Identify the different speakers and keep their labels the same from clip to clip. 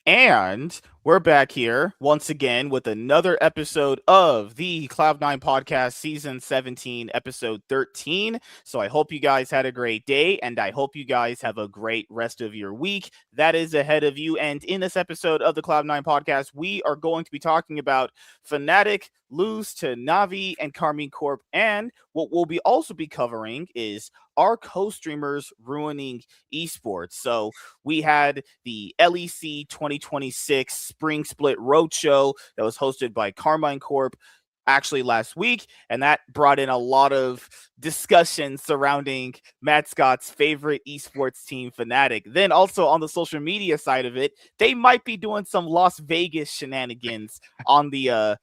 Speaker 1: And we're back here once again with another episode of the Cloud9 Podcast, Season 17, Episode 13. So I hope you guys had a great day, and I hope you guys have a great rest of your week that is ahead of you. And in this episode of the Cloud9 Podcast, we are going to be talking about Fnatic lose to Navi and Karmine Corp. And what we'll be also be covering is our co-streamers ruining esports. So we had the LEC 2026 Spring Split Roadshow that was hosted by Karmine Corp actually last week, and that brought in a lot of discussion surrounding Matt Scott's favorite esports team, Fnatic. Then also on the social media side of it, they might be doing some Las Vegas shenanigans on the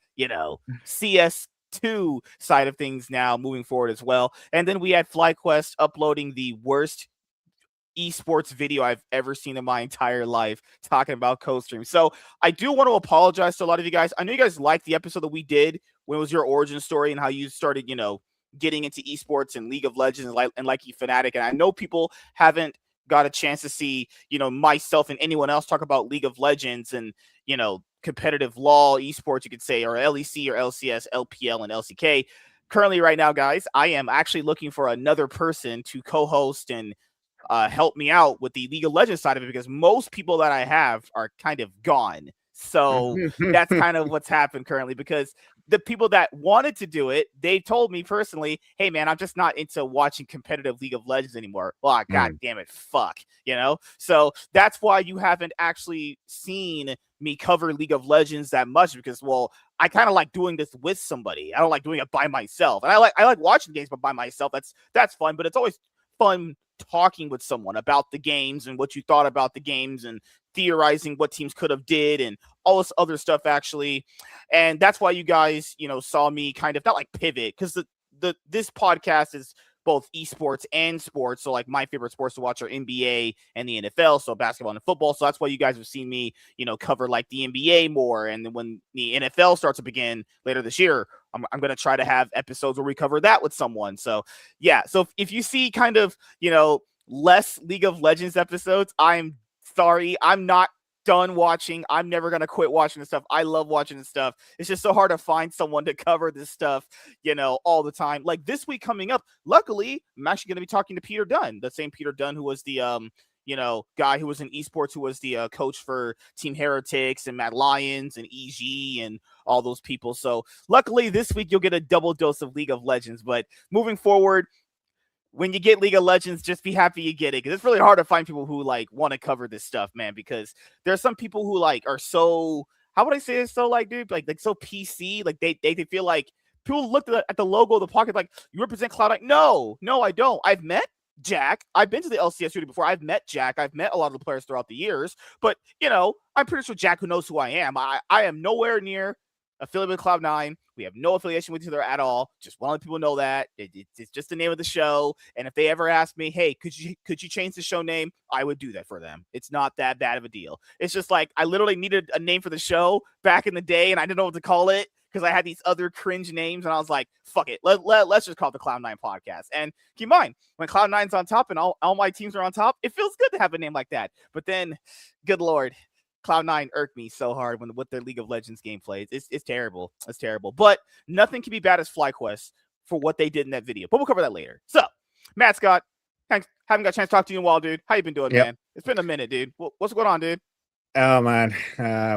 Speaker 1: CS2 side of things now moving forward as well. And then we had FlyQuest uploading the worst esports video I've ever seen in my entire life talking about co-stream. So I do want to apologize to a lot of you guys. I know you guys liked the episode that we did when it was your origin story and how you started, getting into esports and League of Legends and liking Fnatic. And I know people haven't got a chance to see, myself and anyone else talk about League of Legends and, competitive LoL esports, you could say, or LEC or LCS, LPL, and LCK. Currently right now, guys, I am actually looking for another person to co-host and help me out with the League of Legends side of it, because most people that I have are kind of gone. So that's kind of what's happened currently, because the people that wanted to do it, they told me personally, hey man, I'm just not into watching competitive League of Legends anymore. Well, god damn it, fuck, So that's why you haven't actually seen me cover League of Legends that much, because, well, I kind of like doing this with somebody. I don't like doing it by myself. And I like watching games, but by myself, that's fun, but it's always fun talking with someone about the games and what you thought about the games and theorizing what teams could have did and all this other stuff, actually. And that's why you guys, saw me kind of not like pivot, because this podcast is both esports and sports. So like my favorite sports to watch are NBA and the NFL, so basketball and football. So that's why you guys have seen me, cover like the NBA more. And then when the NFL starts up again later this year, I'm going to try to have episodes where we cover that with someone. So yeah. So if you see kind of, less League of Legends episodes, I'm sorry. I'm not done watching. I'm never going to quit watching this stuff. I love watching this stuff. It's just so hard to find someone to cover this stuff, all the time. Like this week coming up, luckily, I'm actually going to be talking to Peter Dunn, the same Peter Dunn who was the, guy who was in esports, who was the coach for Team Heretics and Mad Lions and EG and all those people. So luckily this week you'll get a double dose of League of Legends. But moving forward, when you get League of Legends, just be happy you get it, because it's really hard to find people who like want to cover this stuff, man, because there are some people who like are so, how would I say it? So like, dude, like so PC, like they feel like people look at the logo of the pocket like, you represent Cloud9. No, I don't. I've met Jack. I've been to the LCS studio before. I've met Jack. I've met a lot of the players throughout the years, but I'm pretty sure Jack, who knows who I am. I am nowhere near affiliated with Cloud9. We have no affiliation with each other at all. Just want to let people know that it's just the name of the show. And if they ever ask me, hey, could you change the show name? I would do that for them. It's not that bad of a deal. It's just like I literally needed a name for the show back in the day, and I didn't know what to call it because I had these other cringe names, and I was like, fuck it. Let's just call it the Cloud9 Podcast. And keep in mind, when Cloud9's on top and all my teams are on top, it feels good to have a name like that. But then, good Lord, Cloud9 irked me so hard with their League of Legends gameplay. It's terrible. It's terrible. But nothing can be bad as FlyQuest for what they did in that video. But we'll cover that later. So, Matt Scott, haven't got a chance to talk to you in a while, dude. How you been doing, man? It's been a minute, dude. What's going on, dude?
Speaker 2: Oh man,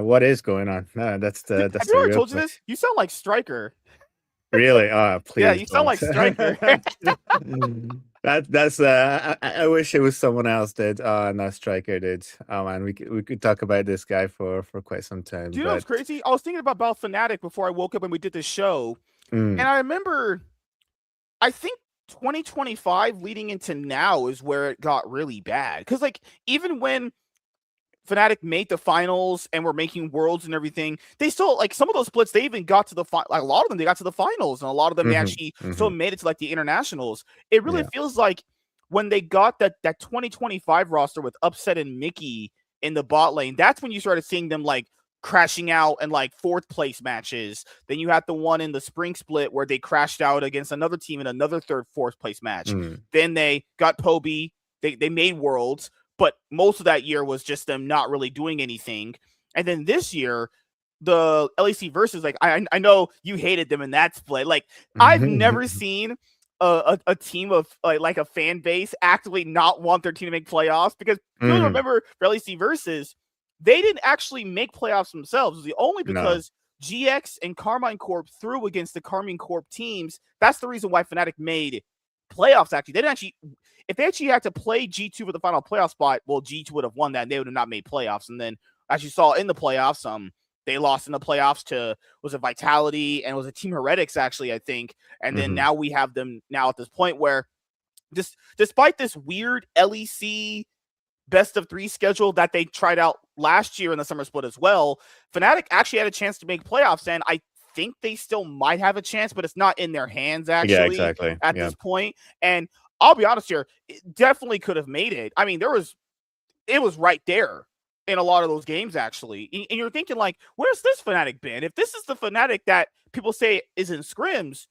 Speaker 2: what is going on? That's the
Speaker 1: Dude,
Speaker 2: that's
Speaker 1: have
Speaker 2: the
Speaker 1: you ever
Speaker 2: real
Speaker 1: told you this? You sound like Striker.
Speaker 2: Really? Oh, please.
Speaker 1: Yeah, you sound like Striker.
Speaker 2: That's I wish it was someone else did. Not Striker did. Oh man, we could talk about this guy for quite some time.
Speaker 1: Do you know what's crazy? I was thinking about Fnatic before I woke up and we did this show, and I remember, I think 2025 leading into now is where it got really bad, because like even when Fnatic made the finals and were making worlds and everything, they still, like, some of those splits, they even got to the like a lot of them, they got to the finals, and a lot of them they actually still made it to like the internationals. It really feels like when they got that 2025 roster with Upset and Mickey in the bot lane, that's when you started seeing them like crashing out and like fourth place matches. Then you had the one in the spring split where they crashed out against another team in another fourth place match. Then they got Poby, they made worlds. But most of that year was just them not really doing anything. And then this year, the LEC versus, like, I know you hated them in that split. Like, I've never seen a team of like a fan base actively not want their team to make playoffs, because you'll remember for LEC versus, they didn't actually make playoffs themselves. It was only
Speaker 2: No.
Speaker 1: because GX and Karmine Corp threw against the Karmine Corp teams. That's the reason why Fnatic made playoffs. Actually, they didn't actually. If they actually had to play G2 for the final playoff spot, well, G2 would have won that, and they would have not made playoffs. And then, as you saw in the playoffs, they lost in the playoffs to, was it Vitality, and it was a Team Heretics, actually, I think. And then now we have them now at this point where, despite this weird LEC best of 3 schedule that they tried out last year in the summer split as well, Fnatic actually had a chance to make playoffs, and I think they still might have a chance, but it's not in their hands actually at this point. And I'll be honest here, it definitely could have made it. I mean, it was right there in a lot of those games, actually. And you're thinking, like, where's this Fnatic been? If this is the Fnatic that people say is in scrims,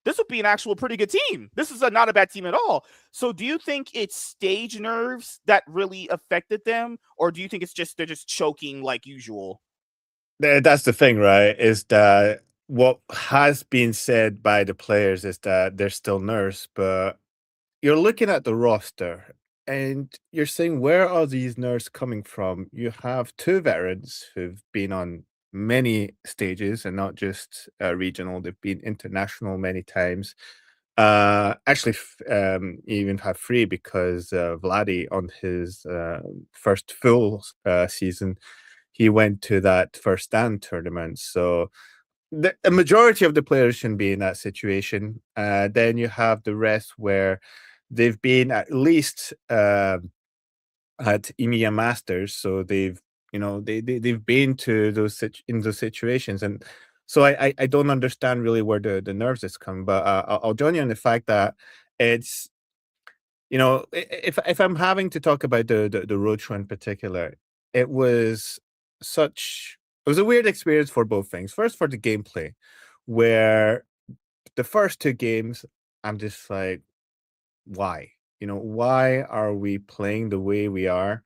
Speaker 1: this would be an actual pretty good team. This is not a bad team at all. So do you think it's stage nerves that really affected them? Or do you think it's just they're just choking like usual?
Speaker 2: That's the thing, right? Is that what has been said by the players is that they're still nerves, but you're looking at the roster and you're saying, where are these nerves coming from? You have 2 veterans who've been on many stages and not just regional. They've been international many times. Actually, you even have 3 because Vladdy on his first full season, he went to that first stand tournament. So a majority of the players shouldn't be in that situation. Then you have the rest where they've been at least at EMEA Masters, so they've they've been to those in those situations, and so I don't understand really where the nerves is coming. But I'll join you on the fact that it's, if I'm having to talk about the road show in particular, it was a weird experience for both things. First, for the gameplay, where the first 2 games, I'm just like, why? Why are we playing the way we are,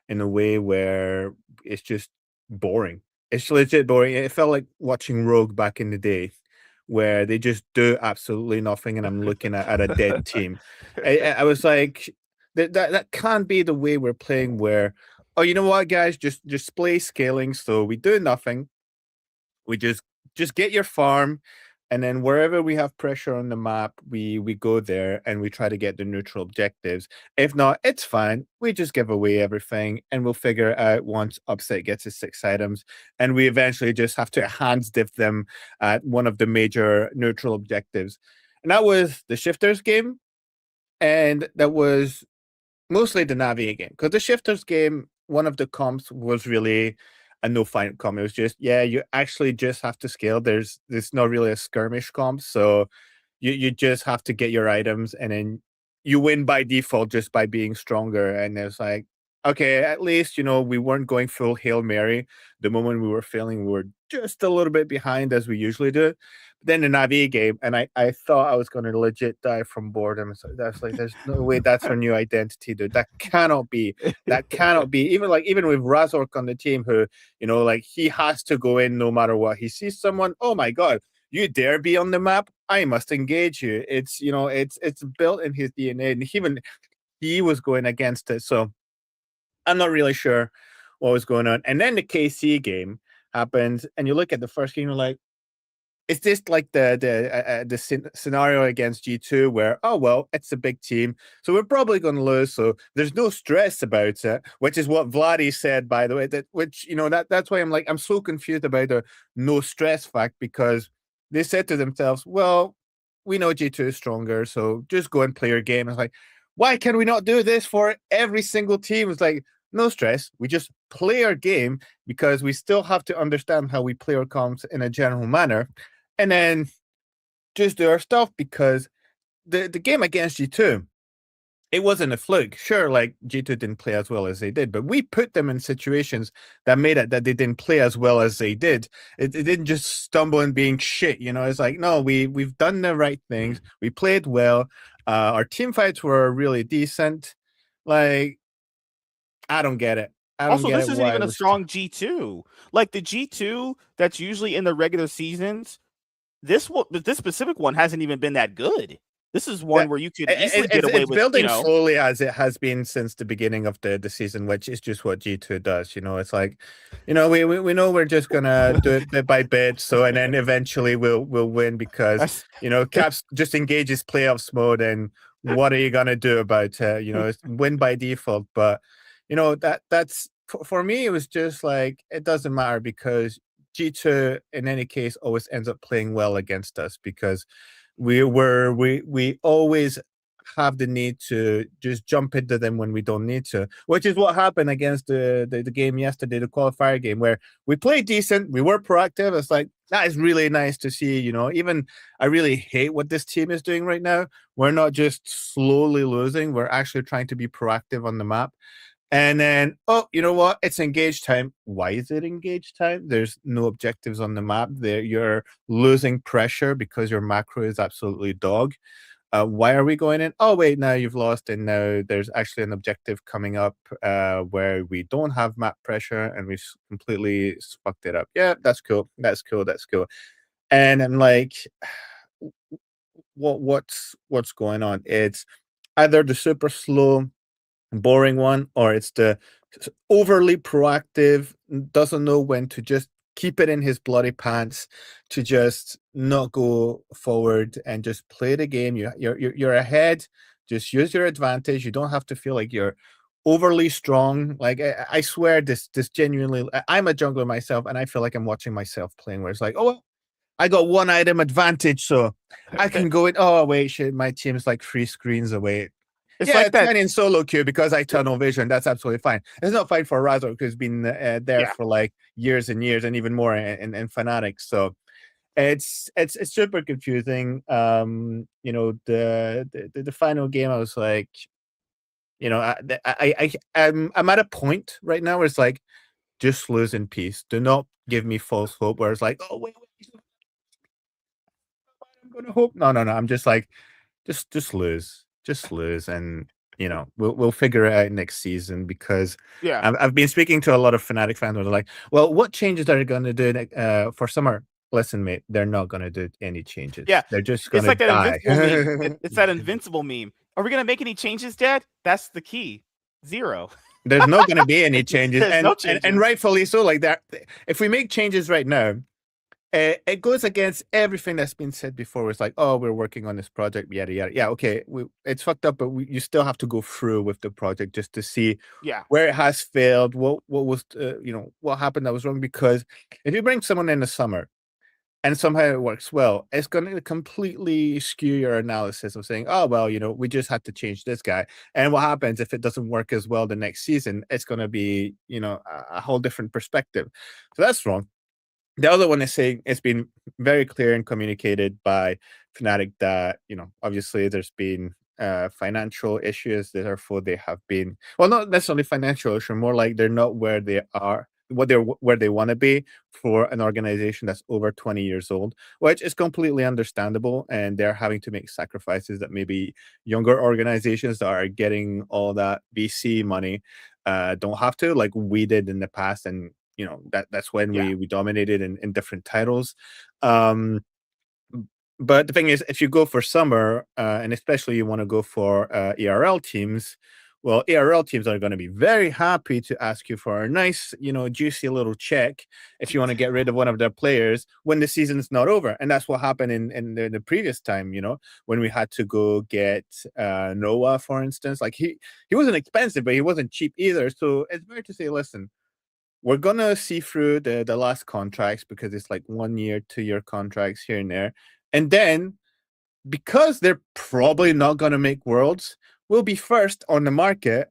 Speaker 2: in a way where it's just boring? It's legit boring. It felt like watching Rogue back in the day, where they just do absolutely nothing, and I'm looking at a dead team. I was like, that can't be the way we're playing. Where, oh, you know what, guys, just play scaling. So we do nothing. We just get your farm, and then wherever we have pressure on the map, we go there and we try to get the neutral objectives. If not, it's fine. We just give away everything, and we'll figure it out once Upset gets his 6 items, and we eventually just have to hands diff them at one of the major neutral objectives. And that was the Shifters game, and that was mostly the Navi game, because the Shifters game, one of the comps was really a no fight comp. It was just, you actually just have to scale. There's not really a skirmish comp, so you just have to get your items, and then you win by default just by being stronger. And it's like, okay, at least we weren't going full Hail Mary. The moment we were failing, we were just a little bit behind, as we usually do. Then the Navi game, and I thought I was going to legit die from boredom. So that's like, there's no way that's our new identity, dude. That cannot be. That cannot be. Even with Razork on the team, who, like, he has to go in no matter what. He sees someone, oh my god, you dare be on the map? I must engage you. It's it's built in his DNA, and even he was going against it. So I'm not really sure what was going on. And then the KC game happened, and you look at the first game, you're like, is this like the scenario against G2 where, oh, well, it's a big team, so we're probably going to lose, so there's no stress about it, which is what Vladdy said, by the way, that's why I'm so confused about the no stress fact, because they said to themselves, well, we know G2 is stronger, so just go and play your game. It's like, why can we not do this for every single team? It's like, no stress. We just play our game, because we still have to understand how we play our comps in a general manner, and then just do our stuff, because the game against G2, it wasn't a fluke. Sure, like, G2 didn't play as well as they did, but we put them in situations that made it that they didn't play as well as they did. It didn't just stumble in being shit, It's like, no, we've done the right things. We played well. Our team fights were really decent. Like, I don't get it. I don't
Speaker 1: Also,
Speaker 2: get
Speaker 1: this
Speaker 2: it
Speaker 1: isn't
Speaker 2: why
Speaker 1: even
Speaker 2: it
Speaker 1: a
Speaker 2: was.
Speaker 1: strong G2. Like the G2 that's usually in the regular seasons, this specific one hasn't even been that good. This is
Speaker 2: Yeah,
Speaker 1: one where you could easily get away
Speaker 2: it's
Speaker 1: with,
Speaker 2: building slowly as it has been since the beginning of the season, which is just what G2 does. It's like, we know we're just gonna do it bit by bit. So and then eventually we'll win because
Speaker 1: that's
Speaker 2: Caps just engages playoffs mode, and what are you gonna do about it? It's win by default. But that's for me. It was just like it doesn't matter because G2 in any case always ends up playing well against us because we always have the need to just jump into them when we don't need to, which is what happened against the game yesterday, the qualifier game, where we played decent, we were proactive. It's like that is really nice to see. Even I really hate what this team is doing right now. We're not just slowly losing, we're actually trying to be proactive on the map. And then, oh, you know what? It's engage time. Why is it engage time? There's no objectives on the map. There, you're losing pressure because your macro is absolutely dog. Why are we going in? Oh, wait, now you've lost, and now there's actually an objective coming up where we don't have map pressure, and we've completely fucked it up. Yeah, that's cool. That's cool. That's cool. And I'm like, what's going on? It's either the super slow boring one, or it's the overly proactive, doesn't know when to just keep it in his bloody pants, to just not go forward and just play the game. You're ahead, just use your advantage. You don't have to feel like you're overly strong. Like I swear, this genuinely, I'm a jungler myself, and I feel like I'm watching myself playing, where it's like, oh well, I got one item advantage, so I can go in. Oh wait, shit, my team's like 3 screens away.
Speaker 1: it's
Speaker 2: Yeah,
Speaker 1: like
Speaker 2: it's
Speaker 1: that.
Speaker 2: fine in solo queue because I tunnel vision. That's absolutely fine. It's not fine for Razor who's been there
Speaker 1: Yeah,
Speaker 2: for like years and years, and even more in Fnatic. So it's super confusing. The final game, I was like, I'm at a point right now where it's like, just lose in peace. Do not give me false hope. Where it's like, oh wait, I'm gonna hope. No, no, no. I'm just like, just lose, and we'll figure it out next season because
Speaker 1: yeah,
Speaker 2: I've been speaking to a lot of Fnatic fans who are like, well, what changes are they going to do for summer? Listen, mate, they're not going to do any
Speaker 1: yeah.
Speaker 2: changes. They're just going
Speaker 1: It's
Speaker 2: to
Speaker 1: like that
Speaker 2: die.
Speaker 1: invincible meme. It's that invincible meme. Are we gonna make any changes, Dad? That's the key. Zero.
Speaker 2: There's not going to be any changes,
Speaker 1: There's no
Speaker 2: and
Speaker 1: changes.
Speaker 2: rightfully so. Like that, if we make changes right now, it goes against everything that's been said before. It's like, oh, we're working on this project, yada yada. Yeah, okay, it's fucked up, but you still have to go through with the project just to see
Speaker 1: Yeah,
Speaker 2: where it has failed, what was, what happened that was wrong. Because if you bring someone in the summer and somehow it works well, it's going to completely skew your analysis of saying, oh, well, we just had to change this guy. And what happens if it doesn't work as well the next season? It's going to be, a whole different perspective. So that's wrong. The other one is saying it's been very clear and communicated by Fnatic that, obviously there's been financial issues, therefore they have been, well, not necessarily financial issue, more like they're not where they are, where they want to be for an organization that's over 20 years old, which is completely understandable. And they're having to make sacrifices that maybe younger organizations that are getting all that VC money don't have to, like we did in the past. And that's when
Speaker 1: yeah,
Speaker 2: we dominated in different titles. um but the thing is, if you go for summer, and especially you want to go for ERL teams, well, ERL teams are going to be very happy to ask you for a nice, juicy little check if you want to get rid of one of their players when the season's not over. And that's what happened in the previous time, when we had to go get Noah, for instance. Like he wasn't expensive, but he wasn't cheap either. So it's fair to say, listen, we're gonna see through the last contracts because it's like 1 year, 2 year contracts here and there. And then because they're probably not gonna make worlds, we'll be first on the market,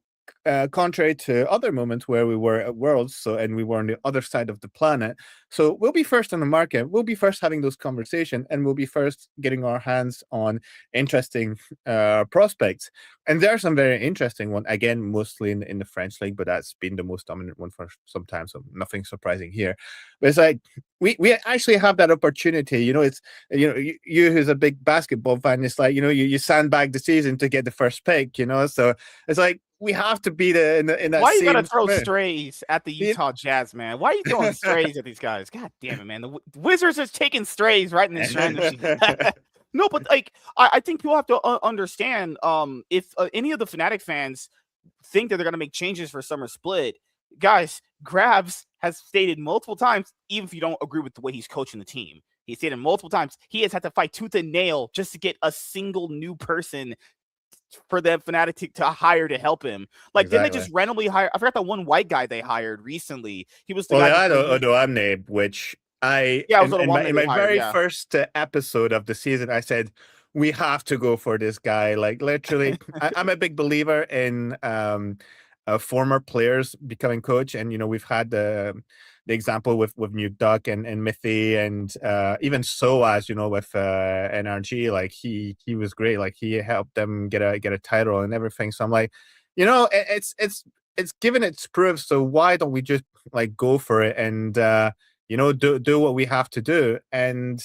Speaker 2: contrary to other moments where we were at worlds, and we were on the other side of the planet. So we'll be first on the market, we'll be first having those conversations, and we'll be first getting our hands on interesting prospects. And there are some very interesting ones, again, mostly in the French league, but that's been the most dominant one for some time, so nothing surprising here. But it's like we actually have that opportunity. It's you who's a big basketball fan, it's like, you sandbag the season to get the first pick. So it's like, we have to be in that
Speaker 1: Why you gotta
Speaker 2: same
Speaker 1: throw
Speaker 2: sphere.
Speaker 1: strays at the Utah Jazz, man? Why are you throwing strays at these guys? God damn it, man. The Wizards is taking strays right in the strategy. No, but like I think people have to understand. If any of the Fnatic fans think that they're gonna make changes for summer split, guys, Grabs has stated multiple times, even if you don't agree with the way he's coaching the team, he stated multiple times he has had to fight tooth and nail just to get a single new person for the Fnatic to hire to help him. Like, didn't they
Speaker 2: Exactly.
Speaker 1: just randomly hire? I forgot that one white guy they hired recently. He was the
Speaker 2: Well,
Speaker 1: guy.
Speaker 2: they had
Speaker 1: Before
Speaker 2: Odoamne, which I
Speaker 1: yeah, it was
Speaker 2: in
Speaker 1: one
Speaker 2: my
Speaker 1: that they hired.
Speaker 2: very
Speaker 1: Yeah,
Speaker 2: first episode of the season, I said we have to go for this guy. Like literally, I'm a big believer in former players becoming coach, and we've had the example with Nuke Duck and Mithy and even Soaz, with NRG. Like he was great. Like he helped them get a title and everything. So I'm like, it's given its proof. So why don't we just like go for it and do what we have to do? And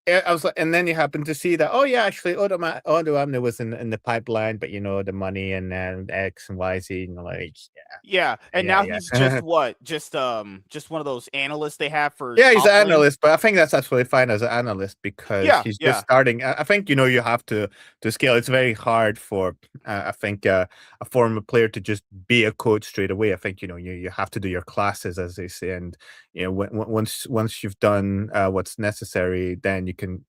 Speaker 2: I was like, and then you happen to see that, oh yeah, actually Odoamne was in the pipeline, but the money and X and Y, Z, like
Speaker 1: yeah, and
Speaker 2: yeah,
Speaker 1: now
Speaker 2: yeah.
Speaker 1: he's just what? Just one of those analysts they have for
Speaker 2: Yeah, he's
Speaker 1: top
Speaker 2: an
Speaker 1: lane.
Speaker 2: analyst, but I think that's absolutely fine as an analyst because
Speaker 1: Yeah,
Speaker 2: he's just
Speaker 1: yeah,
Speaker 2: starting. I think you have to scale. It's very hard for I think a former player to just be a coach straight away. I think you have to do your classes, as they say, and once you've done what's necessary, then you can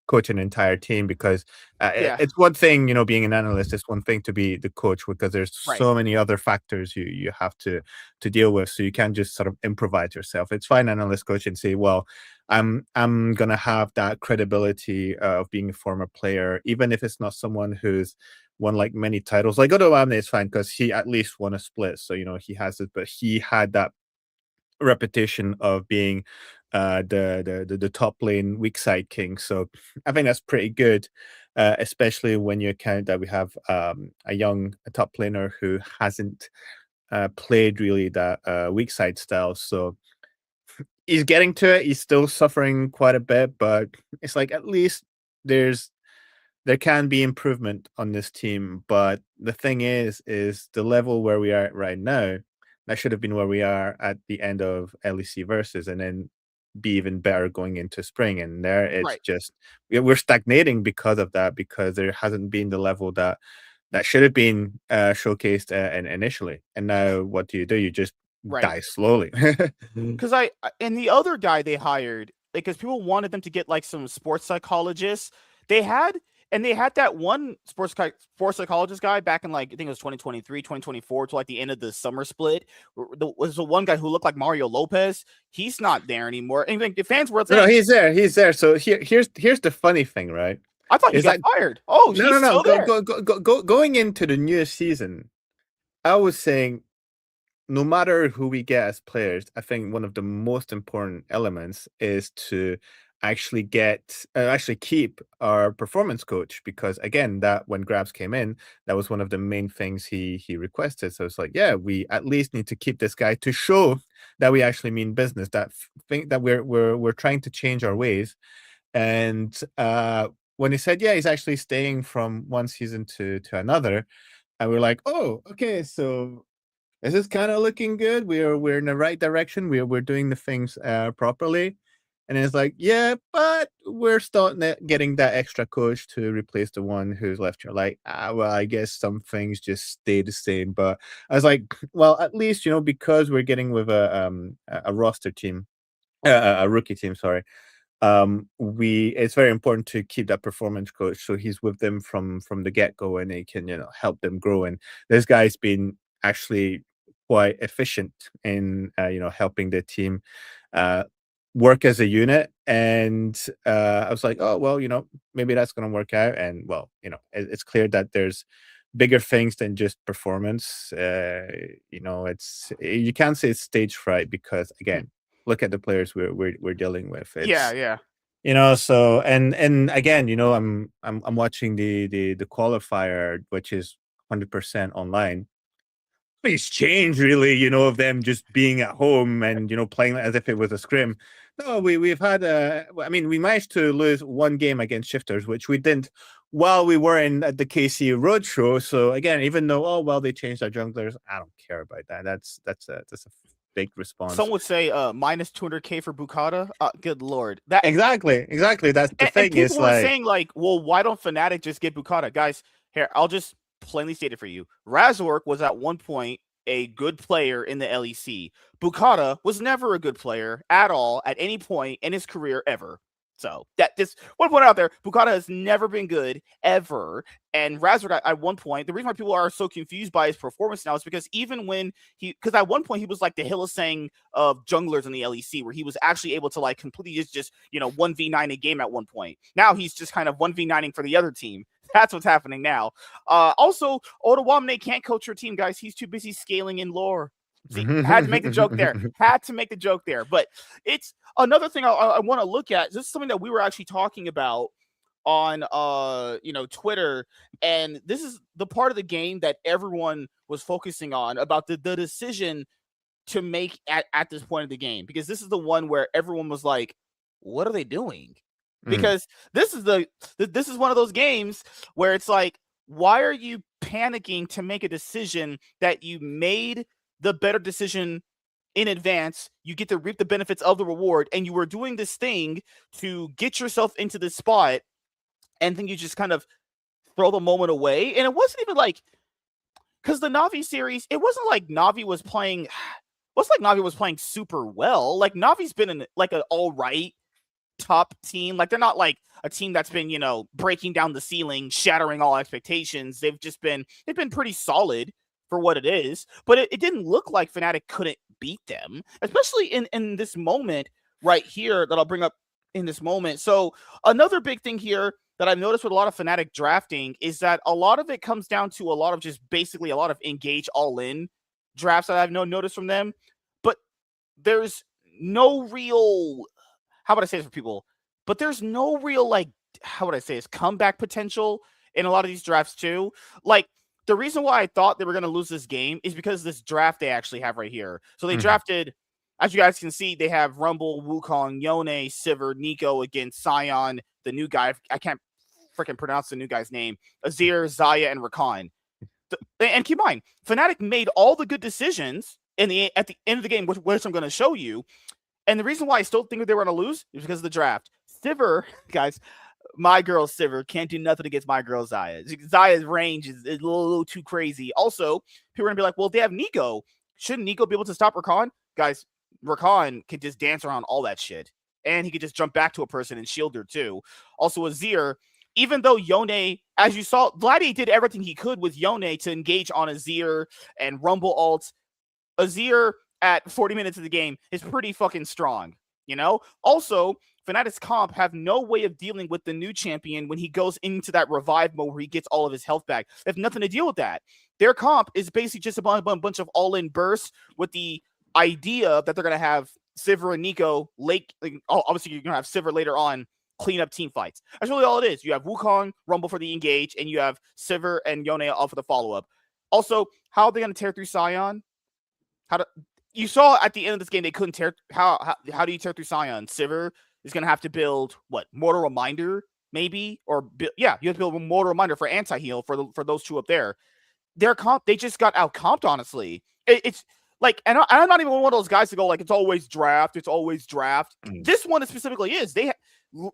Speaker 2: coach an entire team because
Speaker 1: yeah.
Speaker 2: it's one thing being an analyst. It's one thing to be the coach because there's
Speaker 1: Right.
Speaker 2: so many other factors you have to deal with. So you can't just sort of improvise yourself. It's fine, analyst coach, and say, well, I'm gonna have that credibility of being a former player, even if it's not someone who's won like many titles. Like Odoamne is fine because he at least won a split, so he has it. But he had that reputation of being the top lane weak side king. So I think that's pretty good, especially when you account that we have a young top laner who hasn't played really that weak side style. So he's getting to it. He's still suffering quite a bit, but it's like at least there can be improvement on this team. But the thing is the level where we are at right now, that should have been where we are at the end of LEC versus, and then be even better going into spring. And there it's
Speaker 1: Right.
Speaker 2: just we're stagnating because of that, because there hasn't been the level that should have been showcased initially. And now what do? You just
Speaker 1: Right.
Speaker 2: die slowly.
Speaker 1: Because and the other guy they hired, because people wanted them to get like some sports psychologists. They had that one sports psychologist guy back in like I think it was 2023, 2024 to like the end of the summer split. Was the one guy who looked like Mario Lopez. He's not there anymore. And like, the fans were saying,
Speaker 2: No, he's there. So here's the funny thing, right?
Speaker 1: I thought he
Speaker 2: Is
Speaker 1: got
Speaker 2: that
Speaker 1: fired. Oh,
Speaker 2: no,
Speaker 1: he's
Speaker 2: no, no.
Speaker 1: still there.
Speaker 2: Going into the newest season, I was saying, no matter who we get as players, I think one of the most important elements is to actually keep our performance coach, because again, that when Grabs came in, that was one of the main things he requested. So it's like, yeah, we at least need to keep this guy to show that we actually mean business, that think that we're trying to change our ways. And when he said, yeah, he's actually staying from one season to another, and we're like, oh, okay, so this is kind of looking good. We're in the right direction. We're doing the things properly. And it's like, yeah, but we're still getting that extra coach to replace the one who's left. You're like, well, I guess some things just stay the same. But I was like, well, at least because we're getting with a roster team, a rookie team, sorry. It's very important to keep that performance coach, so he's with them from the get-go, and he can help them grow. And this guy's been actually quite efficient in helping the team work as a unit. And I was like, oh well, maybe that's going to work out. And well, it's clear that there's bigger things than just performance. It's, you can't say it's stage fright, because again, look at the players we're dealing with.
Speaker 1: Yeah,
Speaker 2: It's
Speaker 1: yeah.
Speaker 2: so, and again, I'm watching the qualifier, which is 100% online. It's changed really, of them just being at home and playing as if it was a scrim. No, we've had I mean, we managed to lose one game against Shifters, which we didn't while we were in the KC Roadshow. So again, even though they changed our junglers, I don't care about that. That's a big response.
Speaker 1: Some would say minus 200K for Bukata. Good lord, that
Speaker 2: exactly. That's the thing.
Speaker 1: And people
Speaker 2: is
Speaker 1: were
Speaker 2: like,
Speaker 1: saying like, well, why don't Fnatic just get Bukata? Guys, here I'll just plainly state it for you. Razork was at one point a good player in the LEC. Bukata was never a good player at all at any point in his career ever. So that just one point out there, Bukata has never been good ever. And Razork at one point, the reason why people are so confused by his performance now is because even when because at one point he was like the Hylissang of junglers in the LEC, where he was actually able to like completely just 1v9 a game at one point. Now he's just kind of 1v9ing for the other team. That's what's happening now. Also, Ottawamne can't coach your team, guys. He's too busy scaling in lore. See, had to make the joke there. But it's another thing I want to look at. This is something that we were actually talking about on Twitter, and this is the part of the game that everyone was focusing on about the decision to make at this point of the game, because this is the one where everyone was like, what are they doing? Because this is one of those games where it's like, why are you panicking to make a decision that you made the better decision in advance? You get to reap the benefits of the reward, and you were doing this thing to get yourself into this spot, and then you just kind of throw the moment away. And it wasn't even like, because the Navi series, it wasn't like Navi was playing super well. Like, Navi's been in like an all right top team. Like, they're not like a team that's been breaking down the ceiling, shattering all expectations. They've been pretty solid for what it is, but it didn't look like Fnatic couldn't beat them, especially in this moment right here that I'll bring up in this moment. So another big thing here that I've noticed with a lot of Fnatic drafting is that a lot of it comes down to a lot of just basically a lot of engage all-in drafts that I've noticed from them, but there's no real, how would I say this for people? But there's no real, like, how would I say this, comeback potential in a lot of these drafts too. Like, the reason why I thought they were going to lose this game is because this draft they actually have right here. So they drafted, as you guys can see, they have Rumble, Wukong, Yone, Sivir, Nico against Sion, the new guy. I can't freaking pronounce the new guy's name. Azir, Xayah, and Rakan. And keep in mind, Fnatic made all the good decisions at the end of the game, which I'm going to show you. And the reason why I still think they were going to lose is because of the draft. Sivir, guys, my girl Sivir can't do nothing against my girl Xayah. Xayah's range is a little too crazy. Also, people are going to be like, well, if they have Nico, shouldn't Nico be able to stop Rakan? Guys, Rakan can just dance around all that shit. And he could just jump back to a person and shield her too. Also, Azir, even though Yone, as you saw, Vladdy did everything he could with Yone to engage on Azir and Rumble ults. Azir at 40 minutes of the game is pretty fucking strong, Also, Fnatic's comp have no way of dealing with the new champion when he goes into that revive mode where he gets all of his health back. They have nothing to deal with that. Their comp is basically just a bunch of all-in bursts with the idea that they're going to have Sivir and Nico late. Obviously, you're going to have Sivir later on clean up team fights. That's really all it is. You have Wukong, Rumble for the engage, and you have Sivir and Yone off for the follow-up. Also, how are they going to tear through Sion? You saw at the end of this game they couldn't tear. How do you tear through Sion? Sivir is going to have to build Mortal Reminder maybe, or you have to build a Mortal Reminder for anti-heal for those two up there. Their comp, they just got out comped. Honestly, it's like, and I'm not even one of those guys to go like it's always draft. This one specifically is.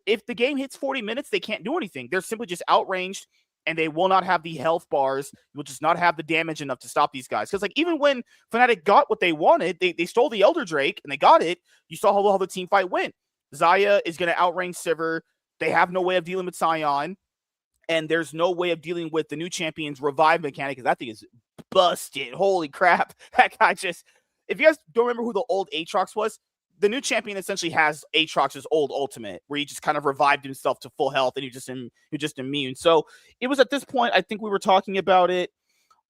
Speaker 1: If the game hits 40 minutes, they can't do anything. They're simply just outranged, and they will not have the health bars. Will just not have the damage enough to stop these guys. Because like even when Fnatic got what they wanted, they stole the Elder Drake and they got it. You saw how the team fight went. Xayah is going to outrange Sivir. They have no way of dealing with Sion, and there's no way of dealing with the new champion's revive mechanic, because that thing is busted. Holy crap! That guy just. If you guys don't remember who the old Aatrox was, the new champion essentially has Aatrox's old ultimate, where he just kind of revived himself to full health and you're just immune. So it was at this point, I think we were talking about it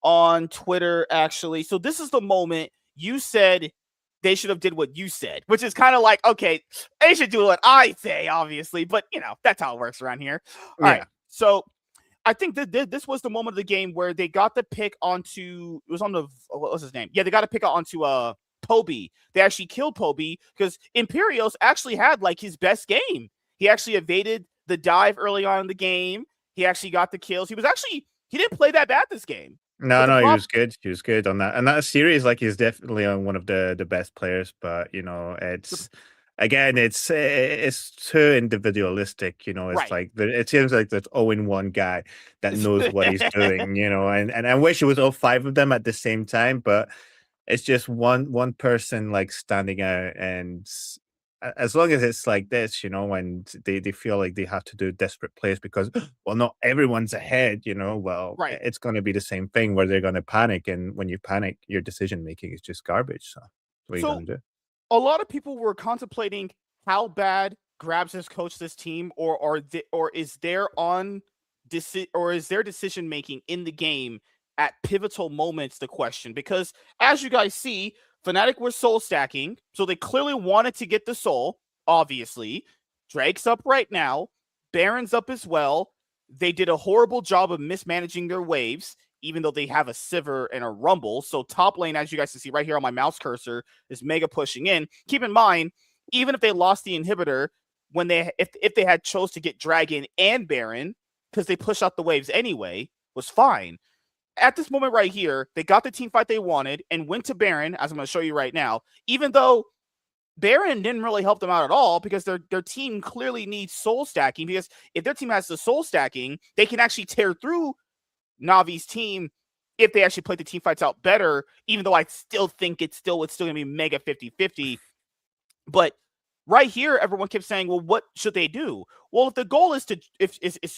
Speaker 1: on Twitter, actually. So this is the moment you said they should have did what you said, which is kind of like, okay, they should do what I say, obviously, but that's how it works around here. All right. So I think that this was the moment of the game where they got the pick onto, it was on the, what was his name? Yeah, they got to pick onto Poby. They actually killed Poby because Imperios actually had like his best game. He actually evaded the dive early on in the game. He actually got the kills. He didn't play that bad this game.
Speaker 2: No, he was good. He was good on that. And that series, like, he's definitely on one of the best players. But it's again, it's too individualistic. It's
Speaker 1: right.
Speaker 2: like it seems like there's 0-1 guy that knows what he's doing. And I wish it was all 5 of them at the same time, but it's just one person like standing out. And as long as it's like this, and they feel like they have to do desperate plays because, well, not everyone's ahead, well,
Speaker 1: right.
Speaker 2: it's going to be the same thing where they're going to panic. And when you panic, your decision making is just garbage. So what are you going to do?
Speaker 1: A lot of people were contemplating how bad Grabs has coached this team, or is their decision making in the game at pivotal moments the question. Because as you guys see, Fnatic was soul stacking, so they clearly wanted to get the soul, obviously. Drake's up right now. Baron's up as well. They did a horrible job of mismanaging their waves, even though they have a Sivir and a Rumble. So top lane, as you guys can see right here on my mouse cursor, is mega pushing in. Keep in mind, even if they lost the inhibitor, if they had chose to get Dragon and Baron, because they push out the waves anyway, was fine. At this moment right here, they got the team fight they wanted and went to Baron, as I'm going to show you right now, even though Baron didn't really help them out at all because their team clearly needs soul stacking, because if their team has the soul stacking, they can actually tear through Navi's team if they actually play the team fights out better, even though I still think it's still going to be mega 50-50. But right here, everyone kept saying, well, what should they do? Well, if the goal is to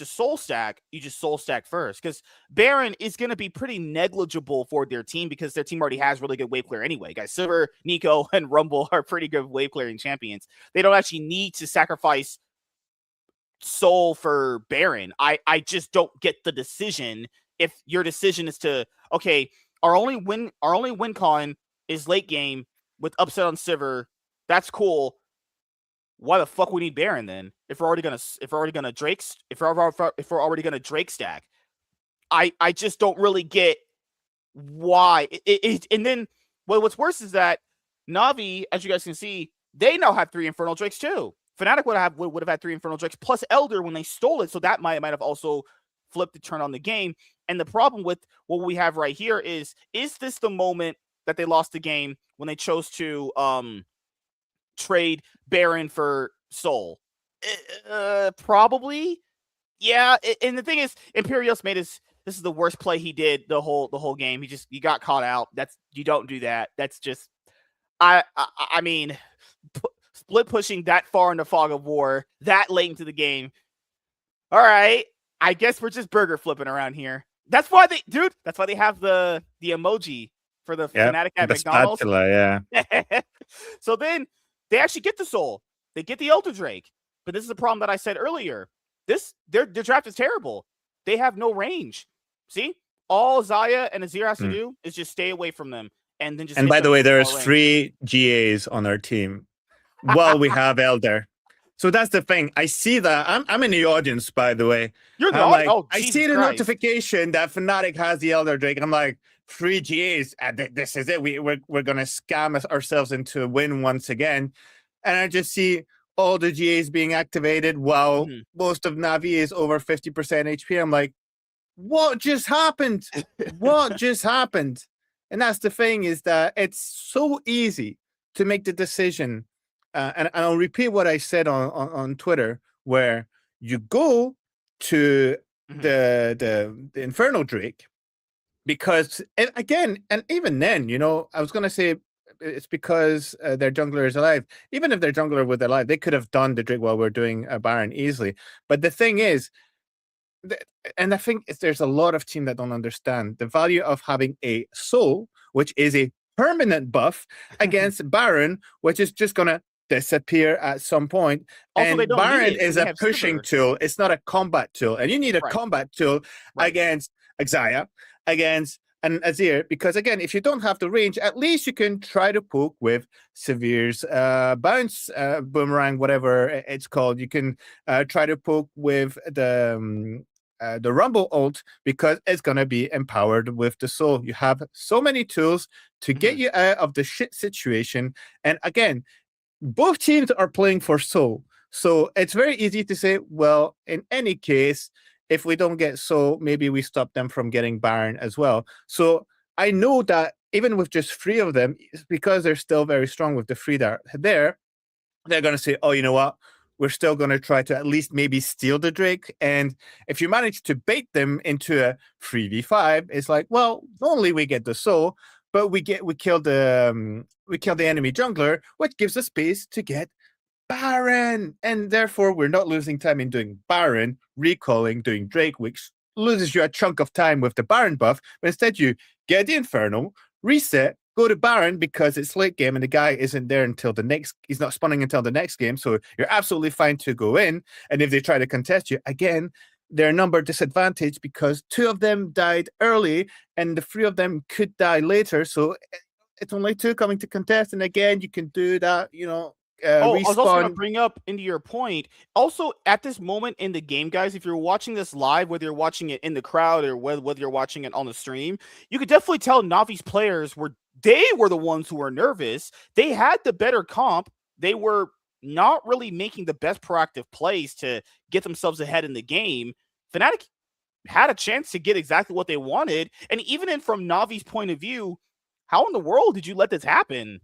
Speaker 1: soul stack, you just soul stack first, because Baron is going to be pretty negligible for their team because their team already has really good wave clear anyway. Guys, Sivir, Nico, and Rumble are pretty good wave clearing champions. They don't actually need to sacrifice soul for Baron. I just don't get the decision. If your decision is to, okay, our only win con is late game with upset on Sivir, that's cool. Why the fuck we need Baron then? If we're already gonna Drake stack, I just don't really get why. And then what's worse is that Navi, as you guys can see, they now have 3 Infernal Drakes too. Fnatic would have had 3 Infernal Drakes plus Elder when they stole it, so that might have also flipped the turn on the game. And the problem with what we have right here is this the moment that they lost the game when they chose to trade Baron for Soul? Probably. Yeah, and the thing is, Imperios made this is the worst play he did the whole game. He got caught out. You don't do that. That's just I mean, split pushing that far in the fog of war that late into the game. All right, I guess we're just burger flipping around here. That's why they have the emoji for the Fnatic at McDonald's.
Speaker 2: Spatula, yeah.
Speaker 1: So then they actually get the soul. They get the Elder Drake. But this is the problem that I said earlier. Their draft is terrible. They have no range. See? All Xayah and Azir has to do is just stay away from them. And then just.
Speaker 2: And by the way, there's 3 GAs on our team while we have Elder. So that's the thing. I see that. I'm in the audience, by the way.
Speaker 1: You're the audience?
Speaker 2: I see the notification that Fnatic has the Elder Drake. And I'm like, 3 GAs. This is it. We're going to scam ourselves into a win once again. And I just see all the GAs being activated while most of Navi is over 50% HP. I'm like, what just happened? What just happened? And that's the thing, is that it's so easy to make the decision. And I'll repeat what I said on Twitter, where you go to the Infernal Drake, because again, and even then, I was going to say it's because their jungler is alive. Even if their jungler were alive, they could have done the Drake while we're doing a Baron easily. But the thing is, and I think there's a lot of team that don't understand the value of having a soul, which is a permanent buff, against Baron, which is just going to disappear at some point. Also, and Baron is a pushing tool. It's not a combat tool. And you need a combat tool against Xayah, against an Azir, because again, if you don't have the range, at least you can try to poke with Sevir's bounce, boomerang, whatever it's called. You can try to poke with the Rumble ult, because it's going to be empowered with the soul. You have so many tools to get you out of the shit situation. And again, both teams are playing for soul. So it's very easy to say, well, in any case, if we don't get so, maybe we stop them from getting Baron as well. So I know that even with just 3 of them, because they're still very strong with the 3 that are there, they're going to say, oh, you know what? We're still going to try to at least maybe steal the Drake. And if you manage to bait them into a 3v5, it's like, well, not only we get the soul, but we kill the enemy jungler, which gives us space to get Baron. And therefore, we're not losing time in doing Baron, recalling, doing Drake, which loses you a chunk of time with the Baron buff. But instead, you get the Infernal, reset, go to Baron because it's late game and the guy isn't there until he's not spawning until the next game. So you're absolutely fine to go in. And if they try to contest you, again, they're number disadvantage because 2 of them died early and the 3 of them could die later. So it's only 2 coming to contest. And again, you can do that,
Speaker 1: I was also going to
Speaker 2: respawn.
Speaker 1: bring up into your point. Also, at this moment in the game, guys, if you're watching this live, whether you're watching it in the crowd or whether you're watching it on the stream, you could definitely tell Navi's players were the ones who were nervous. They had the better comp. They were not really making the best proactive plays to get themselves ahead in the game. Fnatic had a chance to get exactly what they wanted. And even from Navi's point of view, how in the world did you let this happen?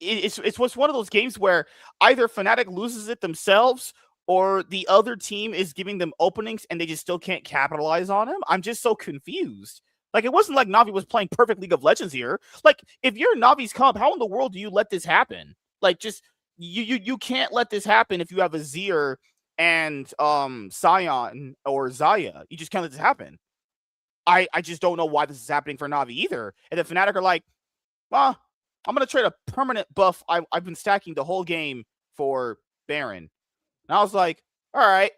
Speaker 1: It's one of those games where either Fnatic loses it themselves or the other team is giving them openings and they just still can't capitalize on them. I'm just so confused. Like, it wasn't like Navi was playing perfect League of Legends here. Like, if you're Navi's comp, how in the world do you let this happen? Like, just you can't let this happen if you have a Azir and Sion or Zaya. You just can't let this happen. I just don't know why this is happening for Navi either. And then Fnatic are like, well, I'm going to trade a permanent buff I've been stacking the whole game for Baron. And I was like, all right,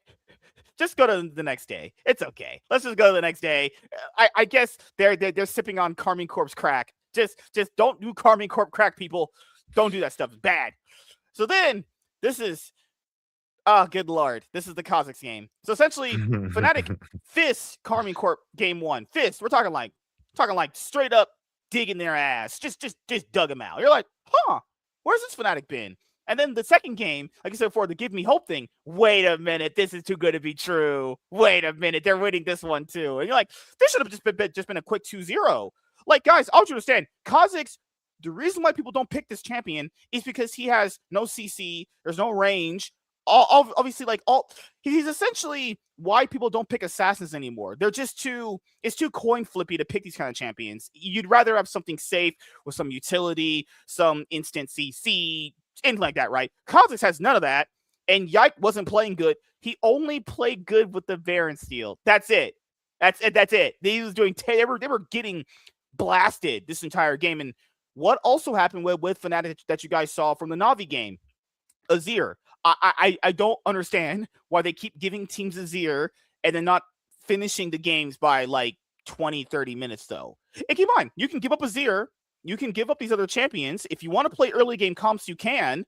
Speaker 1: just go to the next day. It's okay. Let's just go to the next day. I guess they're sipping on Karmine Corp's crack. Just don't do Karmine Corp crack, people. Don't do that stuff. It's bad. So then this is, oh, good Lord. This is the Kazakhs game. So essentially, Fnatic fists Karmine Corp game 1. Fist. We're talking like straight up digging their ass. Just dug them out. You're like, huh, where's this Fnatic been? And then the second game, like I said before, the give me hope thing. Wait a minute, this is too good to be true. Wait a minute, they're winning this one too. And you're like, this should have just been a quick 2-0. Like, guys, I want you to understand, Kazakhs, the reason why people don't pick this champion is because he has no CC, there's no range. Obviously, he's essentially why people don't pick assassins anymore. It's too coin flippy to pick these kind of champions. You'd rather have something safe with some utility, some instant CC, anything like that, right? Kazakhs has none of that, and Yike wasn't playing good. He only played good with the Baron steal. That's it. That's it. They were getting blasted this entire game. And what also happened with Fnatic that you guys saw from the Navi game, Azir. I don't understand why they keep giving teams Azir and then not finishing the games by like 20, 30 minutes, though. And keep in mind, you can give up Azir. You can give up these other champions. If you want to play early game comps, you can.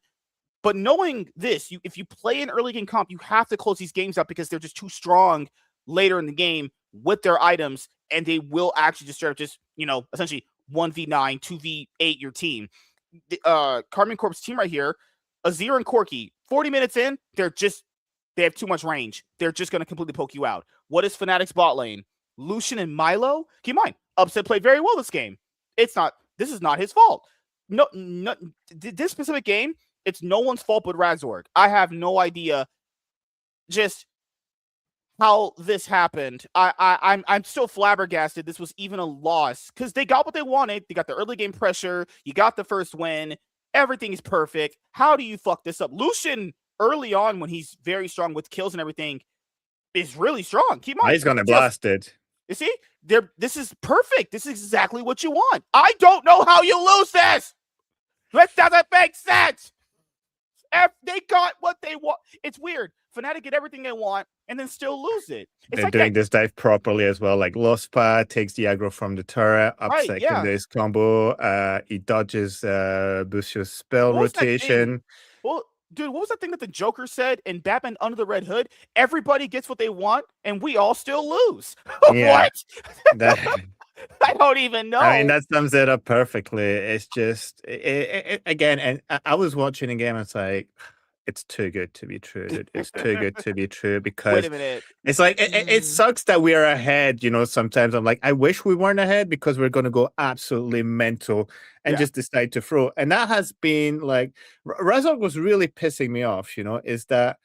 Speaker 1: But knowing this, if you play an early game comp, you have to close these games out because they're just too strong later in the game with their items, and they will actually just essentially 1v9, 2v8 your team. Karmine Corp's team right here, Azir and Corki, 40 minutes in, they have too much range. They're just going to completely poke you out. What is Fnatic's bot lane? Lucian and Milo? Keep in mind, Upset played very well this game. This is not his fault. No, this specific game, it's no one's fault but Razorg. I have no idea just how this happened. I'm still flabbergasted this was even a loss because they got what they wanted. They got the early game pressure. You got the first win. Everything is perfect. How do you fuck this up? Lucian, early on, when he's very strong with kills and everything, is really strong. Keep in mind.
Speaker 2: He's going to blast it.
Speaker 1: You see? This is perfect. This is exactly what you want. I don't know how you lose this. That doesn't make sense. They got what they want. It's weird. Fnatic get everything they want and then still lose it.
Speaker 2: They're doing this dive properly as well. Like Lospa takes the aggro from the turret, Upset in this combo. He dodges Bushi's spell rotation.
Speaker 1: Well, dude, what was that thing that the Joker said in Batman Under the Red Hood? Everybody gets what they want, and we all still lose. What? I don't even know.
Speaker 2: I mean, that sums it up perfectly. It's just, again, and I was watching a game, it's like, it's too good to be true, dude. It's too good to be true
Speaker 1: Wait a
Speaker 2: because
Speaker 1: minute.
Speaker 2: it's like it sucks that we are ahead. Sometimes I'm like, I wish we weren't ahead because we're going to go absolutely mental and
Speaker 1: Yeah.
Speaker 2: just decide to throw. And that has been like Razok was really pissing me off. Is that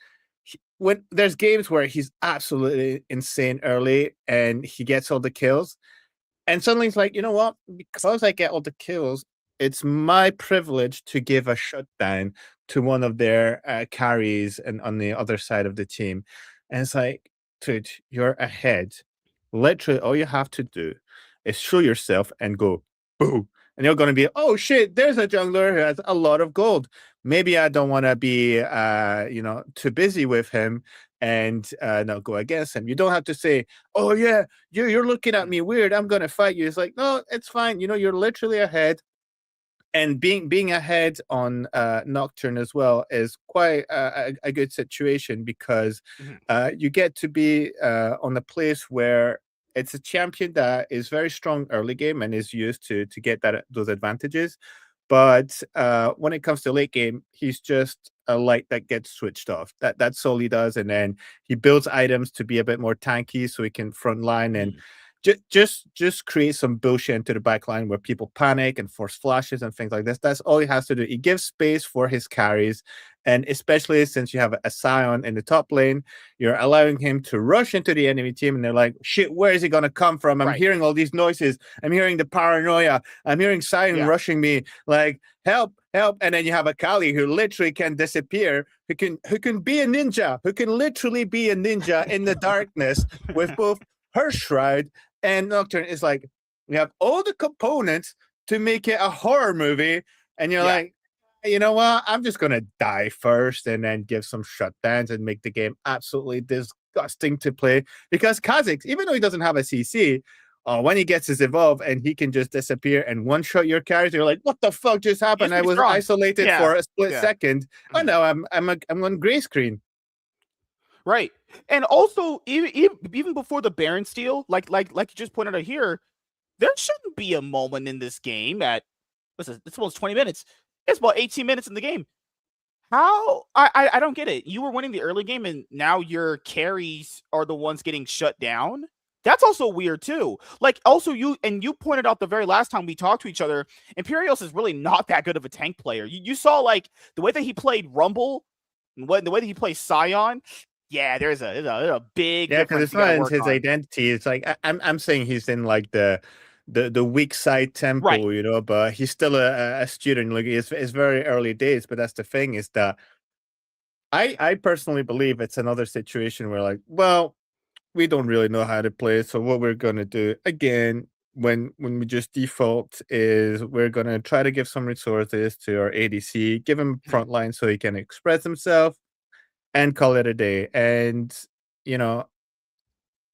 Speaker 2: when there's games where he's absolutely insane early and he gets all the kills, and suddenly it's like, you know what? Because I get all the kills, it's my privilege to give a shutdown to one of their carries and on the other side of the team. And it's like, dude, you're ahead. Literally, all you have to do is show yourself and go, boo. And you're going to be, oh shit, there's a jungler who has a lot of gold. Maybe I don't want to be, too busy with him and not go against him. You don't have to say, oh yeah, you're looking at me weird. I'm going to fight you. It's like, no, it's fine. You're literally ahead. And being ahead on Nocturne as well is quite a good situation because
Speaker 1: Mhm.
Speaker 2: you get to be on a place where it's a champion that is very strong early game and is used to get those advantages. But when it comes to late game, he's just a light that gets switched off. That's all he does, and then he builds items to be a bit more tanky so he can front line and
Speaker 1: Mhm.
Speaker 2: just create some bullshit into the back line where people panic and force flashes and things like this. That's all he has to do. He gives space for his carries, and especially since you have a Scion in the top lane, you're allowing him to rush into the enemy team, and they're like, shit, where is he going to come from? I'm
Speaker 1: Right.
Speaker 2: hearing all these noises. I'm hearing the paranoia. I'm hearing Scion
Speaker 1: Yeah.
Speaker 2: rushing me. Like, help, help. And then you have a Kali who literally can disappear, who can be a ninja, who can literally be a ninja in the darkness with both her shroud and Nocturne. Is like, we have all the components to make it a horror movie, and you're
Speaker 1: Yeah.
Speaker 2: like, you know what? I'm just gonna die first and then give some shutdowns and make the game absolutely disgusting to play. Because Kha'Zix, even though he doesn't have a CC, when he gets his evolve and he can just disappear and one shot your character, you're like, what the fuck just
Speaker 1: He's
Speaker 2: happened? I
Speaker 1: pretty
Speaker 2: was
Speaker 1: strong.
Speaker 2: isolated
Speaker 1: Yeah.
Speaker 2: for a split
Speaker 1: Yeah.
Speaker 2: second. Oh
Speaker 1: Mhm.
Speaker 2: no, I'm on gray screen.
Speaker 1: Right. And also, even before the Baron steal, like you just pointed out here, there shouldn't be a moment in this game at it's almost 20 minutes. It's about 18 minutes in the game. How I don't get it. You were winning the early game and now your carries are the ones getting shut down. That's also weird too. Like also you pointed out the very last time we talked to each other, Imperios is really not that good of a tank player. You saw like the way that he played Rumble and the way that he plays Scion. Yeah, there's a big
Speaker 2: Yeah, because
Speaker 1: difference
Speaker 2: it's
Speaker 1: you got
Speaker 2: not
Speaker 1: to
Speaker 2: in
Speaker 1: work
Speaker 2: his
Speaker 1: on.
Speaker 2: identity. It's like I'm saying he's in like the weak side
Speaker 1: Right.
Speaker 2: tempo, but he's still a student. Like it's very early days, but that's the thing is that I personally believe it's another situation where like, well, we don't really know how to play, so what we're gonna do again when we just default is we're gonna try to give some resources to our ADC, give him
Speaker 1: Mhm.
Speaker 2: frontline so he can express himself and call it a day. And you know,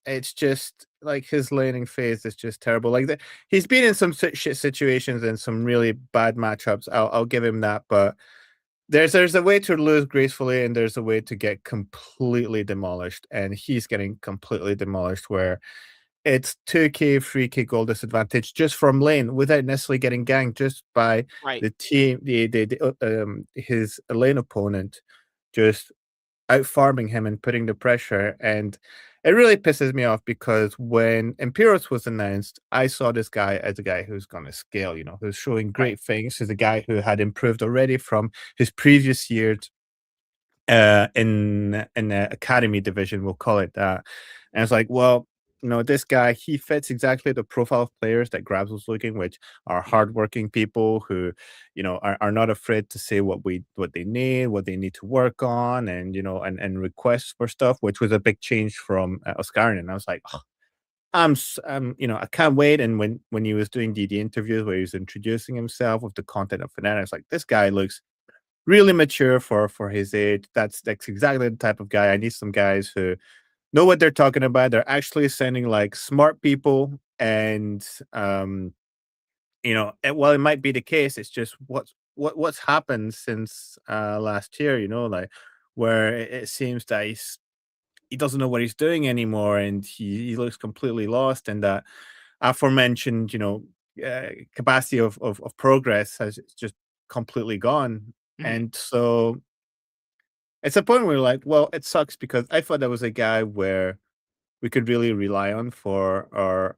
Speaker 2: it's just like his laning phase is just terrible. Like he's been in some shit situations and some really bad matchups. I'll give him that, but there's a way to lose gracefully and there's a way to get completely demolished, and he's getting completely demolished where it's 2k 3k gold disadvantage just from lane without necessarily getting ganked, just by
Speaker 1: Right.
Speaker 2: the team his lane opponent just out farming him and putting the pressure. And it really pisses me off because when Imperials was announced, I saw this guy as a guy who's going to scale, who's showing
Speaker 1: Right.
Speaker 2: great things. He's a guy who had improved already from his previous years in the academy division, we'll call it that. And it's like, well, this guy, he fits exactly the profile of players that Grabs was looking, which are hardworking people who, are not afraid to say what they need, what they need to work on, and and requests for stuff, which was a big change from Oscarin. And I was like, oh, I can't wait. And when he was doing the interviews where he was introducing himself with the content of Fnatic, it's like, this guy looks really mature for his age. That's exactly the type of guy I need. Some guys who know what they're talking about. They're actually sounding like smart people, and while it might be the case, it's just what's happened since last year. Like where it seems that he doesn't know what he's doing anymore, and he looks completely lost, and that aforementioned capacity of progress has just completely gone.
Speaker 1: Mhm.
Speaker 2: And so It's a point where you're like, well, it sucks because I thought that was a guy where we could really rely on for our,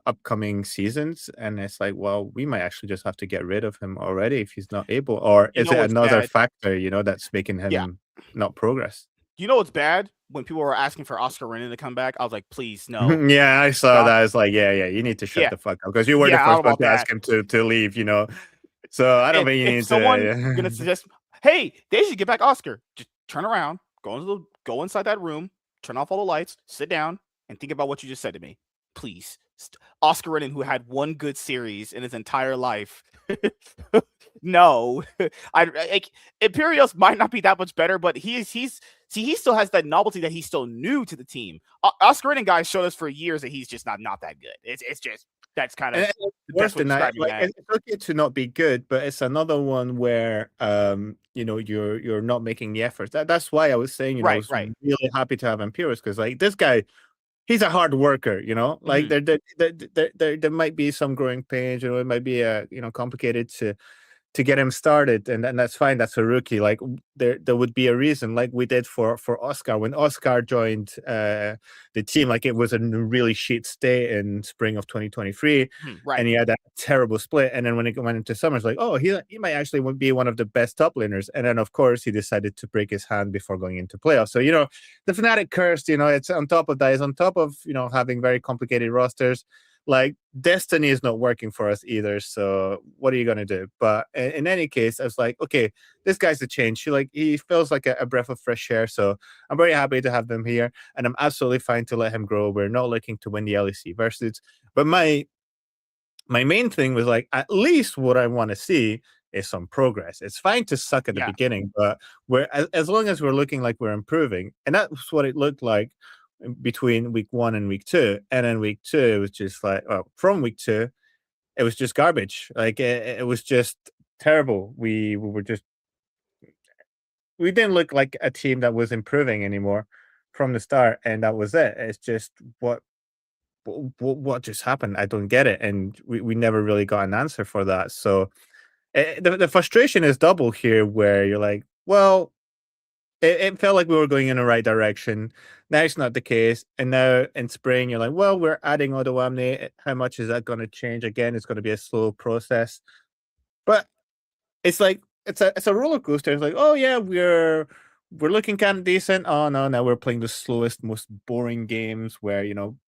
Speaker 2: upcoming seasons. And it's like, well, we might actually just have to get rid of him already if he's not able. Or
Speaker 1: You
Speaker 2: is
Speaker 1: know
Speaker 2: it
Speaker 1: what's
Speaker 2: another
Speaker 1: bad?
Speaker 2: factor, that's making
Speaker 1: Yeah.
Speaker 2: him not progress?
Speaker 1: You know what's bad? When people were asking for Oscar Renan to come back, I was like, please, no.
Speaker 2: Yeah, I saw
Speaker 1: God,
Speaker 2: that. I was like, yeah, you need to shut
Speaker 1: yeah,
Speaker 2: the fuck up because you were the
Speaker 1: yeah, all
Speaker 2: first one
Speaker 1: about
Speaker 2: to ask
Speaker 1: that.
Speaker 2: him to leave, So I don't think you
Speaker 1: If
Speaker 2: need
Speaker 1: someone
Speaker 2: to.
Speaker 1: gonna suggest, hey, they should get back Oscar, just turn around, go inside that room, turn off all the lights, sit down, and think about what you just said to me, please. Oscar Renan, who had one good series in his entire life. No, I like Imperials might not be that much better, but he still has that novelty that he's still new to the team. Oscar Renan guys showed us for years that he's just not that good. It's just that's kind of the
Speaker 2: Worse
Speaker 1: best way
Speaker 2: than
Speaker 1: of
Speaker 2: that,
Speaker 1: describing
Speaker 2: like
Speaker 1: that.
Speaker 2: it's okay to not be good, but it's another one where you're not making the effort. That's why I was saying, I
Speaker 1: Right,
Speaker 2: was
Speaker 1: right.
Speaker 2: really happy to have Imperials because like this guy, he's a hard worker, like
Speaker 1: Mhm.
Speaker 2: there might be some growing pains, it might be complicated to get him started, and that's fine. That's a rookie. Like there would be a reason, like we did for Oscar when Oscar joined the team. Like it was a really shit state in spring of 2023,
Speaker 1: Right.
Speaker 2: and he had that terrible split. And then when it went into summer, it's like, oh, he might actually be one of the best top laners. And then of course he decided to break his hand before going into playoffs. So the Fnatic curse. It's on top of that. Is on top of having very complicated rosters. Like Destiny is not working for us either. So what are you gonna do? But in any case, I was like, okay, this guy's a change. He feels like a breath of fresh air. So I'm very happy to have them here, and I'm absolutely fine to let him grow. We're not looking to win the LEC versus. But my main thing was like, at least what I want to see is some progress. It's fine to suck at the
Speaker 1: Yeah.
Speaker 2: beginning, but as long as we're looking like we're improving, and that's what it looked like between week 1 and week 2. And then week 2, it was just like, from week 2, it was just garbage. Like it was just terrible. We didn't look like a team that was improving anymore from the start, and that was it. It's just what just happened? I don't get it, and we never really got an answer for that. So the frustration is double here, where you're like, well, it felt like we were going in the right direction. Now it's not the case. And now in spring, you're like, well, we're adding Auto Omni. How much is that going to change? Again, it's going to be a slow process. But it's like it's a roller coaster. It's like, oh yeah, we're looking kind of decent. Oh no, now we're playing the slowest, most boring games where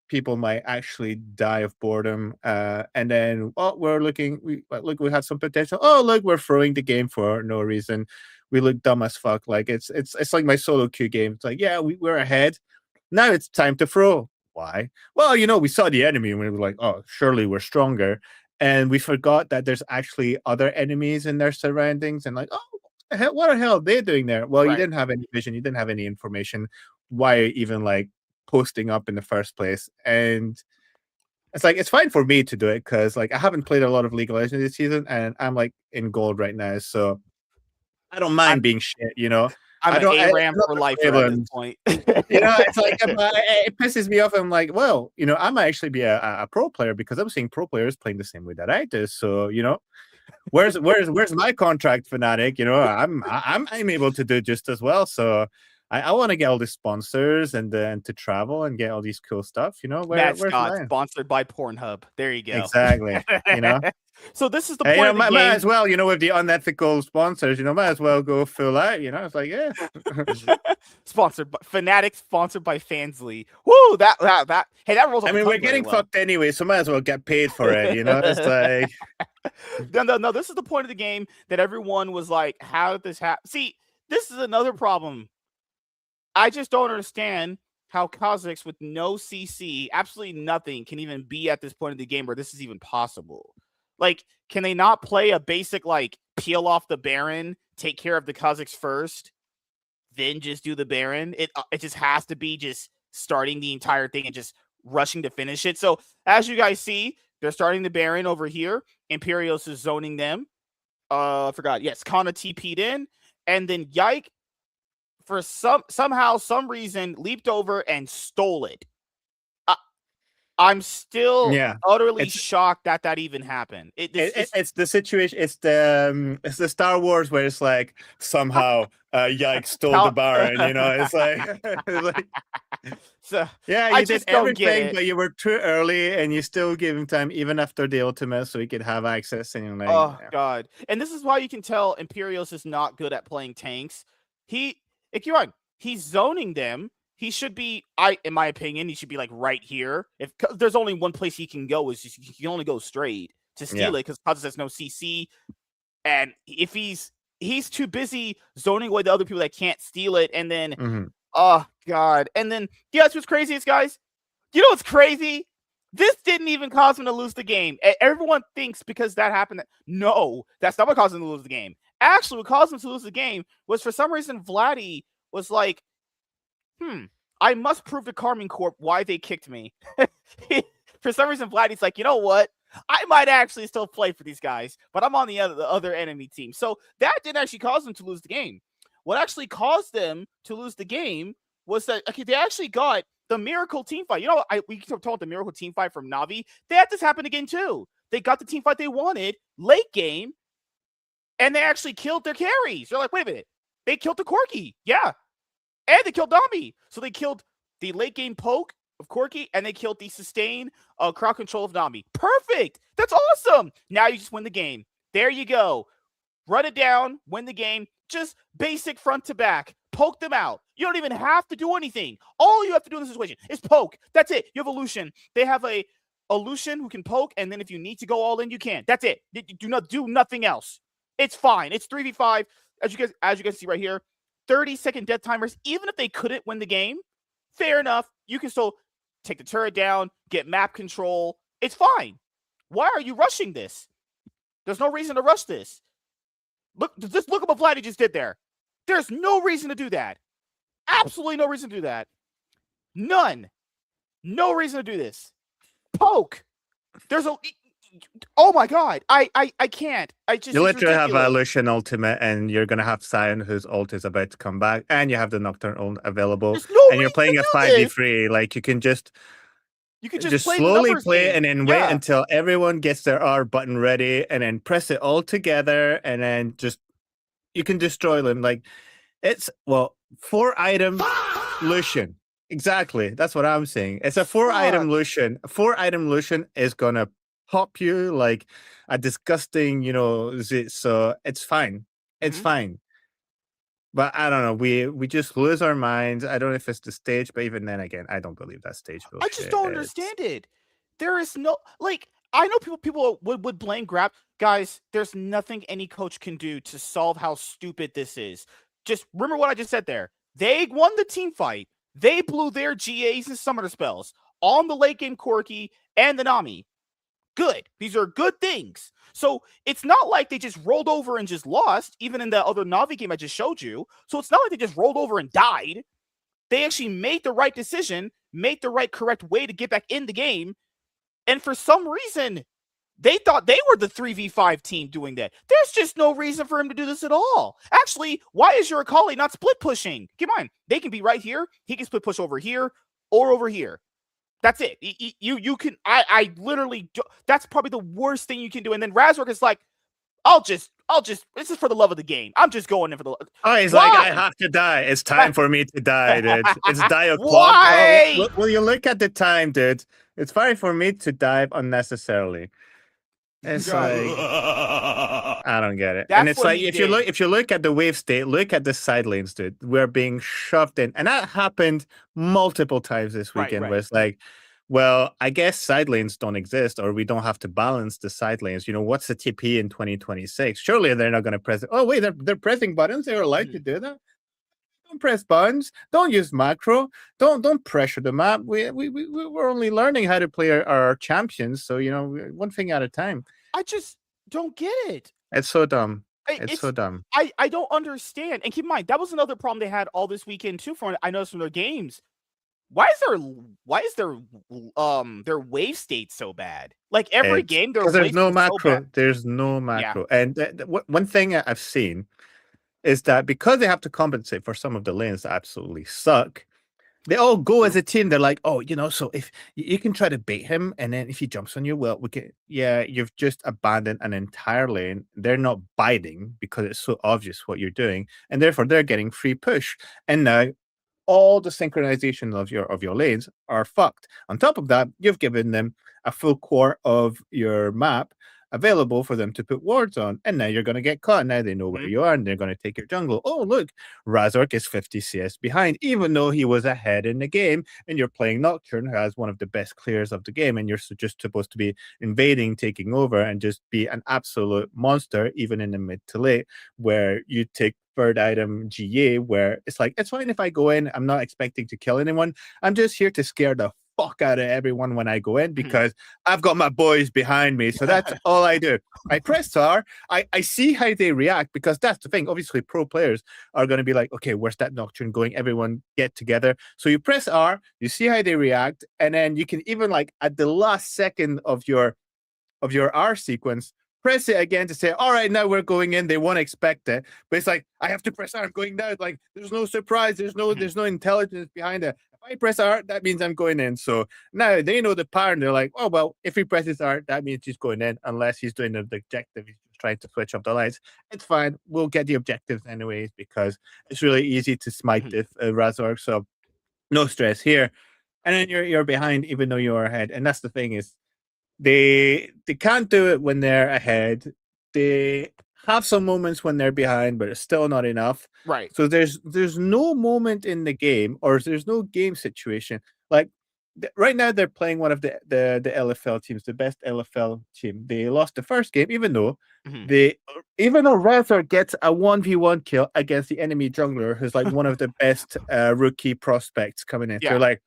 Speaker 2: people might actually die of boredom. And then we're looking, we have some potential. Oh look, we're throwing the game for no reason. We look dumb as fuck. Like it's like my solo queue game. It's like, yeah, we're ahead. Now it's time to throw. Why? Well, we saw the enemy and we were like, oh, surely we're stronger. And we forgot that there's actually other enemies in their surroundings, and like, oh, what the hell are they doing there? Well, you
Speaker 1: Right.
Speaker 2: didn't have any vision, you didn't have any information. Why even like posting up in the first place? And it's like it's fine for me to do it because like I haven't played a lot of League of Legends this season, and I'm like in gold right now, so I don't mind
Speaker 1: I'm
Speaker 2: being shit.
Speaker 1: I'm
Speaker 2: I
Speaker 1: an
Speaker 2: don't. It's
Speaker 1: ARAM
Speaker 2: not
Speaker 1: for
Speaker 2: the
Speaker 1: lifer at this
Speaker 2: Ravens.
Speaker 1: point.
Speaker 2: It's like it pisses me off. I'm like, well, I might actually be a pro player because I'm seeing pro players playing the same way that I do. So where's my contract, Fnatic? I'm able to do just as well. So I want to get all these sponsors and to travel and get all these cool stuff.
Speaker 1: Matt
Speaker 2: Where's
Speaker 1: Scott,
Speaker 2: mine?
Speaker 1: sponsored by Pornhub. There you go.
Speaker 2: Exactly.
Speaker 1: So this is the point of the
Speaker 2: Might
Speaker 1: game.
Speaker 2: as well, with the unethical sponsors, might as well go full out. It's like, yeah.
Speaker 1: Sponsored by Fnatic, sponsored by Fansly. Woo! That hey, that rolls off
Speaker 2: I
Speaker 1: the
Speaker 2: mean, we're
Speaker 1: tongue very
Speaker 2: getting
Speaker 1: well.
Speaker 2: fucked anyway, so might as well get paid for it. It's like,
Speaker 1: No. This is the point of the game that everyone was like, "How did this happen?" See, this is another problem. I just don't understand how Kazakhs with no CC, absolutely nothing, can even be at this point of the game where this is even possible. Like, can they not play a basic like peel off the Baron, take care of the Kazakhs first, then just do the Baron? It just has to be just starting the entire thing and just rushing to finish it. So as you guys see, they're starting the Baron over here. Imperios is zoning them. I forgot. Yes, Kana TP'd in, and then Yike for some reason leaped over and stole it. I'm still
Speaker 2: Yeah,
Speaker 1: utterly
Speaker 2: it's
Speaker 1: shocked that even happened.
Speaker 2: it's the situation. It's the Star Wars where it's like somehow Yike stole the Baron. It's like it's like
Speaker 1: So
Speaker 2: yeah,
Speaker 1: I
Speaker 2: you did
Speaker 1: just don't get
Speaker 2: everything,
Speaker 1: it.
Speaker 2: but you were too early, and you still gave him time even after the ultimate, so he could have access. And you're like,
Speaker 1: Oh God! And this is why you can tell Imperios is not good at playing tanks. If you're right, he's zoning them. He should be, in my opinion, he should be like right here. If 'cause there's only one place he can go, is he can only go straight to steal
Speaker 2: yeah,
Speaker 1: it because Kazus has no CC. And if he's too busy zoning away the other people that can't steal it, and then
Speaker 2: mhm.
Speaker 1: oh God, and then that's what's craziest, guys. You know what's crazy? This didn't even cause him to lose the game. Everyone thinks because that happened. No, that's not what caused him to lose the game. Actually, what caused him to lose the game was for some reason Vladdy was like, I must prove to Karmine Corp why they kicked me. For some reason, Vladdy's like, you know what? I might actually still play for these guys, but I'm on the other enemy team. So that didn't actually cause them to lose the game. What actually caused them to lose the game was that they actually got the miracle team fight. We talked about the miracle team fight from Navi. They had this happen again too. They got the team fight they wanted late game, and they actually killed their carries. They're like, wait a minute, they killed the Corki, yeah, and they killed Navi. So they killed the late game poke of Corki, and they killed the sustain crowd control of Navi. Perfect. That's awesome. Now you just win the game. There you go. Run it down, win the game. Just basic front to back. Poke them out. You don't even have to do anything. All you have to do in this situation is poke. That's it. You have a Lucian. They have a Lucian who can poke, and then if you need to go all in, you can. That's it. Do nothing else. It's fine. It's 3v5. As you guys see right here, 30-second death timers. Even if they couldn't win the game, fair enough. You can still take the turret down, get map control. It's fine. Why are you rushing this? There's no reason to rush this. Just look at what Vladdy just did there. There's no reason to do that. Absolutely no reason to do that. None. No reason to do this. Poke. Oh my God. I can't.
Speaker 2: You literally have a Lucian ultimate, and you're gonna have Sion, whose ult is about to come back, and you have the Nocturne ult available, and you're playing a 5v3. Like you can just slowly play and then wait until everyone gets their R button ready, and then press it all together, and then you can destroy them. Like it's 4-item Lucian. Exactly. That's what I'm saying. It's a 4-item Lucian. A 4-item Lucian is gonna pop you like a disgusting, so it's fine. It's fine. But I don't know. We just lose our minds. I don't know if it's the stage, but even then again, I don't believe that stage bullshit.
Speaker 1: I just don't understand it. There is no I know people would blame Grab. Guys, there's nothing any coach can do to solve how stupid this is. Just remember what I just said there. They won the team fight. They blew their GAs and summoner spells on the late game Corki and the Nami. Good. These are good things. So it's not like they just rolled over and just lost, even in the other Navi game I just showed you. So it's not like they just rolled over and died. They actually made the right decision, made the right correct way to get back in the game. And for some reason, they thought they were the 3v5 team doing that. There's just no reason for him to do this at all. Actually, why is your Akali not split pushing? Keep in mind, they can be right here. He can split push over here or over here. That's it. You can. I literally. That's probably the worst thing you can do. And then Razork is like, I'll just. This is for the love of the game. I'm just going in for the.
Speaker 2: Oh, he's like, I have to die. It's time for me to die, dude. It's die o'clock.
Speaker 1: Why?
Speaker 2: Oh, will you look at the time, dude? It's fine for me to die unnecessarily. It's like I don't get it. And it's like if you look at the wave state, look at the side lanes, dude. We're being shoved in, and that happened multiple times this weekend. Right. Where it's like, well, I guess side lanes don't exist, or we don't have to balance the side lanes. What's the TP in 2026? Surely they're not going to press it. Oh wait, they're pressing buttons. They're allowed to do that. Don't press buttons. Don't use macro. Don't pressure the map. We're only learning how to play our champions. So one thing at a time.
Speaker 1: I just don't get it.
Speaker 2: It's so dumb. It's so dumb.
Speaker 1: I don't understand. And keep in mind, that was another problem they had all this weekend too. I noticed from their games. Why is their wave state so bad? Like every game,
Speaker 2: there's no macro. There's no macro. Yeah. And one thing I've seen is that because they have to compensate for some of the lanes that absolutely suck, They all go as a team. They're like, oh, so if you can try to bait him, and then if he jumps on you, well, we can. Yeah, you've just abandoned an entire lane. They're not biting because it's so obvious what you're doing, and therefore they're getting free push. And now all the synchronization of your lanes are fucked. On top of that, you've given them a full core of your map available for them to put wards on, and now you're going to get caught. Now they know where
Speaker 1: Mhm.
Speaker 2: you are, and they're going to take your jungle. Oh, look, Razork is 50 CS behind, even though he was ahead in the game, and you're playing Nocturne, who has one of the best clears of the game, and you're just supposed to be invading, taking over, and just be an absolute monster, even in the mid to late, where you take third item GA, where it's like, it's fine if I go in. I'm not expecting to kill anyone. I'm just here to scare the fuck out of everyone when I go in
Speaker 1: Mhm.
Speaker 2: because I've got my boys behind me. So that's all I do. I press R. I see how they react because that's the thing. Obviously, pro players are going to be like, okay, where's that Nocturne going? Everyone get together. So you press R, you see how they react, and then you can even like at the last second of your R sequence, press it again to say, all right, now we're going in. They won't expect it. But it's like, I have to press R, I'm going down. Like, there's no surprise,
Speaker 1: Mhm.
Speaker 2: there's no intelligence behind it. If I press R, that means I'm going in. So now they know the pattern. They're like, oh well, if he presses R, that means he's going in, unless he's doing the objective. He's just trying to switch off the lights. It's fine. We'll get the objectives anyways, because it's really easy to smite
Speaker 1: Mhm.
Speaker 2: the Razork. So no stress here. And then you're behind, even though you're ahead. And that's the thing is, they can't do it when they're ahead. They have some moments when they're behind, but it's still not enough.
Speaker 1: Right.
Speaker 2: So there's no moment in the game, or there's no game situation. Like right now, they're playing one of the LFL teams, the best LFL team. They lost the first game,
Speaker 1: Mhm.
Speaker 2: even though Razor gets a 1v1 kill against the enemy jungler, who's like one of the best rookie prospects coming in. So
Speaker 1: Yeah.
Speaker 2: you're like,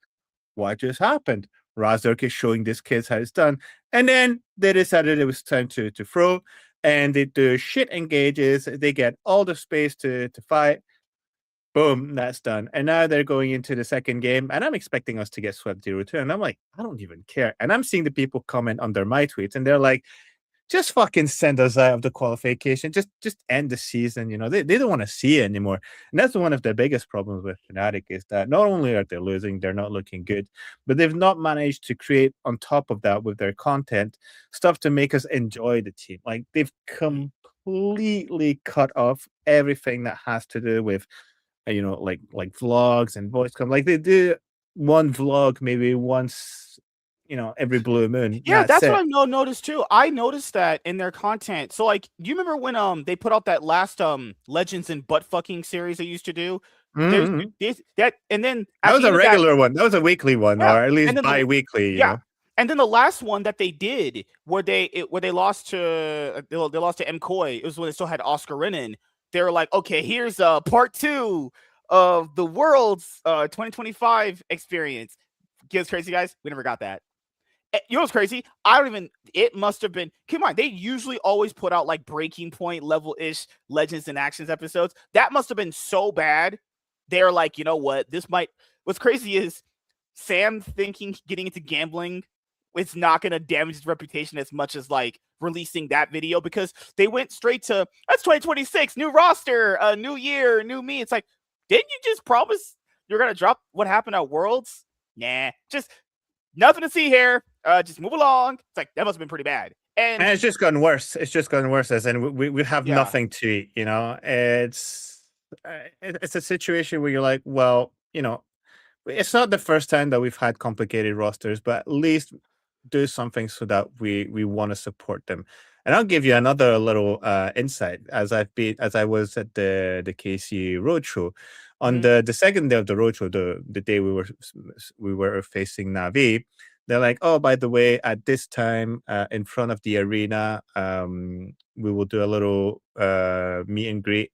Speaker 2: what just happened? Razork is showing these kids how it's done. And then they decided it was time to throw. And they do shit engages. They get all the space to fight. Boom, that's done. And now they're going into the second game. And I'm expecting us to get swept 0-2. And I'm like, I don't even care. And I'm seeing the people comment under my tweets, and they're like, just fucking send us out of the qualification. Just end the season. They don't want to see it anymore. And that's one of the biggest problems with Fnatic is that not only are they losing, they're not looking good, but they've not managed to create on top of that with their content stuff to make us enjoy the team. Like they've
Speaker 1: Mhm.
Speaker 2: completely cut off everything that has to do with like vlogs and voice com. Like they do one vlog maybe once, every blue moon.
Speaker 1: Yeah,
Speaker 2: That's
Speaker 1: that's what
Speaker 2: it.
Speaker 1: I noticed too. I noticed that in their content. So like, do you remember when they put out that last Legends and butt fucking series they used to do? There's
Speaker 2: Mm-hmm.
Speaker 1: this that and then
Speaker 2: That
Speaker 1: at
Speaker 2: was
Speaker 1: the
Speaker 2: a
Speaker 1: end of that,
Speaker 2: regular one. That was a weekly one,
Speaker 1: yeah.
Speaker 2: or at
Speaker 1: And
Speaker 2: least
Speaker 1: then the
Speaker 2: bi-weekly.
Speaker 1: yeah. And then the last one that they did where they lost to they lost to MCoy. It was when they still had Oscar Renan. They were like, okay, here's part 2 of the world's 2025 experience. Gives crazy guys. We never got that. You know what's crazy? I don't even. It must have been. Come on, they usually always put out like breaking point level ish Legends and Actions episodes. That must have been so bad. They're like, you know what? This might. What's crazy is Sam thinking getting into gambling. It's not going to damage his reputation as much as like releasing that video because they went straight to that's 2026, new roster, a new year, new me. It's like, didn't you just promise you're going to drop what happened at Worlds? Nah, just nothing to see here. Just move along. It's like that must have been pretty bad.
Speaker 2: And
Speaker 1: And
Speaker 2: it's just gotten worse. It's just gotten worse, as in we have
Speaker 1: yeah,
Speaker 2: nothing to eat. It's a situation where you're like, well, it's not the first time that we've had complicated rosters, but at least do something so that we want to support them. And I'll give you another little insight. As I was at the KC roadshow, on
Speaker 1: mm-hmm,
Speaker 2: the second day of the roadshow, the day we were facing Navi. They're like, oh, by the way, at this time, in front of the arena, we will do a little meet and greet.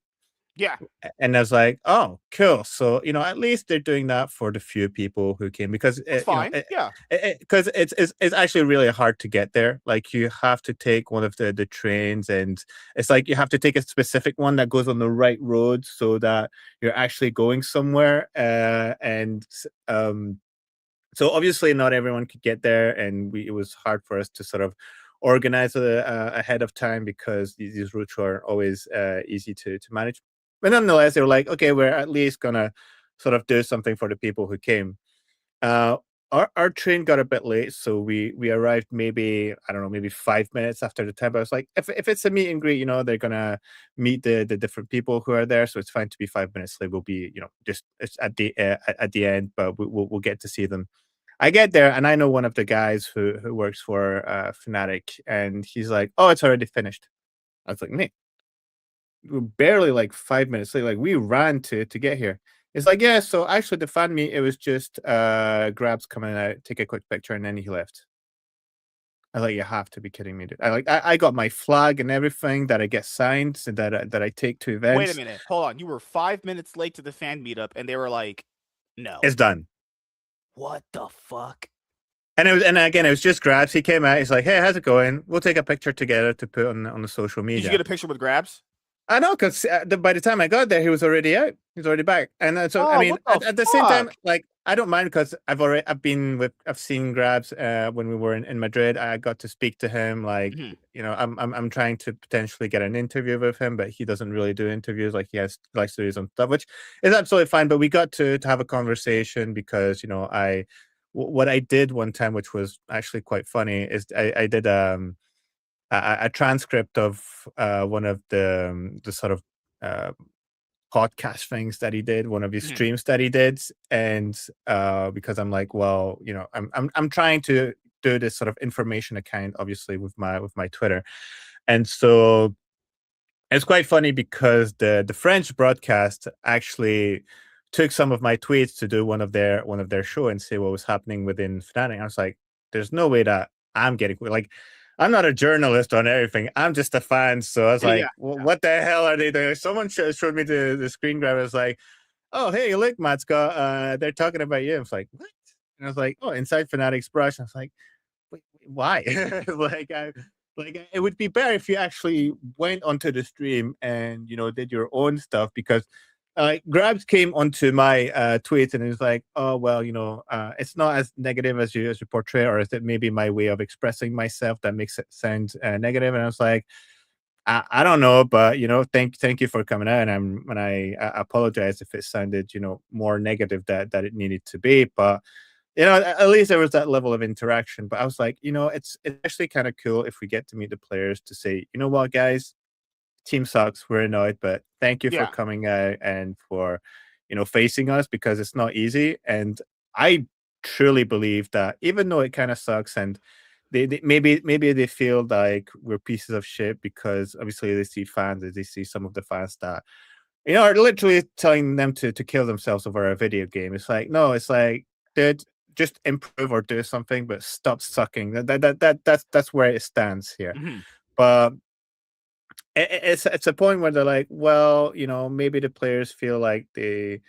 Speaker 1: yeah,
Speaker 2: And I was like, oh, cool. So, at least they're doing that for the few people who came, because,
Speaker 1: that's fine. Yeah,
Speaker 2: because it's actually really hard to get there. Like you have to take one of the trains, and it's like you have to take a specific one that goes on the right road so that you're actually going somewhere. So obviously not everyone could get there, and it was hard for us to sort of organize ahead of time because these routes are always easy to manage. But nonetheless, they were like, okay, we're at least gonna sort of do something for the people who came. Uh, our train got a bit late, so we arrived maybe, I don't know, maybe 5 minutes after the time. But I was like, if it's a meet and greet, they're gonna meet the different people who are there, so it's fine to be 5 minutes late. We'll be, just it's at the end, but we'll get to see them. I get there and I know one of the guys who works for Fnatic, and he's like, "Oh, it's already finished." I was like, "Mate, we're barely like 5 minutes late. Like we ran to get here." It's like, "Yeah, so actually the fan meet, it was just Grabs coming out, take a quick picture, and then he left." I was like, "You have to be kidding me, dude." I got my flag and everything that I get signed, so that I take to
Speaker 1: Wait a
Speaker 2: events.
Speaker 1: minute. Hold on. You were 5 minutes late to the fan meetup, and they were like, "No."
Speaker 2: It's done.
Speaker 1: What the fuck?
Speaker 2: And again, it was just Grabs. He came out. He's like, "Hey, how's it going? We'll take a picture together to put on the social media."
Speaker 1: Did you get a picture with Grabs?
Speaker 2: I know, because by the time I got there, he was already out. He's already back. And so, I
Speaker 1: Oh,
Speaker 2: mean,
Speaker 1: what the
Speaker 2: at the same time,
Speaker 1: fuck?
Speaker 2: like, I don't mind, because I've seen Grabs when we were in Madrid. I got to speak to him. Like,
Speaker 1: Mhm.
Speaker 2: I'm trying to potentially get an interview with him, but he doesn't really do interviews. Like, likes to do his own stuff, which is absolutely fine. But we got to have a conversation because, what I did one time, which was actually quite funny, is I did a transcript of one of the sort of uh, podcast things that he did, one of his
Speaker 1: Mhm.
Speaker 2: streams that he did, and because I'm like, well, I'm trying to do this sort of information account, obviously with my Twitter, and so it's quite funny because the French broadcast actually took some of my tweets to do one of their show and say what was happening within Fnatic. I was like, there's no way that I'm getting, like, I'm not a journalist on everything. I'm just a fan. So I was
Speaker 1: Yeah.
Speaker 2: like, what the hell are they doing? Someone showed me the screen grab. I was like, "Oh, hey, look, Matt Scott. They're talking about you." I was like, "What?" And I was like, "Oh, inside Fnatic's brush." I was like, "Wait, why?" It would be better if you actually went onto the stream and did your own stuff, because Grabs came onto my tweet and he was like, "Oh, well, it's not as negative as you portray, or is it maybe my way of expressing myself that makes it sound negative?" And I was like, I don't know, but thank you for coming out, and I apologize if it sounded more negative that it needed to be, but at least there was that level of interaction. But I was like, it's actually kind of cool if we get to meet the players to say, "You know what, guys, team sucks. We're annoyed, but thank you for
Speaker 1: Yeah.
Speaker 2: coming out and for facing us, because it's not easy." And I truly believe that even though it kind of sucks, and maybe they feel like we're pieces of shit, because obviously they see fans, they see some of the fans that are literally telling them to kill themselves over a video game. It's like, no, it's like, dude, just improve or do something, but stop sucking. That's where it stands here.
Speaker 1: Mhm.
Speaker 2: But it's a point where they're like, well, maybe the players feel like they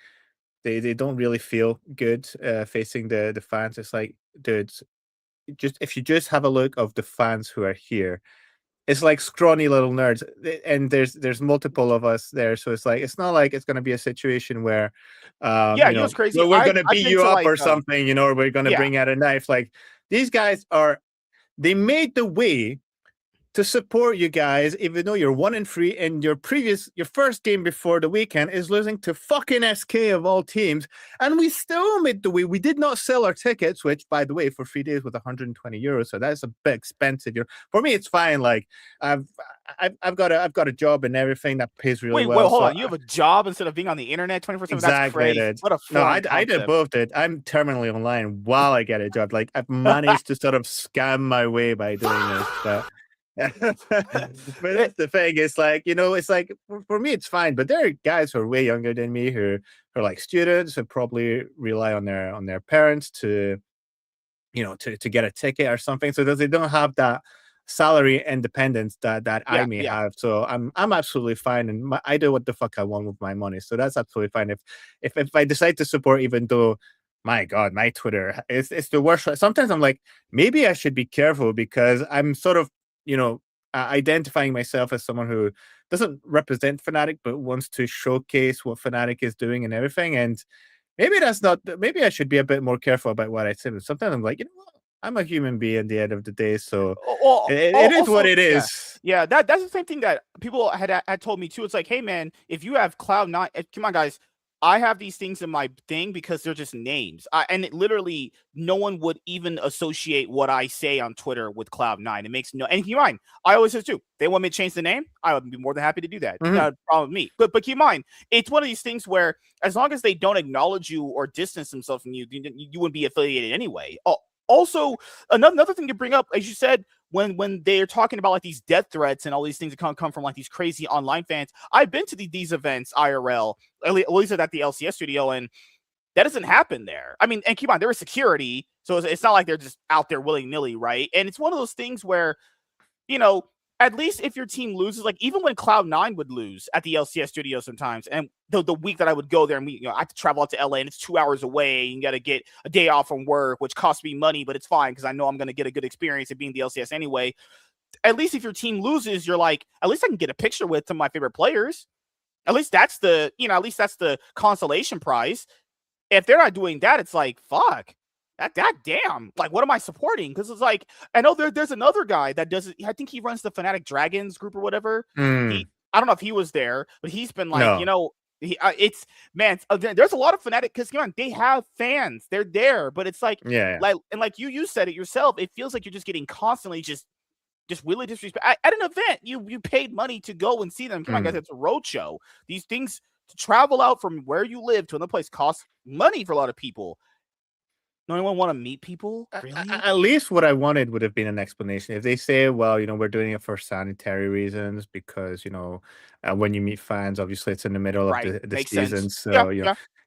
Speaker 2: don't really feel good facing the fans. It's like, dude, just if you just have a look of the fans who are here, it's like scrawny little nerds, and there's multiple of us there, so it's like, it's not like it's going to be a situation where
Speaker 1: Yeah, you know what's crazy?
Speaker 2: we're going to
Speaker 1: I've
Speaker 2: beat
Speaker 1: been
Speaker 2: you
Speaker 1: to,
Speaker 2: up
Speaker 1: like,
Speaker 2: or something, or we're going to
Speaker 1: yeah.
Speaker 2: bring out a knife. Like, these guys they made the way to support you guys, even though you're 1-3, and your first game before the weekend is losing to fucking SK of all teams, and we still made the way. We did not sell our tickets, which, by the way, for 3 days was 120 euros, so that's a bit expensive. For me, it's fine. Like, I've got a job and everything that pays really
Speaker 1: Wait,
Speaker 2: well.
Speaker 1: hold
Speaker 2: So
Speaker 1: on. You have a job instead of being on the internet 24/7? That's
Speaker 2: exactly,
Speaker 1: crazy.
Speaker 2: dude.
Speaker 1: What a
Speaker 2: No,
Speaker 1: foreign
Speaker 2: I did
Speaker 1: concept.
Speaker 2: both. Dude, I'm terminally online while I get a job. Like, I've managed to sort of scam my way by doing this, but. But that's the thing. It's like, it's like, for me, it's fine. But there are guys who are way younger than me, who are like students, who probably rely on their parents to to get a ticket or something. So they don't have that salary independence that I
Speaker 1: Yeah,
Speaker 2: may
Speaker 1: yeah.
Speaker 2: have. So I'm absolutely fine, and I do what the fuck I want with my money. So that's absolutely fine. If I decide to support, even though, my God, my Twitter it's the worst. Sometimes I'm like, maybe I should be careful, because I'm sort of identifying myself as someone who doesn't represent Fnatic, but wants to showcase what Fnatic is doing and everything. And maybe that's not. Maybe I should be a bit more careful about what I say. But sometimes I'm like, what? I'm a human being at the end of the day, so it is what
Speaker 1: Also,
Speaker 2: it
Speaker 1: yeah.
Speaker 2: is.
Speaker 1: Yeah, that's the same thing that people had told me too. It's like, hey man, if you have Cloud9, come on guys, I have these things in my thing because they're just names. And it literally, no one would even associate what I say on Twitter with Cloud9. It makes no. And keep in mind, I always say too. They want me to change the name. I would be more than happy to do that.
Speaker 2: Mhm.
Speaker 1: Not a problem with me. But keep in mind, it's one of these things where as long as they don't acknowledge you or distance themselves from you, you wouldn't be affiliated anyway. Oh, also, another thing to bring up, as you said, when they're talking about like these death threats and all these things that come from like these crazy online fans, I've been to these events IRL, at least at the LCS studio, and that doesn't happen there. I mean, and keep on, there is security, so it's not like they're just out there willy nilly, right? And it's one of those things where, you know, at least if your team loses, like even when Cloud9 would lose at the LCS studio sometimes, and the week that I would go there and I have to travel out to LA and it's 2 hours away and you got to get a day off from work, which costs me money, but it's fine because I know I'm going to get a good experience at being the LCS anyway. At least if your team loses, you're like, at least I can get a picture with some of my favorite players. At least that's the consolation prize. If they're not doing that, it's like, fuck. That damn, like, what am I supporting? Because it's like, I know there's another guy that does it. I think he runs the Fnatic Dragons group or whatever. I don't know if he was there, but he's been like,
Speaker 2: No.
Speaker 1: it's man, there's a lot of Fnatic because come on, they have fans, they're there, but it's like,
Speaker 2: Yeah.
Speaker 1: like you said it yourself, it feels like you're just getting constantly just really disrespect at an event. You paid money to go and see them. Come on, guys, it's a road show. These things to travel out from where you live to another place costs money for a lot of people. No anyone want to meet people? Really?
Speaker 2: At least what I wanted would have been an explanation. If they say, well, we're doing it for sanitary reasons because, when you meet fans, obviously it's in the middle of the
Speaker 1: Makes
Speaker 2: season.
Speaker 1: sense.
Speaker 2: So,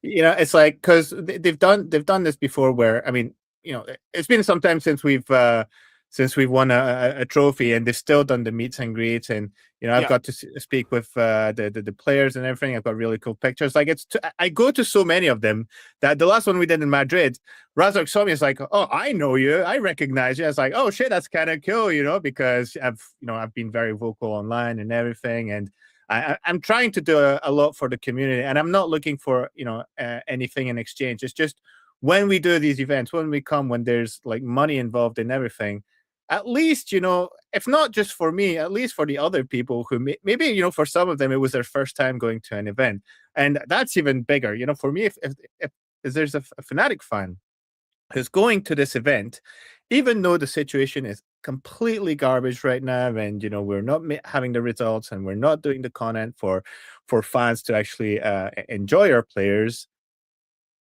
Speaker 2: it's like, because they've done this before where, I mean, it's been some time since we've won a trophy, and they've still done the meets and greets, and I've got to speak with the players and everything. I've got really cool pictures. Like I go to so many of them that the last one we did in Madrid, Razok saw me. It's like, oh, I know you, I recognize you. I was like, oh shit, that's kind of cool, because I've been very vocal online and everything, and I'm trying to do a lot for the community, and I'm not looking for anything in exchange. It's just when we do these events, when there's like money involved in everything. At least, if not just for me, at least for the other people who maybe, for some of them, it was their first time going to an event. And that's even bigger. For me, if there's a Fnatic fan who's going to this event, even though the situation is completely garbage right now, and, we're not having the results and we're not doing the content for fans to actually enjoy our players,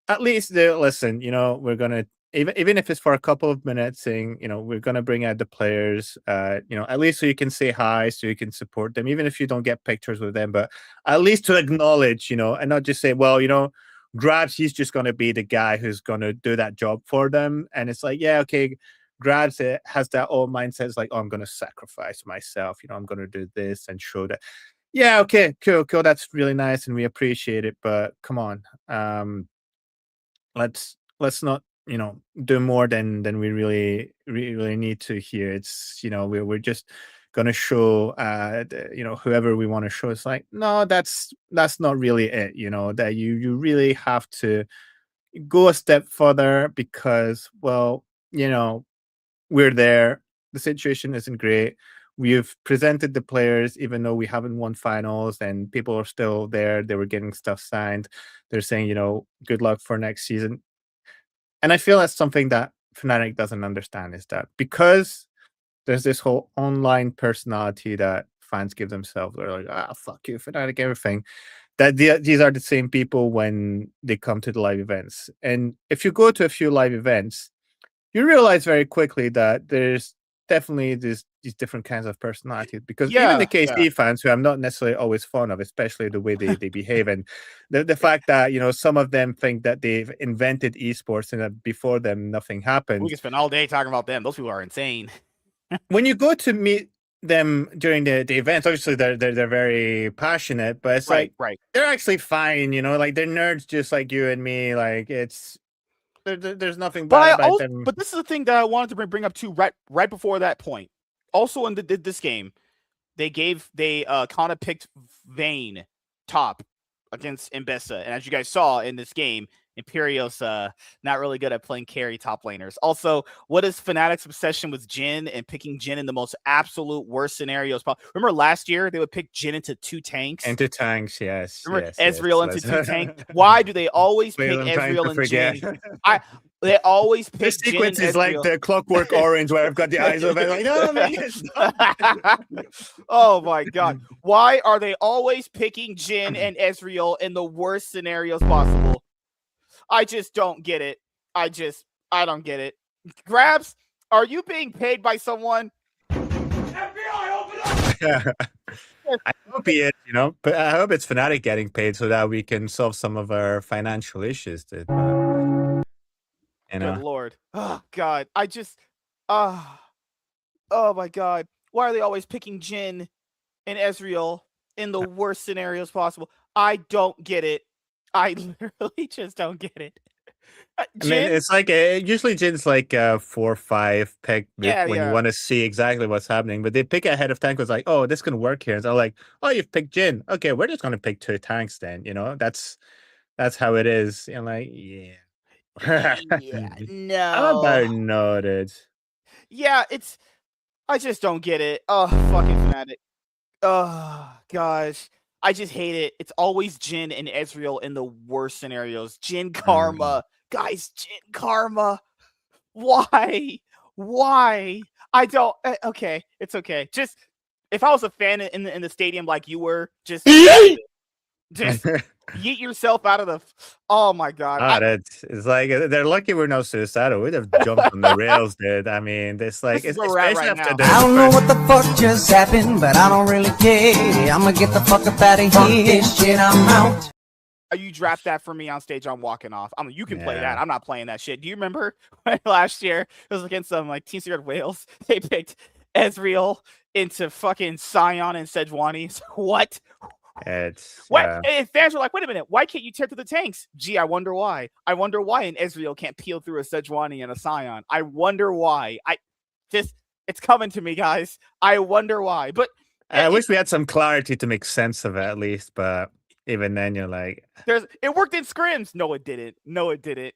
Speaker 2: at least they'll listen, we're going to, even if it's for a couple of minutes, saying, we're going to bring out the players, at least so you can say hi, so you can support them, even if you don't get pictures with them, but at least to acknowledge, and not just say, well, Grabs, he's just going to be the guy who's going to do that job for them. And it's like, yeah, okay, Grabs has that old mindset. It's like, oh, I'm going to sacrifice myself. I'm going to do this and show that. Yeah, okay, cool. That's really nice, and we appreciate it. But come on, let's not do more than we really need to here. It's we're just gonna show whoever we want to show. It's like, no, that's not really it. That you really have to go a step further, because, well, we're there, the situation isn't great, we've presented the players even though we haven't won finals, and people are still there, they were getting stuff signed, they're saying good luck for next season. And I feel that's something that Fnatic doesn't understand, is that because there's this whole online personality that fans give themselves, they're like, fuck you, Fnatic, everything. That these are the same people when they come to the live events. And if you go to a few live events, you realize very quickly that there's definitely these different kinds of personalities, because even the KC fans, who I'm not necessarily always fond of, especially the way they behave, and the fact that some of them think that they've invented esports and that before them nothing happened.
Speaker 1: We can spend all day talking about them. Those people are insane.
Speaker 2: When you go to meet them during the events, obviously they're very passionate, but it's
Speaker 1: right.
Speaker 2: They're actually fine, like they're nerds just like you and me. Like there's nothing bad about them.
Speaker 1: But this is the thing that I wanted to bring up too, right before that point. Also in this game, they kind of picked Vayne top against Mbessa, and as you guys saw in this game, Imperios not really good at playing carry top laners. Also, what is Fnatic's obsession with Jhin and picking Jhin in the most absolute worst scenarios? Remember last year they would pick Jhin into 2 tanks?
Speaker 2: Into tanks, yes.
Speaker 1: Remember
Speaker 2: Yes.
Speaker 1: Ezreal into 2 tanks? Why do they always pick
Speaker 2: I'm trying to
Speaker 1: Ezreal and
Speaker 2: forget.
Speaker 1: Jhin? They always pick
Speaker 2: This sequence
Speaker 1: Jhin and
Speaker 2: is like
Speaker 1: Ezreal.
Speaker 2: the Clockwork Orange where I've got the eyes open. Like, no, man, stop.
Speaker 1: Oh my god. Why are they always picking Jhin and Ezreal in the worst scenarios possible? I just don't get it. I don't get it. Grabs, are you being paid by someone?
Speaker 3: FBI, open up!
Speaker 2: I hope he is, but I hope it's Fnatic getting paid so that we can solve some of our financial issues.
Speaker 1: Good Lord. Oh god. Oh my god. Why are they always picking Jhin and Ezreal in the worst scenarios possible? I don't get it. I literally just don't get it.
Speaker 2: I mean, it's like usually Jin's like 4 or 5 pick when you want to see exactly what's happening, but they pick ahead of time because like, oh, this can work here. And so like, oh, you've picked Jin. Okay, we're just gonna pick 2 tanks then. That's how it is. And like,
Speaker 1: no.
Speaker 2: How about noted?
Speaker 1: Yeah, I just don't get it. Oh, fucking Fnatic. Oh gosh. I just hate it. It's always Jhin and Ezreal in the worst scenarios. Jhin Karma. Guys, Jhin Karma. Why? I don't. Okay, it's okay. Just if I was a fan in the stadium like you were, just yeet yourself out of the. Oh my god!
Speaker 2: It's like they're lucky we're not suicidal. We'd have jumped on the rails, dude. I mean, it's like
Speaker 1: it's especially
Speaker 2: after
Speaker 1: now.
Speaker 3: I don't know what the fuck just happened, but I don't really care. I'ma get the fuck up out of here. This shit, I'm out.
Speaker 1: You draft that for me on stage, I'm walking off. You can play that. I'm not playing that shit. Do you remember when last year it was against some like Team Secret Wales? They picked Ezreal into fucking Sion and Sejuani. So what?
Speaker 2: What?
Speaker 1: And fans were like, wait a minute, why can't you tear through the tanks? Gee, I wonder why. I wonder why an Ezreal can't peel through a Sejuani and a Sion. I wonder why. It's coming to me, guys. I wonder why. But
Speaker 2: I wish we had some clarity to make sense of it at least, but even then you're like,
Speaker 1: it worked in scrims. No, it didn't.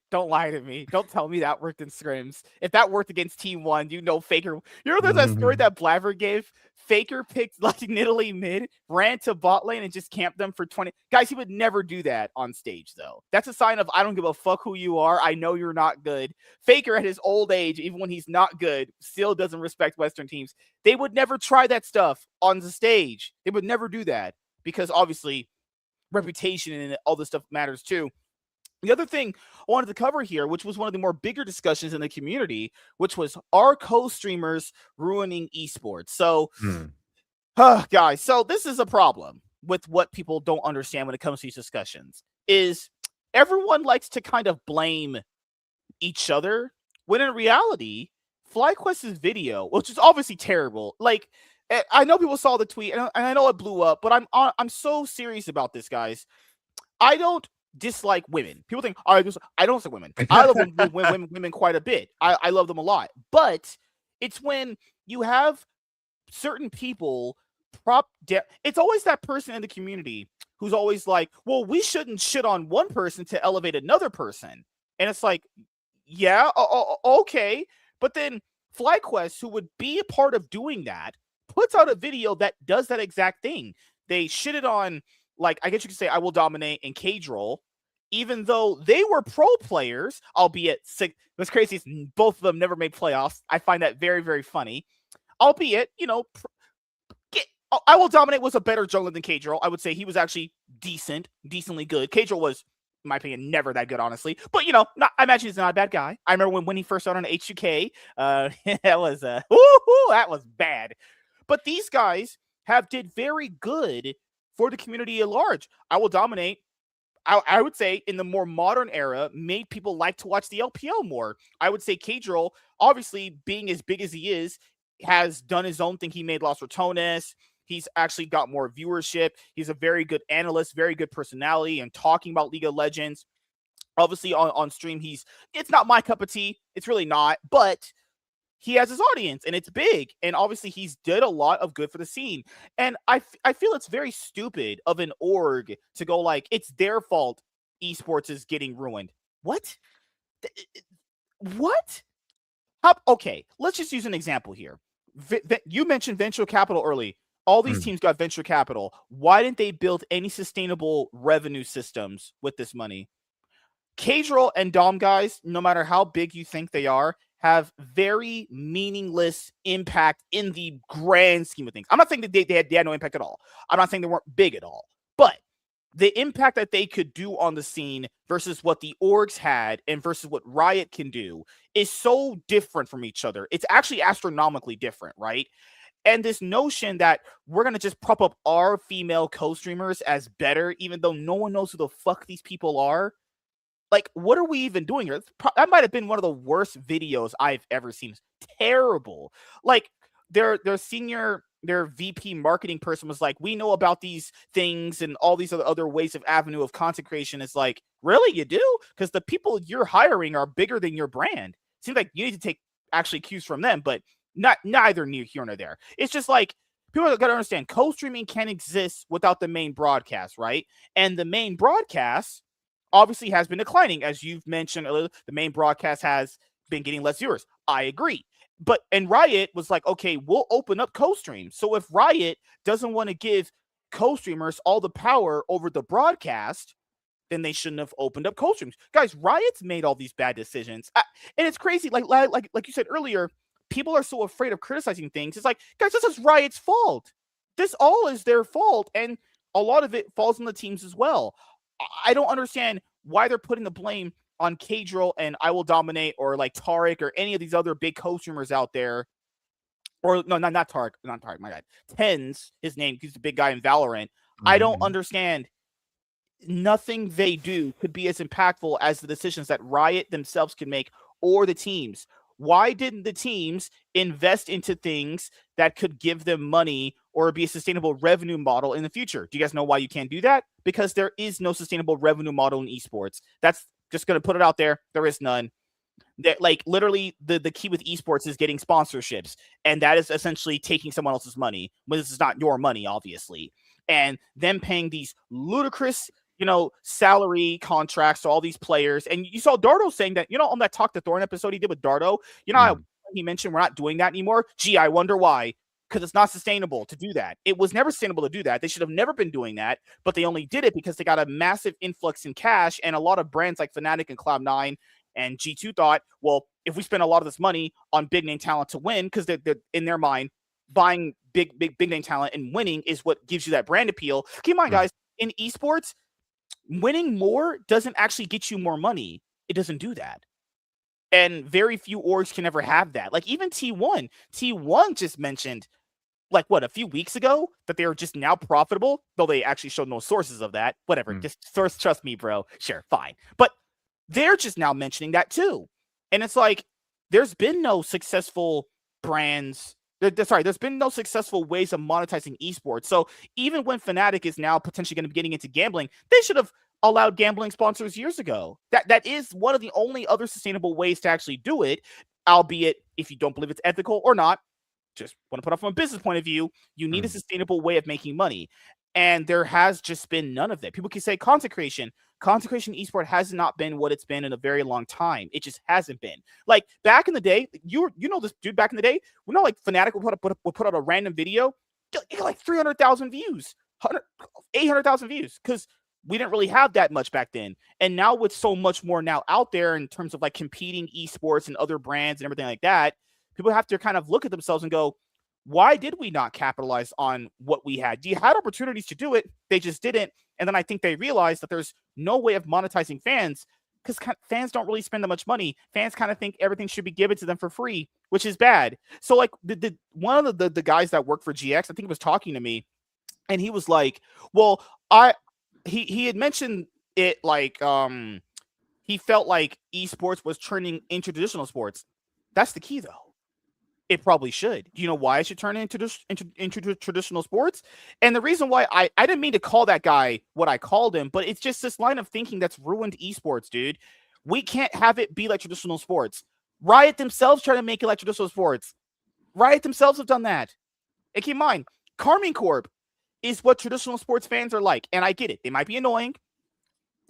Speaker 1: Don't lie to me. Don't tell me that worked in scrims. If that worked against Team 1, Faker. There's that story that Blaver gave. Faker picked like Nidalee mid, ran to bot lane and just camped them for 20. Guys, he would never do that on stage, though. That's a sign of I don't give a fuck who you are. I know you're not good. Faker at his old age, even when he's not good, still doesn't respect Western teams. They would never try that stuff on the stage. They would never do that because obviously reputation and all this stuff matters too. The other thing I wanted to cover here, which was one of the more bigger discussions in the community, which was are co-streamers ruining esports? So, guys, so this is a problem with what people don't understand when it comes to these discussions is everyone likes to kind of blame each other when in reality, FlyQuest's video, which is obviously terrible, like I know people saw the tweet and I know it blew up, but I'm so serious about this, guys. I don't dislike women. People think I don't like women. I love women quite a bit. I love them a lot. But it's when you have certain people it's always that person in the community who's always like, well, we shouldn't shit on one person to elevate another person. And it's like, yeah, okay. But then FlyQuest, who would be a part of doing that, puts out a video that does that exact thing. They shitted on, like, I guess you could say I Will Dominate and K-Droll, even though they were pro players, albeit what's crazy is both of them never made playoffs. I find that very, very funny. Albeit, I Will Dominate was a better jungler than K-Droll. I would say he was actually decently good. K-Droll was, in my opinion, never that good, honestly. But, I imagine he's not a bad guy. I remember when he first started on H2K, that was bad. But these guys did very good for the community at large. I Will Dominate, I would say, in the more modern era, made people like to watch the LPL more. I would say K-Droll, obviously, being as big as he is, has done his own thing. He made Los Ratones. He's actually got more viewership. He's a very good analyst, very good personality, and talking about League of Legends. Obviously, on stream, it's not my cup of tea. It's really not, but he has his audience and it's big. And obviously he's did a lot of good for the scene. And I feel it's very stupid of an org to go like, it's their fault esports is getting ruined. What? What? Okay, let's just use an example here. You mentioned venture capital early. All these teams got venture capital. Why didn't they build any sustainable revenue systems with this money? Casual and Dom guys, no matter how big you think they are, have very meaningless impact in the grand scheme of things. I'm not saying that they had no impact at all. I'm not saying they weren't big at all. But the impact that they could do on the scene versus what the orgs had and versus what Riot can do is so different from each other. It's actually astronomically different, right? And this notion that we're going to just prop up our female co-streamers as better, even though no one knows who the fuck these people are. Like, what are we even doing here? That might have been one of the worst videos I've ever seen. It's terrible. Like, their VP marketing person was like, we know about these things and all these other ways of avenue of content creation. It's like, really? You do? Because the people you're hiring are bigger than your brand. Seems like you need to take actually cues from them, but neither near here nor there. It's just like, people got to understand, co-streaming can exist without the main broadcast, right? And the main broadcast obviously has been declining. As you've mentioned, the main broadcast has been getting less viewers. I agree. And Riot was like, okay, we'll open up co-streams. So if Riot doesn't want to give co-streamers all the power over the broadcast, then they shouldn't have opened up co-streams. Guys, Riot's made all these bad decisions. And it's crazy. Like you said earlier, people are so afraid of criticizing things. It's like, guys, this is Riot's fault. This all is their fault. And a lot of it falls on the teams as well. I don't understand why they're putting the blame on Kadrill and I Will Dominate or like Tariq or any of these other big co-streamers out there. Or no, not Tariq, my God. Tens, his name, he's the big guy in Valorant. I don't understand. Nothing they do could be as impactful as the decisions that Riot themselves can make or the teams. Why didn't the teams invest into things that could give them money or be a sustainable revenue model in the future? Do you guys know why you can't do that? Because there is no sustainable revenue model in esports. That's just going to put it out there. There is none. Like, literally, the key with esports is getting sponsorships. And that is essentially taking someone else's money when this is not your money, obviously. And them paying these ludicrous, salary contracts to all these players. And you saw Dardo saying that, on that Talk to Thorn episode he did with Dardo, how he mentioned we're not doing that anymore. Gee, I wonder why. Because it's not sustainable to do that. It was never sustainable to do that. They should have never been doing that, but they only did it because they got a massive influx in cash. And a lot of brands like Fnatic and Cloud9 and G2 thought, well, if we spend a lot of this money on big name talent to win, because they're in their mind, buying big name talent and winning is what gives you that brand appeal. Keep in mind, guys, in esports, winning more doesn't actually get you more money. It doesn't do that. And very few orgs can ever have that. Like even T1 just mentioned, like a few weeks ago, that they are just now profitable, though they actually showed no sources of that. Whatever, just trust me, bro. Sure, fine. But they're just now mentioning that too. And it's like, there's been no successful brands. There's been no successful ways of monetizing esports. So even when Fnatic is now potentially going to be getting into gambling, they should have allowed gambling sponsors years ago. That is one of the only other sustainable ways to actually do it, albeit if you don't believe it's ethical or not, just want to put it from a business point of view, you need a sustainable way of making money. And there has just been none of that. People can say content creation esport has not been what it's been in a very long time. It just hasn't been. Like back in the day, you know this dude back in the day, like Fnatic would put out a random video, like 300,000 views, 800,000 views, because we didn't really have that much back then. And now with so much more now out there in terms of like competing esports and other brands and everything like that, people have to kind of look at themselves and go, why did we not capitalize on what we had? You had opportunities to do it. They just didn't. And then I think they realized that there's no way of monetizing fans because fans don't really spend that much money. Fans kind of think everything should be given to them for free, which is bad. So like one of the guys that worked for GX, I think he was talking to me, and he was like, well, he had mentioned it like he felt like esports was turning into traditional sports. That's the key though. It probably should. Do you know why it should turn into traditional sports? And the reason why I didn't mean to call that guy what I called him, but it's just this line of thinking that's ruined esports, dude. We can't have it be like traditional sports. Riot themselves try to make it like traditional sports. Riot themselves have done that. And keep in mind, Karmine Corp is what traditional sports fans are like. And I get it. They might be annoying.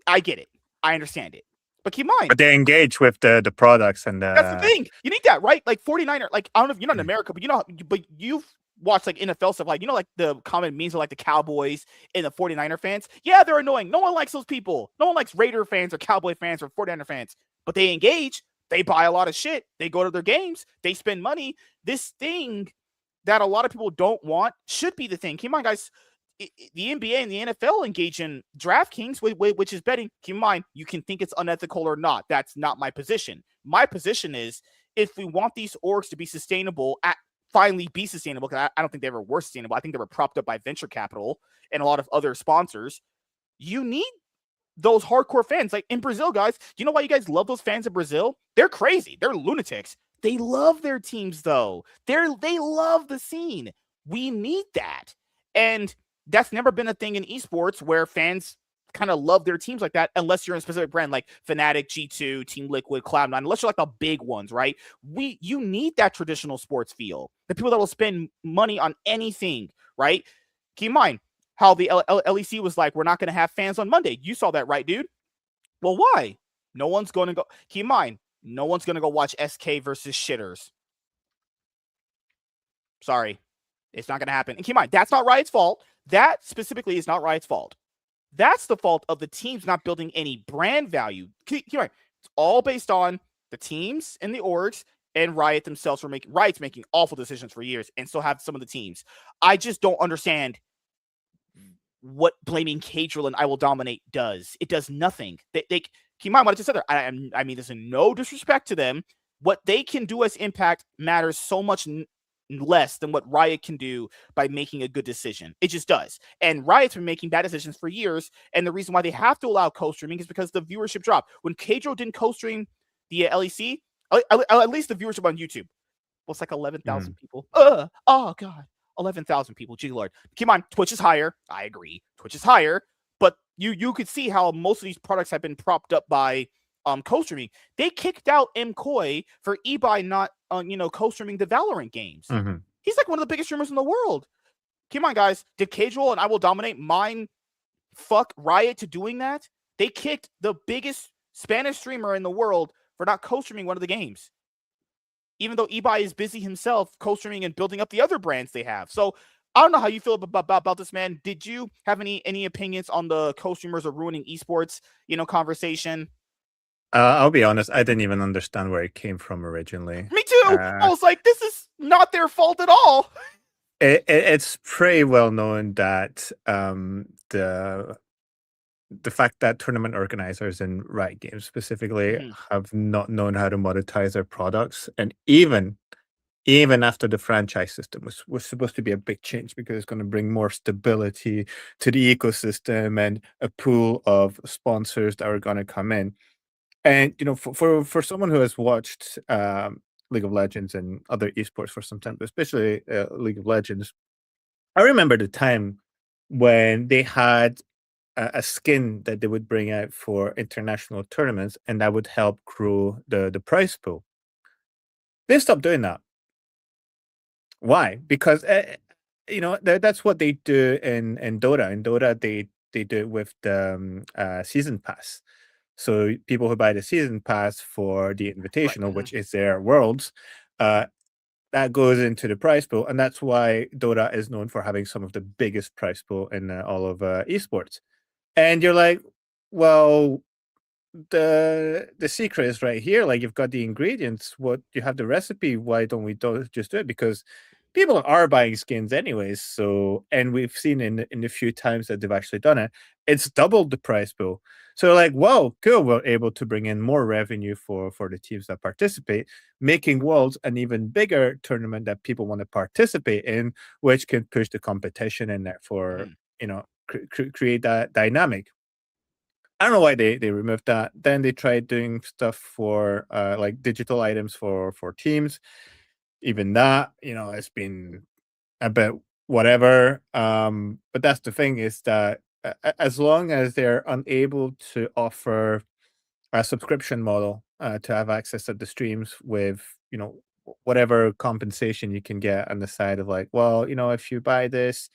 Speaker 1: I get it. I understand it. But keep in mind,
Speaker 2: But they engage with the products and
Speaker 1: that's the thing. You need that, right? Like 49er, like I don't know if you're not in America, but but you've watched like NFL stuff, like like the common memes of like the Cowboys and the 49er fans. Yeah, they're annoying. No one likes those people. No one likes Raider fans or Cowboy fans or 49er fans, but they engage. They buy a lot of shit. They go to their games. They spend money. This thing that a lot of people don't want should be the thing. Keep in mind, guys, the NBA and the NFL engage in DraftKings, which is betting. Keep in mind, you can think it's unethical or not. That's not my position. My position is if we want these orgs to be sustainable, finally be sustainable, because I don't think they ever were sustainable. I think they were propped up by venture capital and a lot of other sponsors. You need those hardcore fans. Like in Brazil, guys, do you know why you guys love those fans in Brazil? They're crazy. They're lunatics. They love their teams, though. They love the scene. We need that. And that's never been a thing in esports where fans kind of love their teams like that, unless you're in a specific brand like Fnatic, G2, Team Liquid, Cloud9, unless you're like the big ones, right? You need that traditional sports feel. The people that will spend money on anything, right? Keep in mind how the LEC was like, we're not going to have fans on Monday. You saw that, right, dude? Well, why? No one's going to go. Keep in mind, no one's going to go watch SK versus Shitters. Sorry. It's not going to happen. And keep in mind, that's not Riot's fault. That specifically is not Riot's fault. That's the fault of the teams not building any brand value. Keep in mind, it's all based on the teams and the orgs and Riot themselves. Riot's making awful decisions for years and still have some of the teams. I just don't understand what blaming Cadril and I Will Dominate does. It does nothing. They keep in mind what I just said there. I mean, there's no disrespect to them. What they can do as impact matters so much less than what Riot can do by making a good decision. It just does. And Riot's been making bad decisions for years. And the reason why they have to allow co-streaming is because the viewership dropped. When Cadro didn't co-stream the LEC, at least the viewership on YouTube was like 11,000 people. Oh God. 11,000 people. Gee Lord. Keep in mind, Twitch is higher. I agree. Twitch is higher. But you could see how most of these products have been propped up by co-streaming. They kicked out MKOI for eBay not co-streaming the Valorant games.
Speaker 2: Mm-hmm.
Speaker 1: He's like one of the biggest streamers in the world. Come on, guys. Did Casual and I Will Dominate fuck Riot to doing that? They kicked the biggest Spanish streamer in the world for not co-streaming one of the games. Even though eBay is busy himself co-streaming and building up the other brands they have. So I don't know how you feel about this, man. Did you have any opinions on the co-streamers are ruining esports, conversation?
Speaker 2: I'll be honest, I didn't even understand where it came from originally.
Speaker 1: Me too. I was like, this is not their fault at all.
Speaker 2: It's pretty well known that the fact that tournament organizers in Riot Games specifically have not known how to monetize their products, and even after the franchise system was supposed to be a big change because it's going to bring more stability to the ecosystem and a pool of sponsors that are going to come in. And for someone who has watched League of Legends and other esports for some time, especially League of Legends, I remember the time when they had a skin that they would bring out for international tournaments, and that would help grow the prize pool. They stopped doing that. Why? Because that's what they do in Dota. In Dota, they do it with the season pass. So people who buy the season pass for the Invitational, right, which is their worlds, that goes into the prize pool, and that's why Dota is known for having some of the biggest prize pool in all of esports. And you're like, well, the secret is right here. Like, you've got the ingredients. What you have the recipe. Why don't we just do it? Because people are buying skins anyways. So, and we've seen in the few times that they've actually done it, it's doubled the prize pool. So like, well, cool, we're able to bring in more revenue for the teams that participate, making Worlds an even bigger tournament that people want to participate in, which can push the competition and therefore, create that dynamic. I don't know why they removed that. Then they tried doing stuff for like digital items for teams. Even that, it's been a bit whatever. But that's the thing, is that as long as they're unable to offer a subscription model to have access to the streams with whatever compensation you can get on the side of like, well, if you buy this,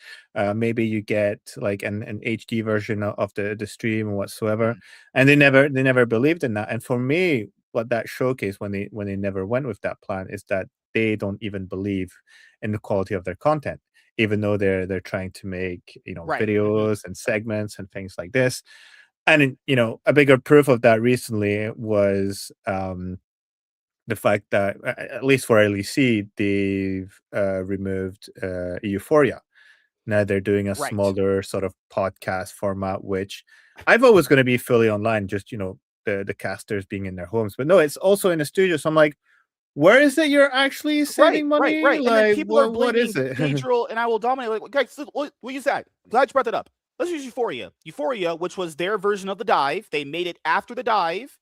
Speaker 2: maybe you get like an HD version of the stream or whatsoever. And they never believed in that. And for me, what that showcased when they never went with that plan is that they don't even believe in the quality of their content, even though they're trying to make videos and segments and things like this. And a bigger proof of that recently was the fact that, at least for LEC, they've removed Euphoria. Now they're doing a smaller sort of podcast format, which I thought was going to be fully online, just the casters being in their homes. But no, it's also in the studio. So I'm like, where is it you're actually saving money?
Speaker 1: Right.
Speaker 2: Like,
Speaker 1: and then people are
Speaker 2: what
Speaker 1: blaming
Speaker 2: is it?
Speaker 1: Pedro and I Will Dominate. Like, guys, what use that? Glad you brought that up. Let's use Euphoria. Euphoria, which was their version of the dive. They made it after the dive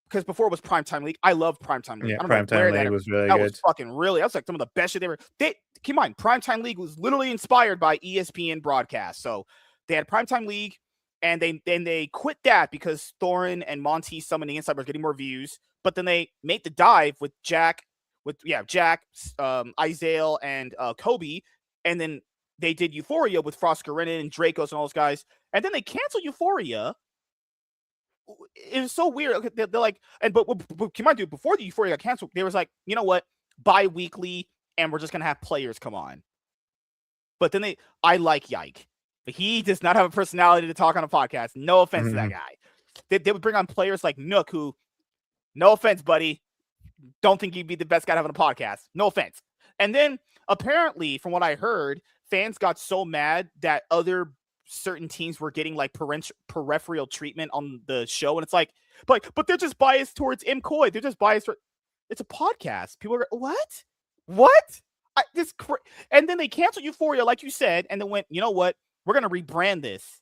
Speaker 1: because before it was Primetime League. I love Primetime League.
Speaker 2: Yeah, Primetime League was really good.
Speaker 1: That was fucking really. That was like some of the best shit they ever. Keep in mind, Primetime League was literally inspired by ESPN broadcast. So they had Primetime League, and they quit that because Thorin and Monty summoning Inside was getting more views. But then they made the dive with Jack, Izael, and Kobe, and then they did Euphoria with Frost Gurinen and Dracos and all those guys, and then they canceled Euphoria. It was so weird. Okay, they're like, but you might do before the Euphoria got canceled. They was like, you know what, bi-weekly, and we're just gonna have players come on. But then I like Yike, but he does not have a personality to talk on a podcast. No offense to that guy. They would bring on players like Nook, who, no offense, buddy, don't think you'd be the best guy to have on a podcast. No offense. And then apparently, from what I heard, fans got so mad that other certain teams were getting like peripheral treatment on the show. And it's like, but they're just biased towards MCoy. They're just biased. It's a podcast. People are, what? And then they canceled Euphoria, like you said, and then went, you know what? We're going to rebrand this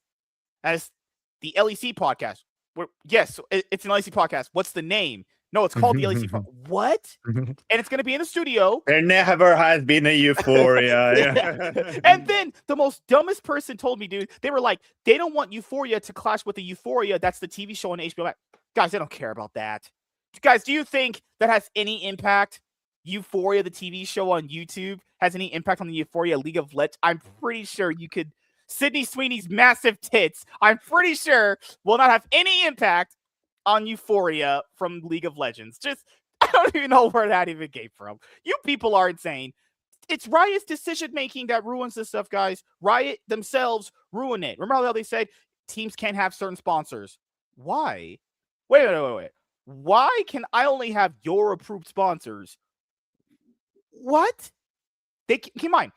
Speaker 1: as the LEC podcast. Yes, it's an LEC podcast. What's the name? No, it's called the LEC. What? And it's going to be in the studio.
Speaker 2: There never has been a Euphoria.
Speaker 1: And then the most dumbest person told me, dude, they were like, they don't want Euphoria to clash with the Euphoria. That's the TV show on HBO. Guys, they don't care about that. Guys, do you think that has any impact? Euphoria, the TV show on YouTube, has any impact on the Euphoria League of Legends? I'm pretty sure you could. Sydney Sweeney's massive tits, I'm pretty sure, will not have any impact on Euphoria from League of Legends. Just, I don't even know where that even came from. You people are insane. It's Riot's decision-making that ruins this stuff, guys. Riot themselves ruin it. Remember how they said teams can't have certain sponsors? Why? Wait. Why can I only have your approved sponsors? What? Keep in mind,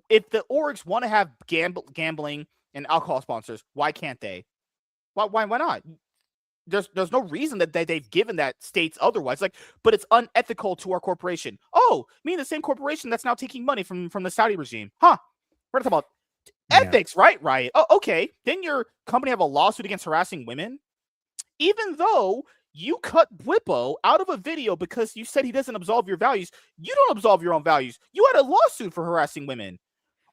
Speaker 1: if the orgs want to have gambling and alcohol sponsors, why can't they? Why not? There's no reason that they've given that states otherwise. Like, but it's unethical to our corporation. Oh, me the same corporation that's now taking money from the Saudi regime. Huh? We're talking about ethics, right? Riot. Oh, okay. Didn't your company have a lawsuit against harassing women? Even though you cut Whippo out of a video because you said he doesn't absolve your values. You don't absolve your own values. You had a lawsuit for harassing women.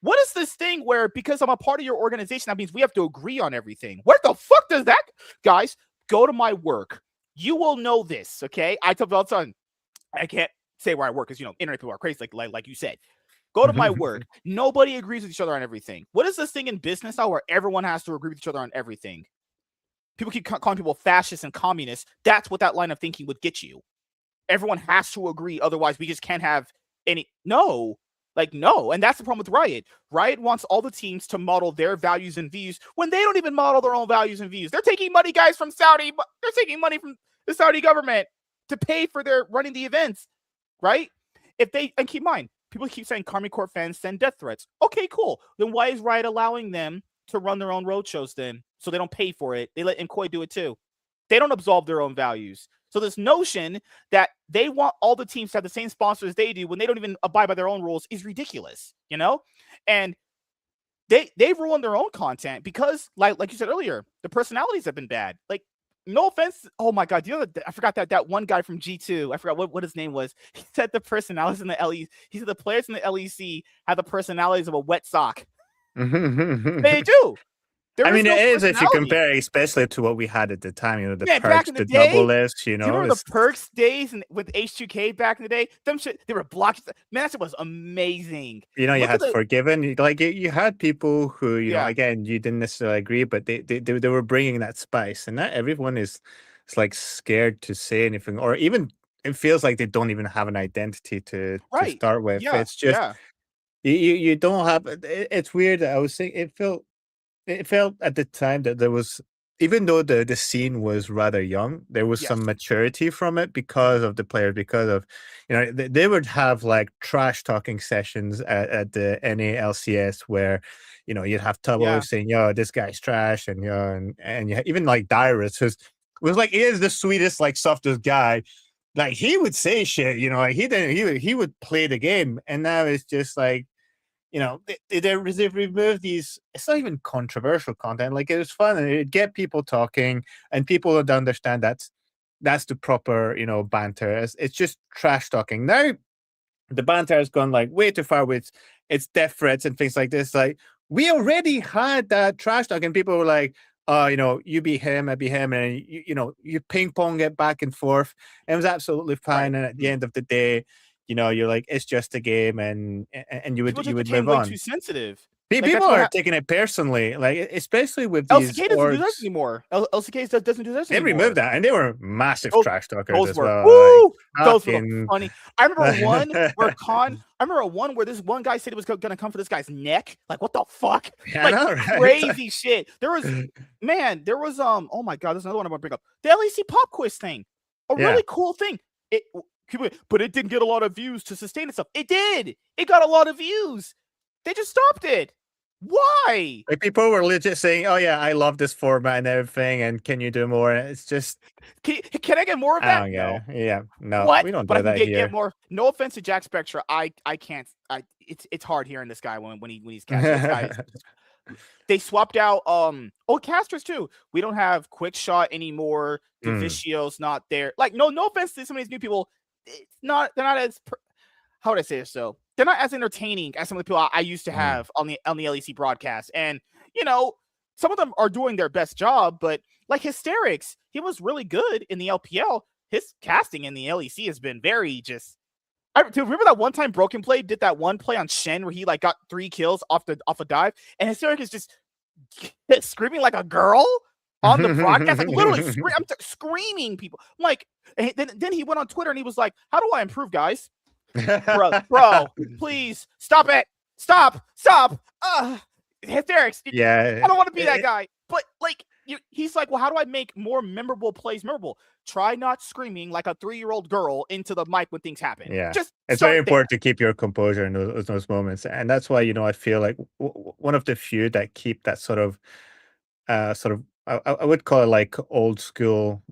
Speaker 1: What is this thing where because I'm a part of your organization, that means we have to agree on everything? What the fuck does that? Guys, go to my work. You will know this, okay? I tell all the time, I can't say where I work because, internet people are crazy, like you said. Go to my work. Nobody agrees with each other on everything. What is this thing in business now where everyone has to agree with each other on everything? People keep calling people fascists and communists. That's what that line of thinking would get you. Everyone has to agree. Otherwise, we just can't have any. No. And that's the problem with Riot. Riot wants all the teams to model their values and views when they don't even model their own values and views. They're taking money, guys, from Saudi. They're taking money from the Saudi government to pay for their running the events, right? And keep in mind, people keep saying Karmine Corp fans send death threats. Okay, cool. Then why is Riot allowing them to run their own road shows then? So they don't pay for it. They let MCoy do it too. They don't absolve their own values. So this notion that they want all the teams to have the same sponsors they do when they don't even abide by their own rules is ridiculous, And they ruin their own content because, like you said earlier, the personalities have been bad. Like, no offense. Oh my God, I forgot that one guy from G2. I forgot what his name was. He said the personalities in the LEC. He said the players in the LEC have the personalities of a wet sock. They do. There
Speaker 2: I mean,
Speaker 1: no
Speaker 2: it is if you
Speaker 1: personality.
Speaker 2: compare, especially to what we had at the time. You know, the
Speaker 1: Man, back
Speaker 2: perks,
Speaker 1: in the
Speaker 2: the double
Speaker 1: day,
Speaker 2: list.
Speaker 1: do you remember the perks days and with H2K back in the day? Them shit, they were blocking. Man, that shit was amazing.
Speaker 2: You know, you
Speaker 1: Look at
Speaker 2: had
Speaker 1: the
Speaker 2: Forgiven. Like you had people who, you know,
Speaker 1: yeah,
Speaker 2: again, you didn't necessarily agree, but they were bringing that spice, and not everyone is like scared to say anything, or even it feels like they don't even have an identity to
Speaker 1: right.
Speaker 2: start with.
Speaker 1: Yeah,
Speaker 2: It's just
Speaker 1: yeah,
Speaker 2: you don't have. It's weird. I was saying it felt at the time that there was, even though the scene was rather young, there was
Speaker 1: yes,
Speaker 2: some maturity from it
Speaker 1: mhm,
Speaker 2: because of the players, because of, you know, they would have like trash talking sessions at the NALCS where, you know, you'd have Tubbo
Speaker 1: yeah,
Speaker 2: saying, yo, this guy's trash, and and you even like Dyrus, who's was like, he is the sweetest, like softest guy. Like he would say shit, you know, like he didn't, he would play the game, and now it's just like, you know, they've removed these. It's not even controversial content. Like, it was fun and it get people talking, and people would understand that's the proper, you know, banter. It's just trash talking. Now the banter has gone like way too far with its death threats and things like this. Like, we already had that trash talk, and people were like, "Oh, you know, you be him, I be him," and you know, you ping pong it back and forth. And it was absolutely
Speaker 1: right.
Speaker 2: fine. And at the
Speaker 1: Mhm.
Speaker 2: end of the day, you know, you're like, it's just a game, and
Speaker 1: People
Speaker 2: you
Speaker 1: just
Speaker 2: would
Speaker 1: became
Speaker 2: move
Speaker 1: way too
Speaker 2: on.
Speaker 1: sensitive. Like
Speaker 2: People
Speaker 1: that's what
Speaker 2: are
Speaker 1: happened.
Speaker 2: taking it personally, like especially with these
Speaker 1: LCK doesn't do that
Speaker 2: orgs.
Speaker 1: anymore. LCK doesn't do this
Speaker 2: They removed
Speaker 1: anymore.
Speaker 2: that, and they were massive
Speaker 1: Those
Speaker 2: trash talkers
Speaker 1: those
Speaker 2: as
Speaker 1: were
Speaker 2: well. Like,
Speaker 1: woo! Those were the
Speaker 2: fucking.
Speaker 1: funny. I remember one where this one guy said he was gonna come for this guy's neck. Like, what the fuck?
Speaker 2: Yeah, I
Speaker 1: Like,
Speaker 2: know, right?
Speaker 1: crazy shit. There was oh my god, there's another one I'm gonna bring up. The LEC pop quiz thing. A
Speaker 2: Yeah.
Speaker 1: really cool thing. It but it didn't get a lot of views to sustain itself. It did. It got a lot of views. They just stopped it. Why?
Speaker 2: Like, people were legit saying, "Oh yeah, I love this format and everything, and can you do more?" And it's just,
Speaker 1: Can I get more of
Speaker 2: I
Speaker 1: that?
Speaker 2: don't get
Speaker 1: No.
Speaker 2: it. Yeah, no,
Speaker 1: What?
Speaker 2: we don't
Speaker 1: But I
Speaker 2: do
Speaker 1: can
Speaker 2: that
Speaker 1: get
Speaker 2: here.
Speaker 1: more. No offense to Jack Spectra, I can't. It's hard hearing this guy when he's casting. This guy is. They swapped out casters too. We don't have Quick Shot anymore.
Speaker 2: Mm,
Speaker 1: Devicio's not there. Like no offense to some of these new people. They're not as how would I say this though? They're not as entertaining as some of the people I used to
Speaker 2: mm.
Speaker 1: have on the LEC broadcast. And you know, some of them are doing their best job, but like Hysterics, he was really good in the LPL. His casting in the LEC has been very just. Remember that one time Broken Play did that one play on Shen where he like got 3 kills off a dive, and Hysteric is just screaming like a girl on the broadcast, like literally screaming people. I'm like, and then he went on Twitter and he was like, "How do I improve, guys? Bro, please stop it, stop. Hysterics.
Speaker 2: Yeah,
Speaker 1: I don't want to be that guy." But like, he's like, "Well, how do I make more memorable plays memorable? Try not screaming like a 3-year-old girl into the mic when things happen.
Speaker 2: yeah.
Speaker 1: Just
Speaker 2: It's very
Speaker 1: start there."
Speaker 2: important to keep your composure in those moments, and that's why, you know, I feel like one of the few that keep that sort of, I would call it like old school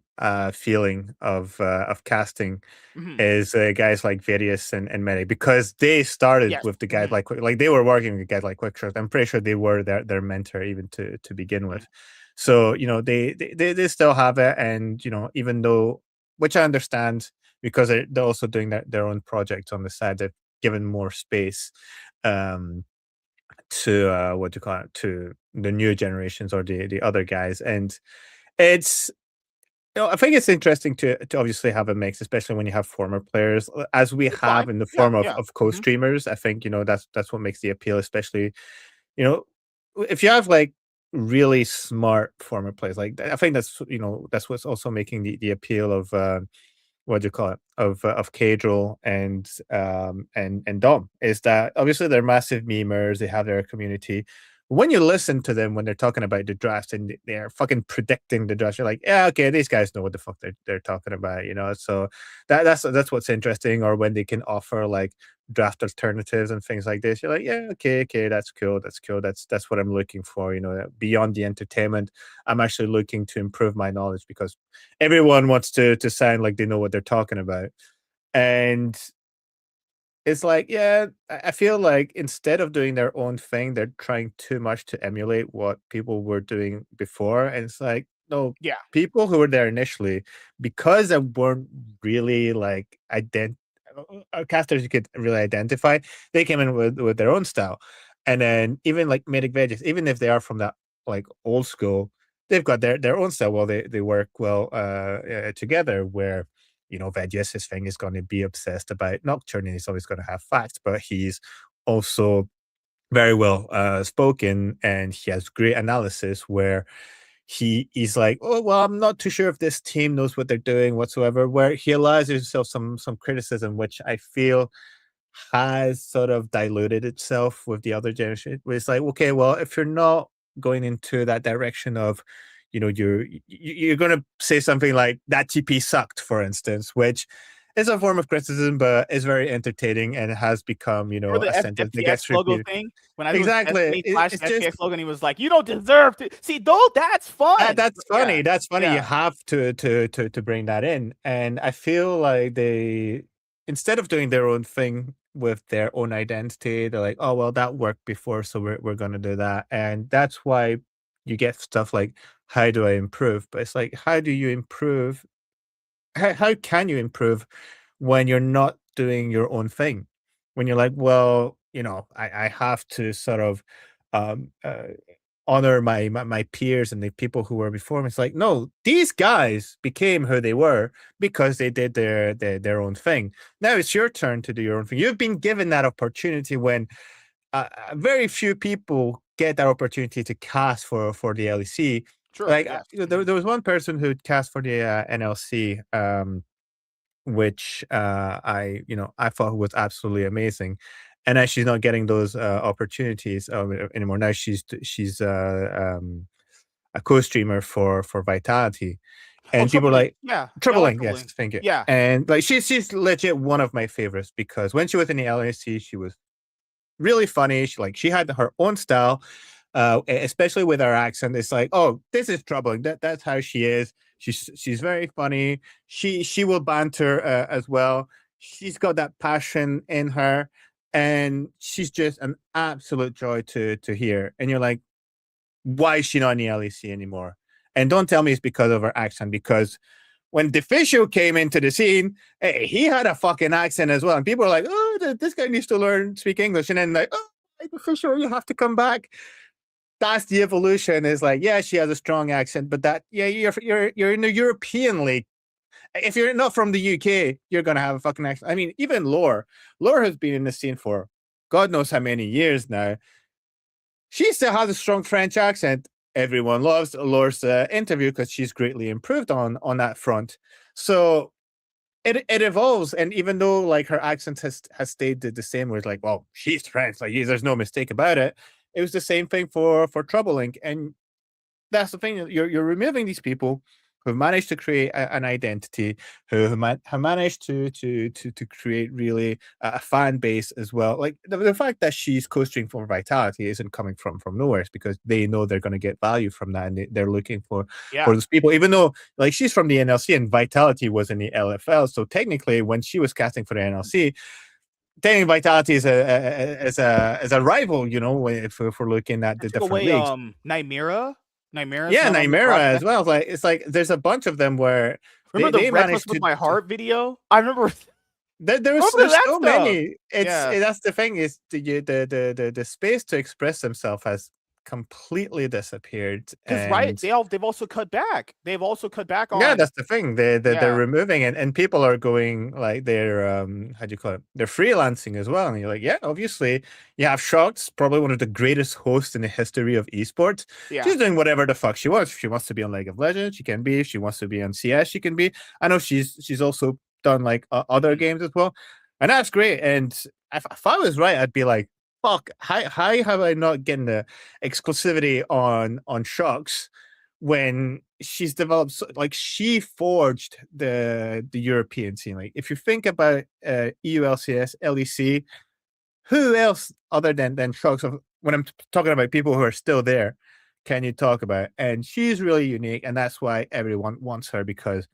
Speaker 2: feeling of casting
Speaker 1: Mhm.
Speaker 2: is guys like Various and Medic, because they started
Speaker 1: Yes.
Speaker 2: with the guys
Speaker 1: Mhm.
Speaker 2: like they were working with guys like Quickshot. I'm pretty sure they were their mentor even to begin with. So, you know, they still have it, and, you know, even though, which I understand, because they're also doing their own projects on the side, they've given more space um to what do you call it, to the new generations or the other guys. And it's, you know, I think it's interesting to obviously have a mix, especially when you have former players, as we
Speaker 1: It's
Speaker 2: have
Speaker 1: fine.
Speaker 2: in the
Speaker 1: Yeah,
Speaker 2: form
Speaker 1: yeah.
Speaker 2: of
Speaker 1: Mhm.
Speaker 2: co-streamers. I think, you know, that's what makes the appeal, especially, you know, if you have like really smart former players. Like, I think that's, you know, that's what's also making the appeal of what do you call it, of Cadril and Dom, is that obviously they're massive memers, they have their community. When you listen to them when they're talking about the draft and they're fucking predicting the draft, you're like, yeah, okay, these guys know what the fuck they're talking about, you know. So that's what's interesting. Or when they can offer like draft alternatives and things like this, you're like, yeah, okay, that's cool, that's what I'm looking for, you know. Beyond the entertainment, I'm actually looking to improve my knowledge, because everyone wants to sound like they know what they're talking about. And it's like, yeah, I feel like instead of doing their own thing, they're trying too much to emulate what people were doing before. And it's like, no,
Speaker 1: Yeah.
Speaker 2: people who were there initially, because they weren't really like casters you could really identify, they came in with their own style. And then even like Medic Veggies, even if they are from that like old school, they've got their own style. Well, they work well together. Where Vegas' thing is going to be obsessed about Nocturne, and he's always going to have facts, but he's also very well spoken, and he has great analysis where he's like, oh well, I'm not too sure if this team knows what they're doing whatsoever. Where he allows himself some criticism, which I feel has sort of diluted itself with the other generation. Where it's like, okay, well, if you're not going into that direction of, you're going to say something like that TP sucked, for instance, which is a form of criticism, but is very entertaining and has become,
Speaker 1: Or the
Speaker 2: a sentence that gets
Speaker 1: logo
Speaker 2: repeated.
Speaker 1: thing. When I
Speaker 2: Exactly.
Speaker 1: flashed
Speaker 2: It's just
Speaker 1: FPX logo, and he was like, "You don't deserve to see." Though that's fun.
Speaker 2: that's funny.
Speaker 1: Yeah.
Speaker 2: That's funny.
Speaker 1: Yeah.
Speaker 2: You have to bring that in, and I feel like they, instead of doing their own thing with their own identity, they're like, oh well, that worked before, so we're gonna do that, and that's why you get stuff like, how do I improve? But it's like, how do you improve? How can you improve when you're not doing your own thing? When you're like, well, I have to sort of um, uh, honor my peers and the people who were before me. It's like, no, these guys became who they were because they did their own thing. Now it's your turn to do your own thing. You've been given that opportunity when very few people get that opportunity to cast for the LEC.
Speaker 1: True.
Speaker 2: Like
Speaker 1: Yes.
Speaker 2: there was one person who cast for the NLC, which I thought was absolutely amazing, and now she's not getting those opportunities anymore. Now she's a co-streamer for Vitality, and people are
Speaker 1: Troubling.
Speaker 2: like,
Speaker 1: Yeah.
Speaker 2: Troubling,
Speaker 1: Troubling.
Speaker 2: yes, thank you.
Speaker 1: Yeah.
Speaker 2: And like she's legit one of my favorites, because when she was in the LAC, she was really funny. She had her own style, especially with her accent. It's like, oh, this is Troubling. That's how she is. She's very funny. She will banter as well. She's got that passion in her, and she's just an absolute joy to hear. And you're like, why is she not in the LEC anymore? And don't tell me it's because of her accent, because when Deficio came into the scene, he had a fucking accent as well. And people are like, oh, this guy needs to learn speak English. And then like, oh, Deficio, you have to come back. That's the evolution. Is like, yeah, she has a strong accent, but you're in the European league. If you're not from the UK, you're gonna have a fucking accent. I mean, even Lore has been in the scene for God knows how many years now. She still has a strong French accent. Everyone loves Lore's interview because she's greatly improved on that front. So it evolves, and even though like her accent has stayed the same, where it's like, well, she's French, like there's no mistake about it. It was the same thing for Troubling, and that's the thing. You're removing these people who've managed to create an identity, who have managed to create really a fan base as well. Like the fact that she's co-streaming for Vitality isn't coming from nowhere. It's because they know they're going to get value from that, and they're looking for those people. Even though like she's from the NLC and Vitality was in the LFL, so technically when she was casting for the NLC, technically Vitality is a rival. If we're looking at the different leagues.
Speaker 1: Nymera.
Speaker 2: Yeah, Nymera as well. It's like there's a bunch of them where
Speaker 1: remember
Speaker 2: they
Speaker 1: the Reckless with my heart video. I remember
Speaker 2: there's so many. That's the thing, is the space to express themselves has completely disappeared.
Speaker 1: Because they've also cut back. They've also cut back on.
Speaker 2: Yeah, that's the thing. They're removing it, and people are going like they're how do you call it? They're freelancing as well. And you're like, yeah, obviously you have Shots, probably one of the greatest hosts in the history of esports.
Speaker 1: Yeah.
Speaker 2: She's doing whatever the fuck she wants. If she wants to be on League of Legends, she can be. If she wants to be on CS, she can be. I know she's also done like other games as well, and that's great. And if I was right, I'd be like, fuck, how have I not getting the exclusivity on Shocks when she's developed like she forged the European scene? Like if you think about EULCS, LEC, who else other than Shocks, when I'm talking about people who are still there, can you talk about? And she's really unique, and that's why everyone wants her, because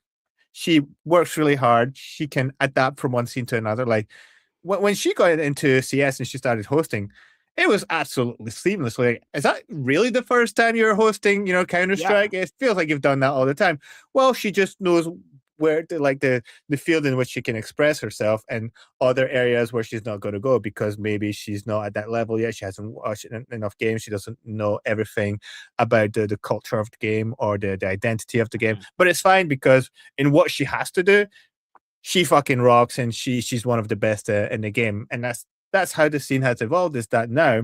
Speaker 2: she works really hard. She can adapt from one scene to another. Like when she got into CS and she started hosting, it was absolutely seamless. Like, is that really the first time you're hosting, Counter-Strike? Yeah. It feels like you've done that all the time. Well, she just knows where the field in which she can express herself, and other areas where she's not going to go because maybe she's not at that level yet. She hasn't watched enough games. She doesn't know everything about the culture of the game or the identity of the game. But it's fine because in what she has to do, she fucking rocks, and she's one of the best in the game. And that's how the scene has evolved. Is that now?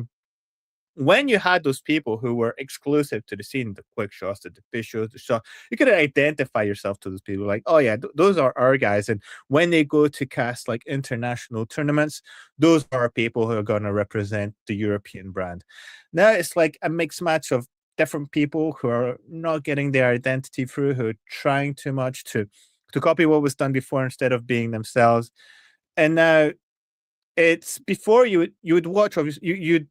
Speaker 2: When you had those people who were exclusive to the scene, the quick shots, the fish shows, the shot, you could identify yourself to those people. Like, oh yeah, those are our guys. And when they go to cast like international tournaments, those are people who are going to represent the European brand. Now it's like a mixed match of different people who are not getting their identity through, who are trying too much to copy what was done before instead of being themselves. And now it's before you would watch, obviously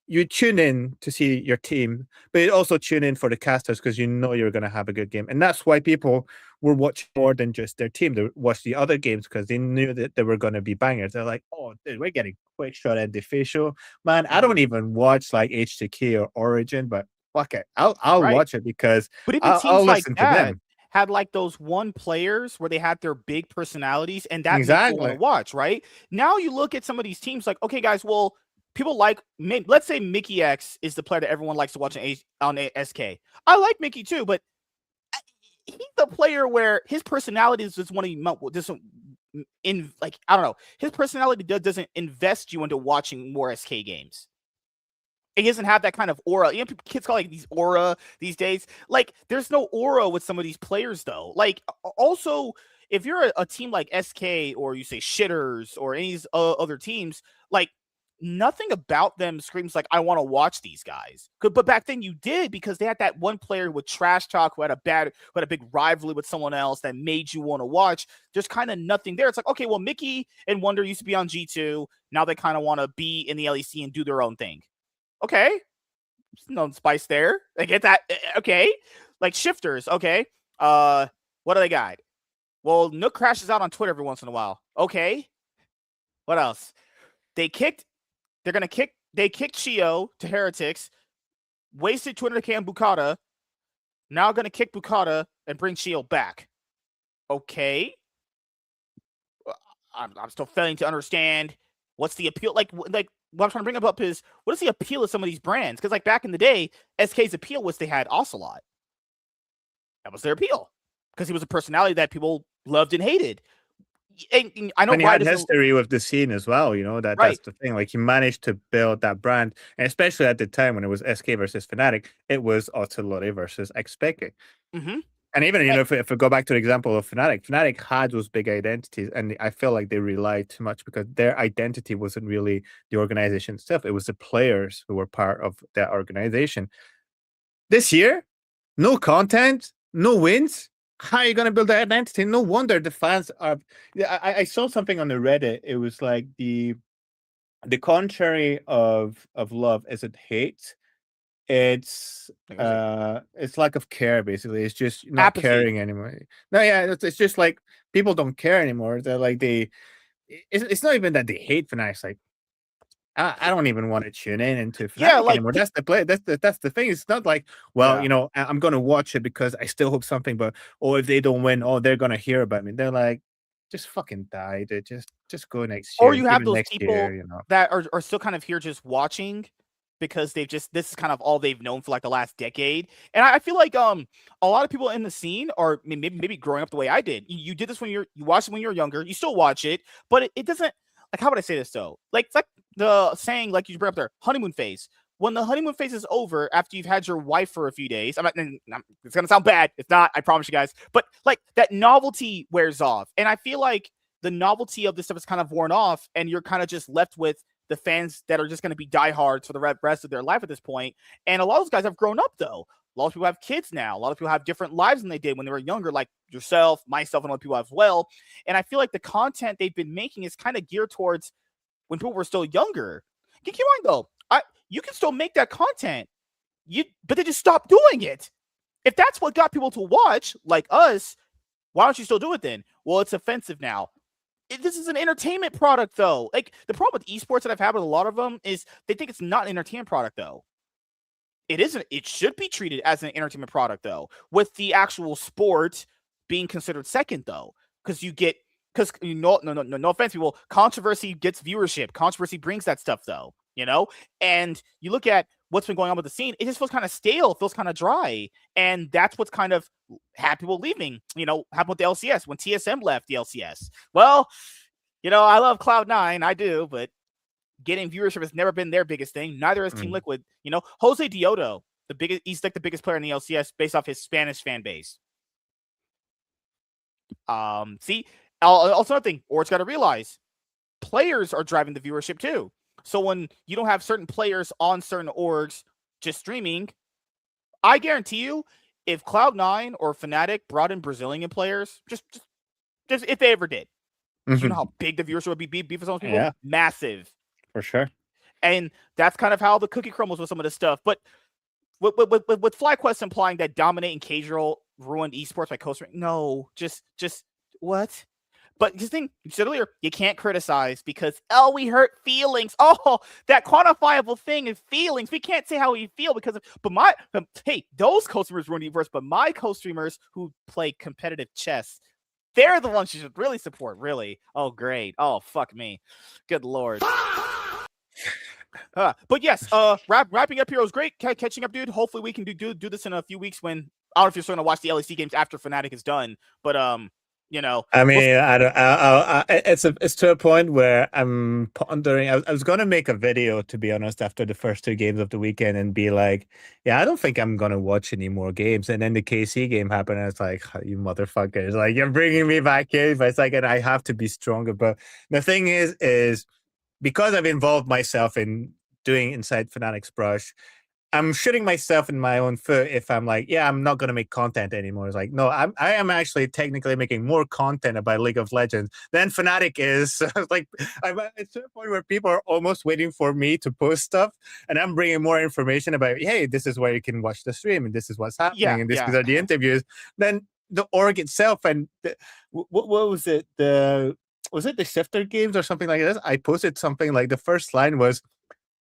Speaker 2: you tune in to see your team, but you also tune in for the casters because you know you're going to have a good game. And that's why people were watching more than just their team. They watched the other games because they knew that they were going to be bangers. They're like, oh, dude, we're getting quick shot at the facial. Man, I don't even watch like HTK or Origin, but fuck it. I'll watch it because
Speaker 1: but even
Speaker 2: I'll
Speaker 1: teams like
Speaker 2: listen to
Speaker 1: that
Speaker 2: them.
Speaker 1: had like those one players where they had their big personalities, and that makes you want to watch, right? Now you look at some of these teams like, okay, guys, well, people like, let's say Mickey X is the player that everyone likes to watch on SK. I like Mickey too, but he's the player where his personality is just one of you doesn't I don't know. His personality doesn't invest you into watching more SK games. He doesn't have that kind of aura. You know, kids call like these aura these days. Like, there's no aura with some of these players, though. Like, also, if you're a team like SK or you say Shitters or any of these other teams, like, nothing about them screams like, I want to watch these guys. But back then you did, because they had that one player with trash talk who had a big rivalry with someone else that made you want to watch. There's kind of nothing there. It's like, okay, well, Mickey and Wonder used to be on G2. Now they kind of want to be in the LEC and do their own thing. Okay. There's no spice there. I get that. Okay. Like Shifters. Okay. What do they got? Well, Nook crashes out on Twitter every once in a while. Okay. What else? They kicked Chio to Heretics, wasted 200k on Bukata, now going to kick Bukata and bring Chio back. Okay. I'm still failing to understand what's the appeal. Like what I'm trying to bring up is, what is the appeal of some of these brands? Because like back in the day, SK's appeal was they had Ocelot. That was their appeal, because he was a personality that people loved and hated. And I know,
Speaker 2: and he had history with the scene as well. You know, that's the thing. Like, he managed to build that brand, and especially at the time when it was SK versus Fnatic, it was Ocelot versus XPK.
Speaker 1: Mm-hmm.
Speaker 2: And even, you know, if we go back to the example of Fnatic had those big identities, and I feel like they relied too much because their identity wasn't really the organization itself. It was the players who were part of that organization. This year, no content, no wins. How are you going to build that identity? No wonder the fans are... I saw something on the Reddit. It was like the contrary of love isn't hate. It's lack of care, basically. It's just not
Speaker 1: apathy.
Speaker 2: Caring anymore. No, yeah, it's just like people don't care anymore. They're like, it's not even that they hate Fnatic. It's like, I don't even want to tune into Fnatic anymore. That's the play. That's the thing. It's not like, well, you know, I'm gonna watch it because I still hope something, but if they don't win, they're gonna hear about me. They're like, just fucking die. They just go next year.
Speaker 1: Or you have those people
Speaker 2: you know,
Speaker 1: that are still kind of here just watching, because this is kind of all they've known for like the last decade. And I feel like a lot of people in the scene are maybe growing up the way I did. You did this you watched it when you were younger. You still watch it, but it doesn't, like, how would I say this though? Like, it's like the saying, like you bring up there, honeymoon phase. When the honeymoon phase is over, after you've had your wife for a few days, it's gonna sound bad. It's not, I promise you guys. But like, that novelty wears off, and I feel like the novelty of this stuff is kind of worn off, and you're kind of just left with the fans that are just going to be diehards for the rest of their life at this point. And a lot of those guys have grown up, though. A lot of people have kids now. A lot of people have different lives than they did when they were younger, like yourself, myself, and other people as well. And I feel like the content they've been making is kind of geared towards when people were still younger. Keep in mind, though, you can still make that content, but they just stopped doing it. If that's what got people to watch, like us, why don't you still do it then? Well, it's offensive now. This is an entertainment product, though. Like, the problem with esports that I've had with a lot of them is they think it's not an entertainment product, though. It isn't. It should be treated as an entertainment product, though, with the actual sport being considered second though, because no offense, people, controversy gets viewership. Controversy brings that stuff though, and you look at what's been going on with the scene, it just feels kind of stale, feels kind of dry. And that's what's kind of had people leaving, happened with the LCS when TSM left the LCS. Well, I love Cloud9, I do, but getting viewership has never been their biggest thing. Neither has Team Liquid. Jose Diodo, he's like the biggest player in the LCS based off his Spanish fan base. See, also another thing, Ort's got to realize players are driving the viewership too. So when you don't have certain players on certain orgs just streaming, I guarantee you, if Cloud9 or Fnatic brought in Brazilian players, just if they ever did, you know how big the viewership would be for some people? Yeah. Massive.
Speaker 2: For sure.
Speaker 1: And that's kind of how the cookie crumbles with some of this stuff. But with FlyQuest implying that Dominate and Casual ruined esports by co-streaming, no, just what? But the thing you said earlier, you can't criticize because we hurt feelings. Oh, that quantifiable thing is feelings. We can't say how we feel because of. But those co-streamers ruined the universe. But my co-streamers who play competitive chess, they're the ones you should really support. Really? Oh, great. Oh, fuck me. Good lord. But yes, wrapping up here was great. Catching up, dude. Hopefully we can do this in a few weeks when I don't know if you're starting to watch the LEC games after Fnatic is done, but I mean,
Speaker 2: I don't. It's to a point where I'm pondering. I was going to make a video, to be honest, after the first 2 games of the weekend, and be like, "Yeah, I don't think I'm going to watch any more games." And then the KC game happened, and it's like, "You motherfuckers! Like, you're bringing me back here." But it's like, and I have to be stronger. But the thing is because I've involved myself in doing Inside Fnatic's Brush, I'm shooting myself in my own foot if I'm like, yeah, I'm not going to make content anymore. It's like, no, I am actually technically making more content about League of Legends than Fnatic is. Like, it's to a point where people are almost waiting for me to post stuff, and I'm bringing more information about, hey, this is where you can watch the stream, and this is what's happening, and these are the interviews. Then the org itself, and what was it? Was it the Shifter games or something like this? I posted something like the first line was,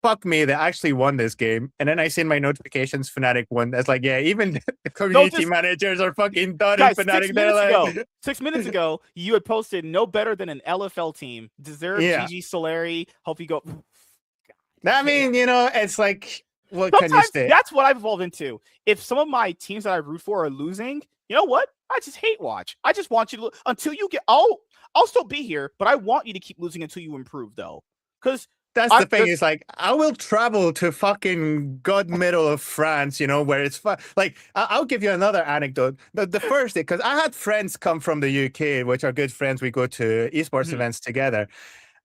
Speaker 2: fuck me, they actually won this game. And then I see in my notifications, Fnatic won. That's like, yeah, even the community managers are fucking done in Fnatic.
Speaker 1: 6 minutes ago, you had posted no better than an LFL team. Deserve GG Solari. Hope you go.
Speaker 2: I mean, it's like, what sometimes can you say?
Speaker 1: That's what I've evolved into. If some of my teams that I root for are losing, you know what? I just hate watch. I just want you to until you get. I'll still be here, but I want you to keep losing until you improve, though. Because
Speaker 2: that's the thing. Is like, I will travel to fucking god middle of France, where it's fun. Like, I'll give you another anecdote. The first day, because I had friends come from the UK, which are good friends. We go to esports events together.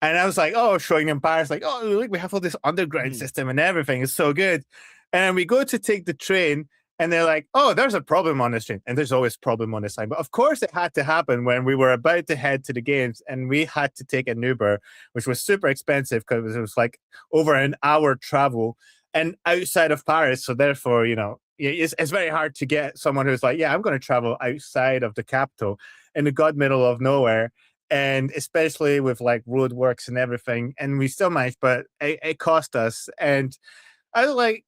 Speaker 2: And I was like, showing them Paris, like, look, we have all this underground system and everything. It's so good. And we go to take the train. And they're like, there's a problem on this train. And there's always a problem on this line. But of course, it had to happen when we were about to head to the games and we had to take an Uber, which was super expensive because it was like over an hour travel and outside of Paris. So therefore, it's very hard to get someone who's like, yeah, I'm going to travel outside of the capital in the god middle of nowhere. And especially with like roadworks and everything. And we still managed, but it cost us. And I was like,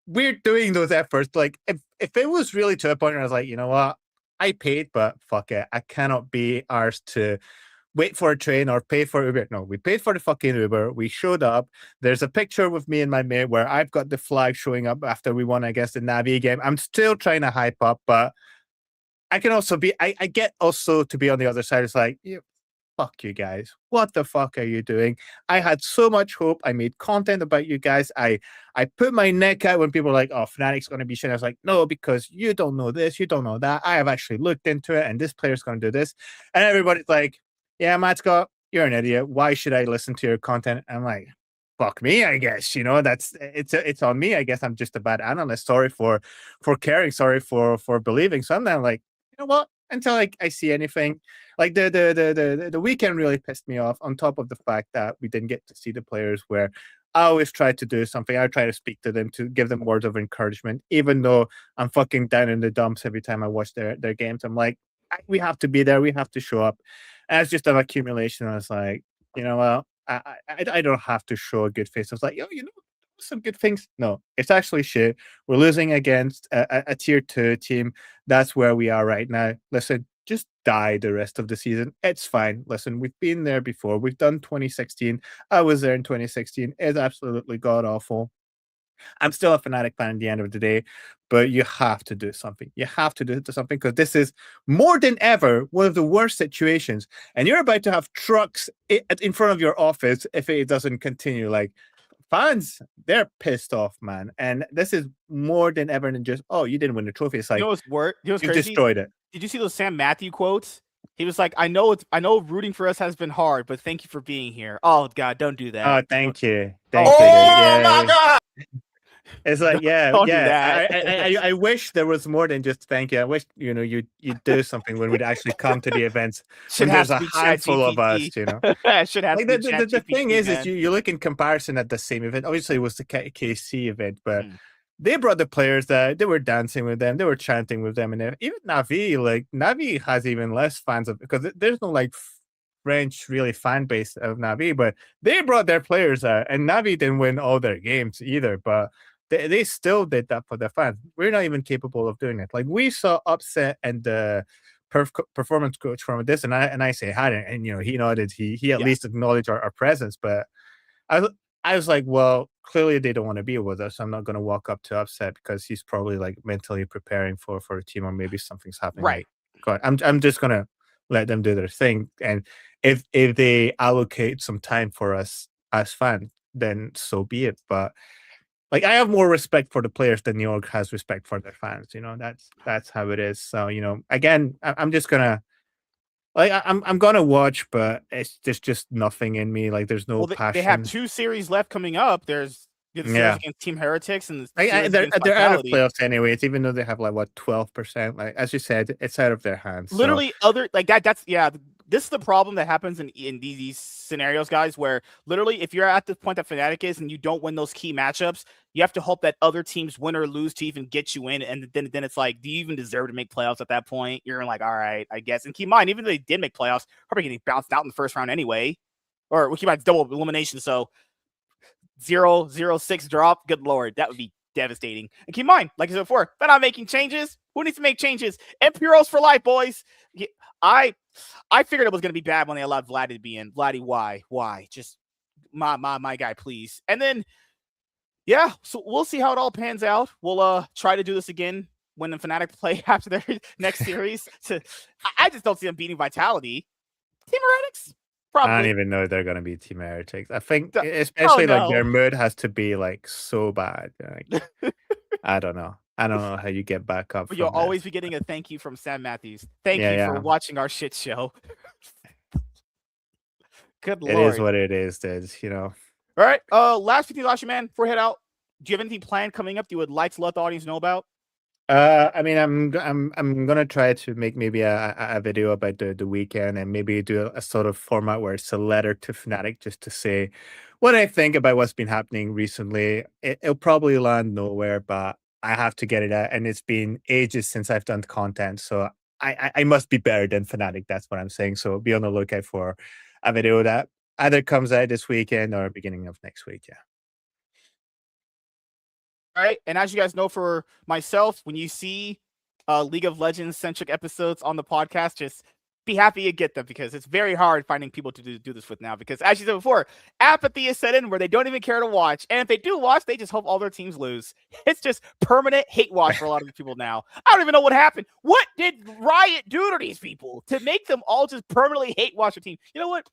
Speaker 2: we're doing those efforts. Like, if it was really to a point where I was like, you know what, I paid, but fuck it, I cannot be arsed to wait for a train or pay for Uber. No, we paid for the fucking Uber. We showed up. There's a picture with me and my mate where I've got the flag showing up after we won against the Navi game. I'm still trying to hype up, but I can also be, I get also to be on the other side. It's like, fuck you guys. What the fuck are you doing? I had so much hope. I made content about you guys. I put my neck out when people were like, Fnatic's going to be shit. I was like, no, because you don't know this, you don't know that. I have actually looked into it and this player's going to do this. And everybody's like, yeah, Matt Scott, you're an idiot. Why should I listen to your content? I'm like, fuck me, I guess. It's on me. I guess I'm just a bad analyst. Sorry for caring. Sorry for believing. So I'm then like, you know what? Until I see anything, like the weekend really pissed me off. On top of the fact that we didn't get to see the players, where I always try to do something. I try to speak to them to give them words of encouragement, even though I'm fucking down in the dumps every time I watch their games. I'm like, we have to be there. We have to show up. And it's just an accumulation. I was like, I don't have to show a good face. I was like, some good things. No, it's actually shit. We're losing against a tier 2 team. That's where we are right now. Listen, just die the rest of the season. It's fine. Listen, we've been there before. We've done 2016. I was there in 2016. It's absolutely god awful. I'm still a Fnatic fan at the end of the day, but you have to do something. You have to do something because this is more than ever one of the worst situations. And you're about to have trucks in front of your office if it doesn't continue. Like, fans, they're pissed off, man. And this is more than ever than just, oh, you didn't win the trophy. It's like,
Speaker 1: you know what's
Speaker 2: you've
Speaker 1: crazy?
Speaker 2: destroyed it.
Speaker 1: Did you see those Sam Matthew quotes? He was like, I know rooting for us has been hard, but thank you for being here. Oh God, don't do that.
Speaker 2: Oh, thank you.
Speaker 1: Oh
Speaker 2: my God. It's like,
Speaker 1: Don't do
Speaker 2: yeah.
Speaker 1: that.
Speaker 2: I wish there was more than just thank you. I wish, you'd do something when we'd actually come to the events.
Speaker 1: Should
Speaker 2: When
Speaker 1: have
Speaker 2: there's
Speaker 1: to
Speaker 2: a
Speaker 1: be
Speaker 2: handful of us,
Speaker 1: Should have
Speaker 2: Like
Speaker 1: to be
Speaker 2: the thing is
Speaker 1: man.
Speaker 2: you look in comparison at the same event. Obviously, it was the KC event, but they brought the players that they were dancing with them, they were chanting with them, and even Navi has even less fans of because there's no like French really fan base of Navi, but they brought their players out, and Navi didn't win all their games either, but they still did that for their fans. We're not even capable of doing it. Like we saw Upset and the performance coach from this, and I say hi, and he nodded. He at least acknowledged our presence, but I was like, well, clearly they don't want to be with us. I'm not going to walk up to Upset because he's probably like mentally preparing for a team, or maybe something's happening.
Speaker 1: Right.
Speaker 2: Like, God, I'm just gonna let them do their thing, and if they allocate some time for us as fans, then so be it. But like, I have more respect for the players than New York has respect for their fans. That's how it is. So again, I'm just gonna. Like I'm gonna watch, but there's just nothing in me. Like there's no passion.
Speaker 1: They have 2 series left coming up. There's the series against Team Heretics and
Speaker 2: they're out of playoffs anyways. Even though they have like 12%. Like as you said, it's out of their hands.
Speaker 1: Literally, that's this is the problem that happens in these scenarios, guys, where literally if you're at the point that Fnatic is and you don't win those key matchups, you have to hope that other teams win or lose to even get you in. And then it's like, do you even deserve to make playoffs at that point? You're like, all right, I guess. And keep in mind, even though they did make playoffs, probably getting bounced out in the first round anyway. Or we keep on double elimination. So 0-0-6 drop. Good Lord, that would be devastating. And keep in mind, like I said before, they're not making changes. Who needs to make changes? Imperials for life, boys. I figured it was going to be bad when they allowed Vlad to be in. Vladdy, why? Just my guy, please. And then, so we'll see how it all pans out. We'll try to do this again when the Fnatic play after their next series. I just don't see them beating Vitality. Team Heretics? Probably.
Speaker 2: I don't even know if they're going to be Team Heretics. I think, especially like their mood has to be like so bad. Like, I don't know. I don't know how you get back up.
Speaker 1: But you'll always be getting a thank you from Sam Matthews. Thank you for watching our shit show. Good Lord.
Speaker 2: It is what it is,
Speaker 1: All right. Last 50 last year, man, before we head out, do you have anything planned coming up that you would like to let the audience know about?
Speaker 2: I mean, I'm gonna try to make maybe a video about the weekend, and maybe do a sort of format where it's a letter to Fnatic, just to say what I think about what's been happening recently. It'll probably land nowhere, but I have to get it out, and it's been ages since I've done content, so I must be better than Fnatic. That's what I'm saying. So be on the lookout for a video that either comes out this weekend or beginning of next week. Yeah.
Speaker 1: All right. And as you guys know, for myself, when you see League of Legends centric episodes on the podcast, just be happy you get them, because it's very hard finding people to do this with now, because as you said before, apathy is set in where they don't even care to watch. And if they do watch, they just hope all their teams lose. It's just permanent hate watch for a lot of people now. I don't even know what happened. What did Riot do to these people to make them all just permanently hate watch their team? You know what?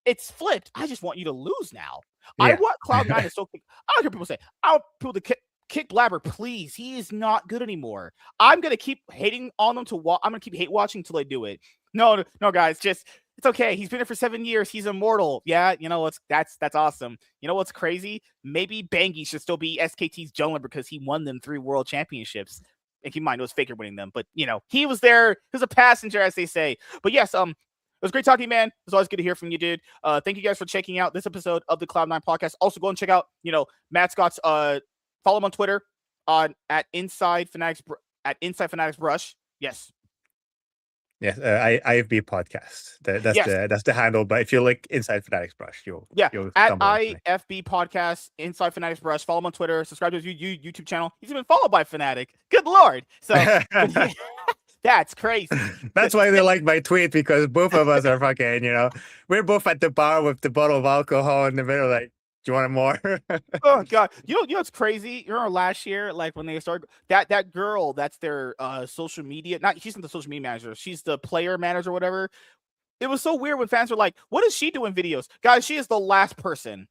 Speaker 1: It's flipped. I just want you to lose now. Yeah. I want Cloud9 to so kick. I don't hear people say, I want people to kick Blabber, please. He is not good anymore. I'm going to keep hating on them I'm going to keep hate watching until they do it. No, guys, it's okay. He's been here for 7 years. He's immortal. Yeah, you know what's that's awesome. You know what's crazy? Maybe Bangy should still be SKT's jungler because he won them 3 world championships. And keep in mind, it was Faker winning them, but he was there. He was a passenger, as they say. But yes, it was great talking, man. It was always good to hear from you, dude. Thank you guys for checking out this episode of the Cloud9 Podcast. Also, go and check out, Matt Scott's. Follow him on Twitter at Inside Fanatics Brush. Yes.
Speaker 2: Yes, IFB podcast. That's
Speaker 1: Yes.
Speaker 2: that's the handle. But if you look inside Fnatic's brush, you'll
Speaker 1: At
Speaker 2: stumble into me.
Speaker 1: IFB Podcast, Inside Fnatic's Brush. Follow him on Twitter. Subscribe to his YouTube channel. He's even followed by Fnatic. Good Lord. So that's crazy.
Speaker 2: That's why they like my tweet, because both of us are fucking, we're both at the bar with the bottle of alcohol in the middle, like, do you want more?
Speaker 1: Oh God. You know what's crazy? You remember last year, like when they started that girl, that's their social media, she's not the social media manager, she's the player manager or whatever. It was so weird when fans were like, what does she do in videos? Guys, she is the last person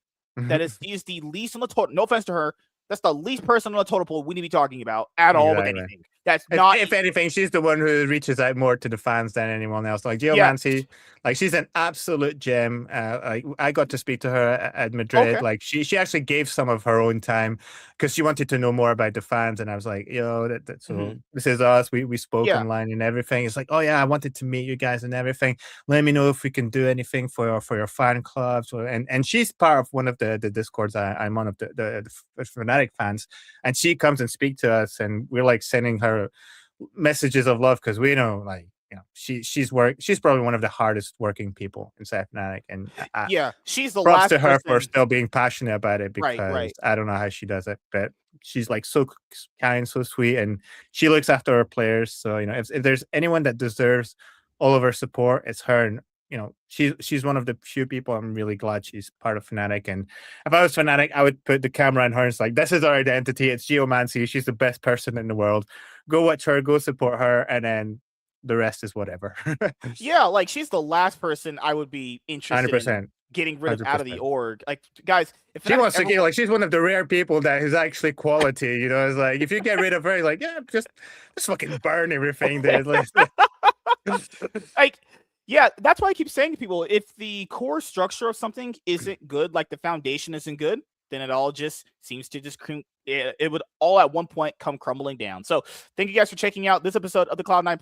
Speaker 1: she is the least on the total. No offense to her. That's the least person on the total pool we need to be talking about at all with anything. That's not.
Speaker 2: If anything, she's the one who reaches out more to the fans than anyone else. Like Geomancy, like she's an absolute gem. I got to speak to her at Madrid.
Speaker 1: Okay.
Speaker 2: Like she actually gave some of her own time because she wanted to know more about the fans. And I was like, so this is us. We spoke online and everything. It's like, oh yeah, I wanted to meet you guys and everything. Let me know if we can do anything for your fan clubs. And she's part of one of the discords I'm on, of the Fnatic fans, and she comes and speaks to us, and we're like sending her messages of love because we know, like, she's probably one of the hardest working people inside Fnatic, and
Speaker 1: she's the
Speaker 2: props
Speaker 1: last
Speaker 2: to her
Speaker 1: person.
Speaker 2: for still being passionate about it, because
Speaker 1: right.
Speaker 2: I don't know how she does it, but she's like so kind, so sweet, and she looks after her players. So if there's anyone that deserves all of her support, it's her. And she's one of the few people I'm really glad she's part of Fnatic. And if I was Fnatic, I would put the camera on her. It's like, this is our identity. It's Geomancy. She's the best person in the world. Go watch her, go support her, and then the rest is whatever.
Speaker 1: Like she's the last person I would be interested
Speaker 2: 100%.
Speaker 1: in getting rid of
Speaker 2: 100%.
Speaker 1: out of the org. Like, guys, if
Speaker 2: she wants to get, like, she's one of the rare people that is actually quality. It's like, if you get rid of her, like, just fucking burn everything, dude.
Speaker 1: Like, that's why I keep saying to people, if the core structure of something isn't good, like the foundation isn't good, then it all just seems to it would all at one point come crumbling down. So thank you guys for checking out this episode of the Cloud9 Podcast.